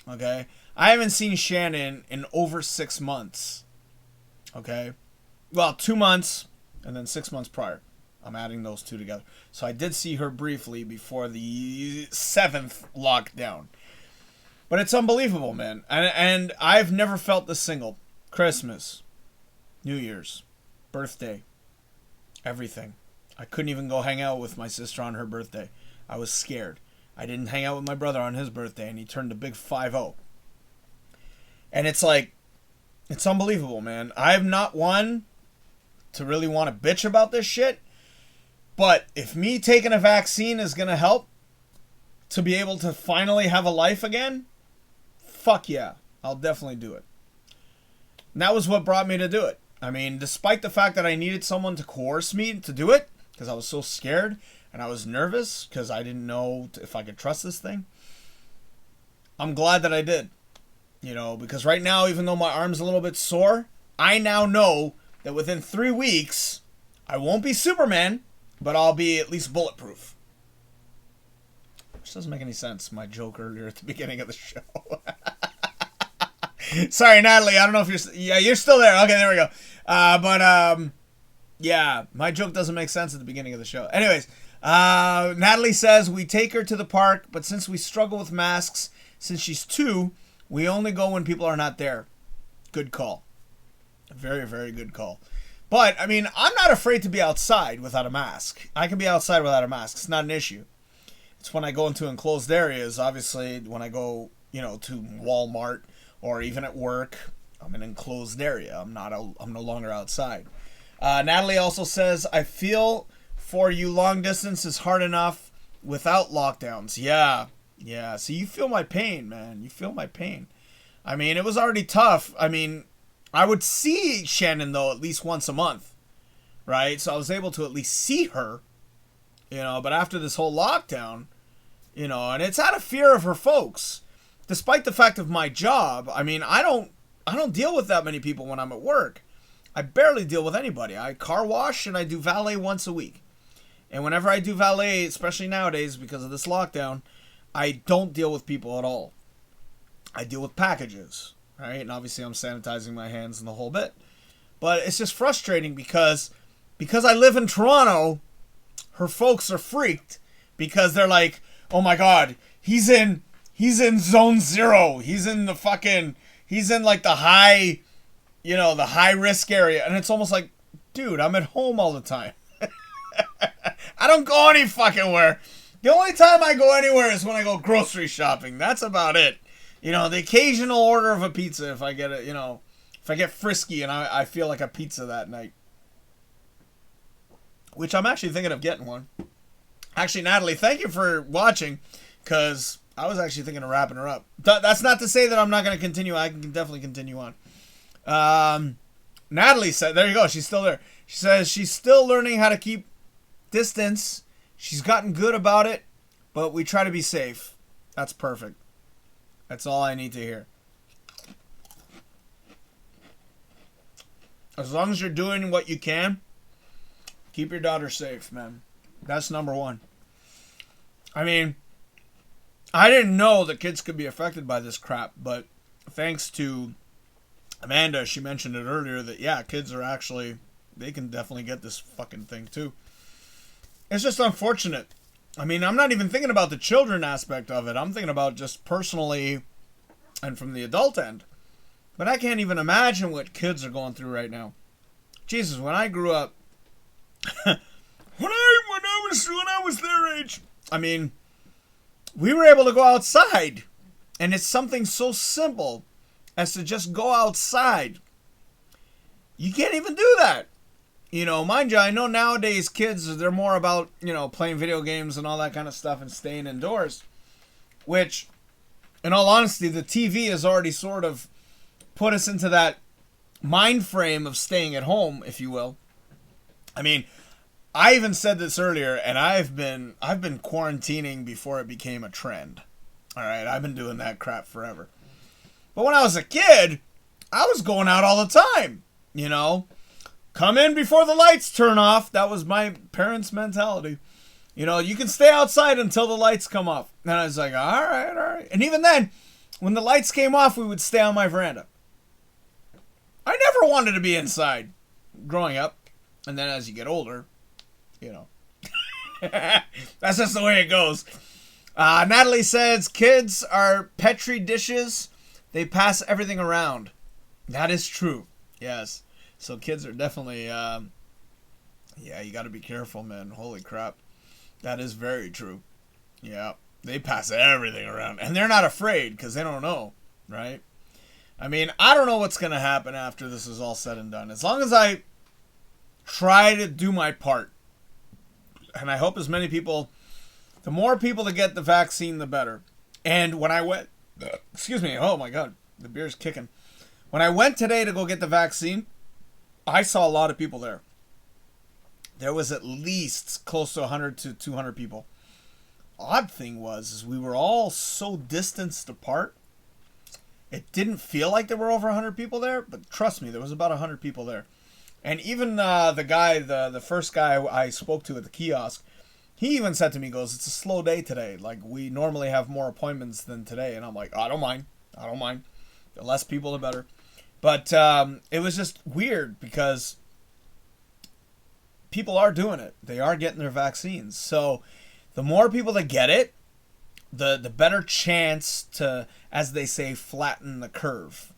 Okay? I haven't seen Shannon in over 6 months. Okay? Well, 2 months, and then 6 months prior. I'm adding those two together. So I did see her briefly before the 7th lockdown. But it's unbelievable, man. And I've never felt this single. Christmas, New Year's, birthday, everything. I couldn't even go hang out with my sister on her birthday. I was scared. I didn't hang out with my brother on his birthday, and he turned a big 5-0. And it's like, it's unbelievable, man. I'm not one to really want to bitch about this shit. But if me taking a vaccine is going to help to be able to finally have a life again, fuck yeah, I'll definitely do it. And that was what brought me to do it. I mean, despite the fact that I needed someone to coerce me to do it, because I was so scared and I was nervous because I didn't know if I could trust this thing, I'm glad that I did. You know, because right now, even though my arm's a little bit sore, I now know that within 3 weeks, I won't be Superman, but I'll be at least bulletproof. Which doesn't make any sense, my joke earlier at the beginning of the show. Sorry, Natalie, I don't know if you're... Yeah, you're still there. Okay, there we go. Yeah, my joke doesn't make sense at the beginning of the show. Anyways, Natalie says, we take her to the park, but since we struggle with masks, since she's 2, we only go when people are not there. Good call. A very, very good call. But, I mean, I'm not afraid to be outside without a mask. I can be outside without a mask. It's not an issue. It's when I go into enclosed areas, obviously, when I go, you know, to Walmart or even at work, I'm in an enclosed area. I'm no longer outside. Natalie also says, I feel for you long distance is hard enough without lockdowns. Yeah. So you feel my pain, man. You feel my pain. I mean, it was already tough. I mean, I would see Shannon, though, at least once a month, right? So I was able to at least see her, you know, but after this whole lockdown, you know, and it's out of fear of her folks. Despite the fact of my job, I mean, I don't deal with that many people when I'm at work. I barely deal with anybody. I car wash and I do valet once a week. And whenever I do valet, especially nowadays because of this lockdown, I don't deal with people at all. I deal with packages. Right? And obviously I'm sanitizing my hands and the whole bit. But it's just frustrating because I live in Toronto, her folks are freaked because they're like, oh my God, he's in zone 0. He's in like the high, you know, the high risk area. And it's almost like, dude, I'm at home all the time. I don't go any fucking where. The only time I go anywhere is when I go grocery shopping. That's about it. You know, the occasional order of a pizza if I get it, you know, if I get frisky and I feel like a pizza that night. Which I'm actually thinking of getting one. Actually, Natalie, thank you for watching, because I was actually thinking of wrapping her up. That's not to say that I'm not going to continue. I can definitely continue on. Natalie said, there you go, she's still there. She says she's still learning how to keep distance. She's gotten good about it, but we try to be safe. That's perfect. That's all I need to hear. As long as you're doing what you can, keep your daughter safe, man. That's number one. I mean, I didn't know that kids could be affected by this crap, but thanks to Amanda, she mentioned it earlier that, yeah, kids are actually, they can definitely get this fucking thing too. It's just unfortunate. I mean, I'm not even thinking about the children aspect of it. I'm thinking about just personally and from the adult end. But I can't even imagine what kids are going through right now. Jesus, when I grew up, when I was their age, I mean, we were able to go outside. And it's something so simple as to just go outside. You can't even do that. You know, mind you, I know nowadays kids, they're more about, you know, playing video games and all that kind of stuff and staying indoors. Which, in all honesty, the TV has already sort of put us into that mind frame of staying at home, if you will. I mean, I even said this earlier, and I've been quarantining before it became a trend. All right, I've been doing that crap forever. But when I was a kid, I was going out all the time. You know, come in before the lights turn off. That was my parents' mentality. You know, you can stay outside until the lights come off. And I was like, all right. And even then, when the lights came off, we would stay on my veranda. I never wanted to be inside growing up. And then as you get older, you know, that's just the way it goes. Natalie says, kids are Petri dishes. They pass everything around. That is true. Yes. So kids are definitely, you got to be careful, man. Holy crap. That is very true. Yeah. They pass everything around. And they're not afraid because they don't know, right? I mean, I don't know what's going to happen after this is all said and done. As long as I try to do my part, and I hope as many people, the more people that get the vaccine, the better. And when I went, excuse me, oh my God, the beer's kicking. When I went today to go get the vaccine, I saw a lot of people there. There was at least close to 100 to 200 people. Odd thing was we were all so distanced apart. It didn't feel like there were over 100 people there, but trust me, there was about 100 people there. And even the guy, the first guy I spoke to at the kiosk, he even said to me, he goes, it's a slow day today. Like, we normally have more appointments than today. And I'm like, I don't mind. The less people, the better. But it was just weird because people are doing it. They are getting their vaccines. So the more people that get it, the better chance to, as they say, flatten the curve.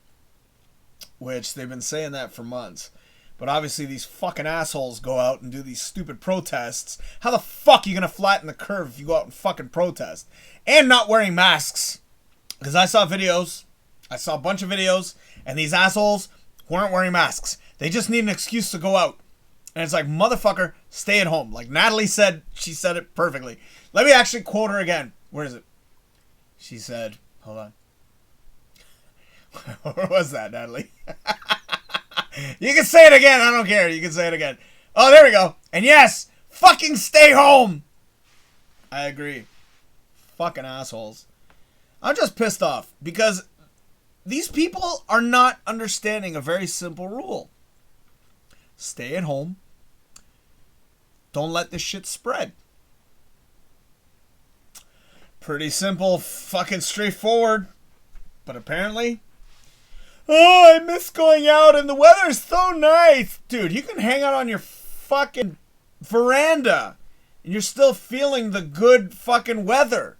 Which they've been saying that for months. But obviously these fucking assholes go out and do these stupid protests. How the fuck are you going to flatten the curve if you go out and fucking protest? And not wearing masks. Because I saw videos. I saw a bunch of videos. And these assholes weren't wearing masks. They just need an excuse to go out. And it's like, motherfucker, stay at home. Like Natalie said, she said it perfectly. Let me actually quote her again. Where is it? She said, hold on. Where was that, Natalie? You can say it again. I don't care. You can say it again. Oh, there we go. And yes, fucking stay home. I agree. Fucking assholes. I'm just pissed off because these people are not understanding a very simple rule. Stay at home. Don't let this shit spread. Pretty simple, fucking straightforward. But apparently, oh, I miss going out and the weather's so nice. Dude, you can hang out on your fucking veranda and you're still feeling the good fucking weather.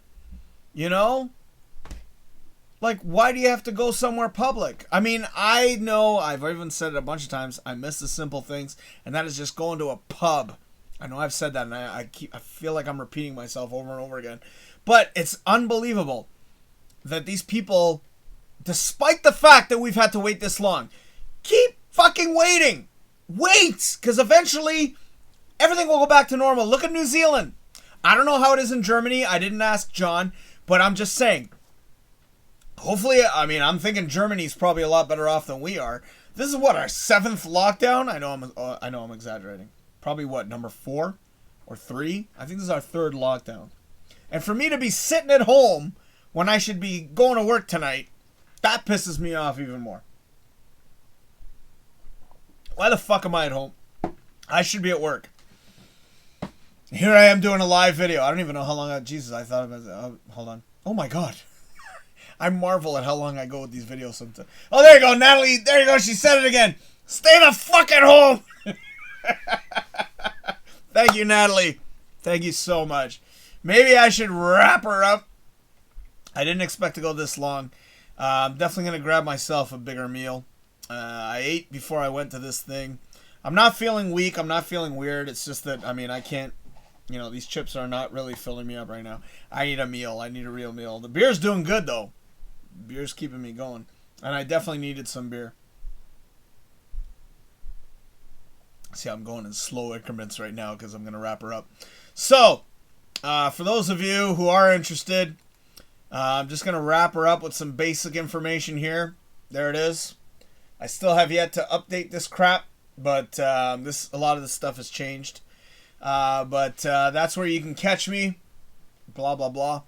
You know? Like, why do you have to go somewhere public? I mean, I know, I've even said it a bunch of times, I miss the simple things, and that is just going to a pub. I know I've said that, and I feel like I'm repeating myself over and over again. But it's unbelievable that these people, despite the fact that we've had to wait this long, keep fucking waiting. Wait, because eventually everything will go back to normal. Look at New Zealand. I don't know how it is in Germany. I didn't ask John, but I'm just saying. Hopefully, I mean, I'm thinking Germany's probably a lot better off than we are. This is what, our 7th lockdown? I know I'm exaggerating. Probably what, number 4 or 3? I think this is our 3rd lockdown. And for me to be sitting at home when I should be going to work tonight, that pisses me off even more. Why the fuck am I at home? I should be at work. Here I am doing a live video. I don't even know how long Jesus, I thought about it. Hold on. Oh my God. I marvel at how long I go with these videos sometimes. Oh, there you go, Natalie. There you go. She said it again. Stay the fuck at home. Thank you, Natalie. Thank you so much. Maybe I should wrap her up. I didn't expect to go this long. I'm definitely going to grab myself a bigger meal. I ate before I went to this thing. I'm not feeling weak. I'm not feeling weird. It's just that, I mean, I can't, you know, these chips are not really filling me up right now. I need a meal. I need a real meal. The beer's doing good, though. Beer's keeping me going. And I definitely needed some beer. See, I'm going in slow increments right now because I'm going to wrap her up. So, for those of you who are interested, I'm just going to wrap her up with some basic information here. There it is. I still have yet to update this crap, but a lot of this stuff has changed. But that's where you can catch me. Blah, blah, blah.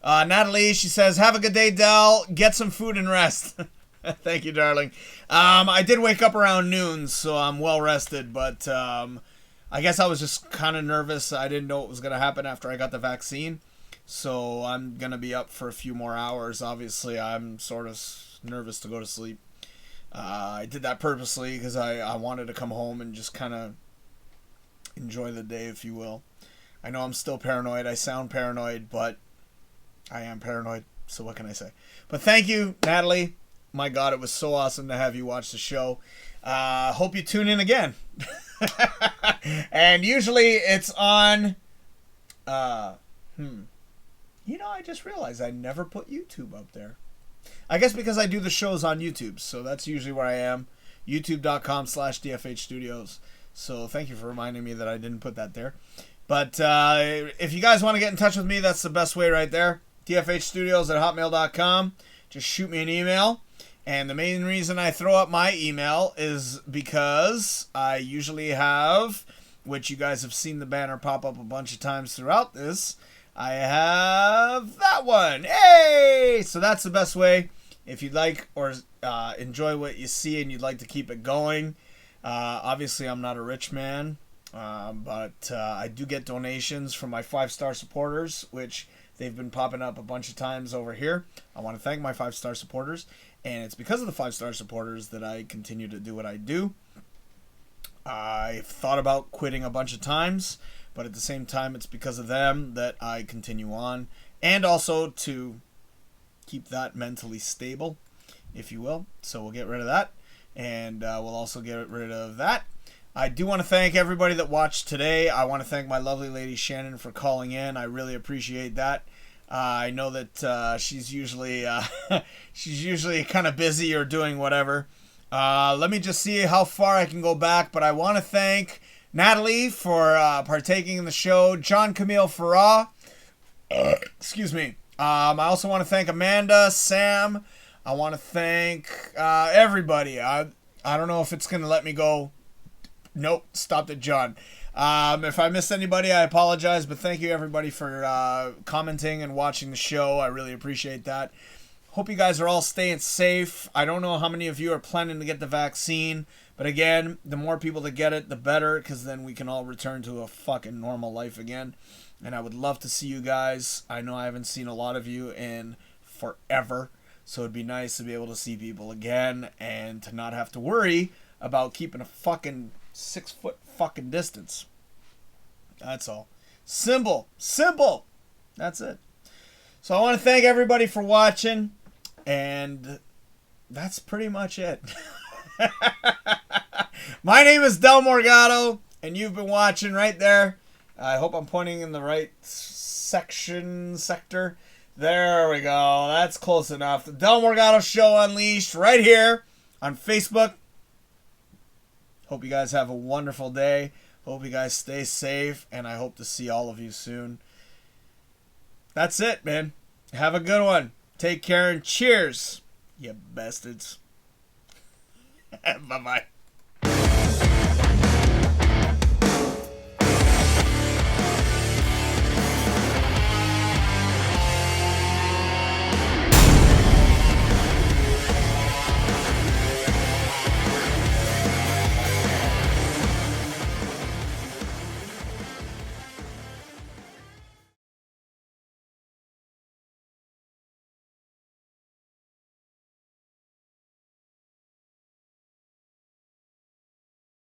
Natalie, she says, have a good day, Del. Get some food and rest. Thank you, darling. I did wake up around noon, so I'm well rested, but I guess I was just kind of nervous. I didn't know what was going to happen after I got the vaccine, so I'm going to be up for a few more hours. Obviously, I'm sort of nervous to go to sleep. I did that purposely because I wanted to come home and just kind of enjoy the day, if you will. I know I'm still paranoid. I sound paranoid, but I am paranoid, so what can I say? But thank you, Natalie. My God, it was so awesome to have you watch the show. Hope you tune in again. And usually it's on... I just realized I never put YouTube up there. I guess because I do the shows on YouTube, so that's usually where I am. YouTube.com/DFH Studios. So thank you for reminding me that I didn't put that there. But if you guys want to get in touch with me, that's the best way right there. dfhstudios@hotmail.com. Just shoot me an email. And the main reason I throw up my email is because I usually have, which you guys have seen the banner pop up a bunch of times throughout this, I have that one. Hey! So that's the best way. If you'd like or enjoy what you see and you'd like to keep it going. Obviously, I'm not a rich man, but I do get donations from my 5-star supporters, which they've been popping up a bunch of times over here. I want to thank my 5-star supporters. And it's because of the 5-star supporters that I continue to do what I do. I've thought about quitting a bunch of times, but at the same time, it's because of them that I continue on. And also to keep that mentally stable, if you will. So we'll get rid of that. And we'll also get rid of that. I do want to thank everybody that watched today. I want to thank my lovely lady Shannon for calling in. I really appreciate that. I know that she's usually kind of busy or doing whatever. Let me just see how far I can go back. But I want to thank Natalie for partaking in the show. John Camille Farah. Excuse me. I also want to thank Amanda, Sam. I want to thank everybody. I don't know if it's going to let me go. Nope. Stopped at John. If I missed anybody, I apologize, but thank you everybody for commenting and watching the show. I really appreciate that. Hope you guys are all staying safe. I don't know how many of you are planning to get the vaccine, but again, the more people that get it, the better, because then we can all return to a fucking normal life again. And I would love to see you guys. I know I haven't seen a lot of you in forever, so it'd be nice to be able to see people again and to not have to worry about keeping a fucking 6-foot fucking distance. That's all. Simple. That's it. So I want to thank everybody for watching, and that's pretty much it. My name is Del Morgado, and you've been watching right there. I hope I'm pointing in the right sector. There we go. That's close enough. The Del Morgado Show Unleashed right here on Facebook. Hope you guys have a wonderful day. Hope you guys stay safe, and I hope to see all of you soon. That's it, man. Have a good one. Take care and cheers, you bastards. Bye-bye.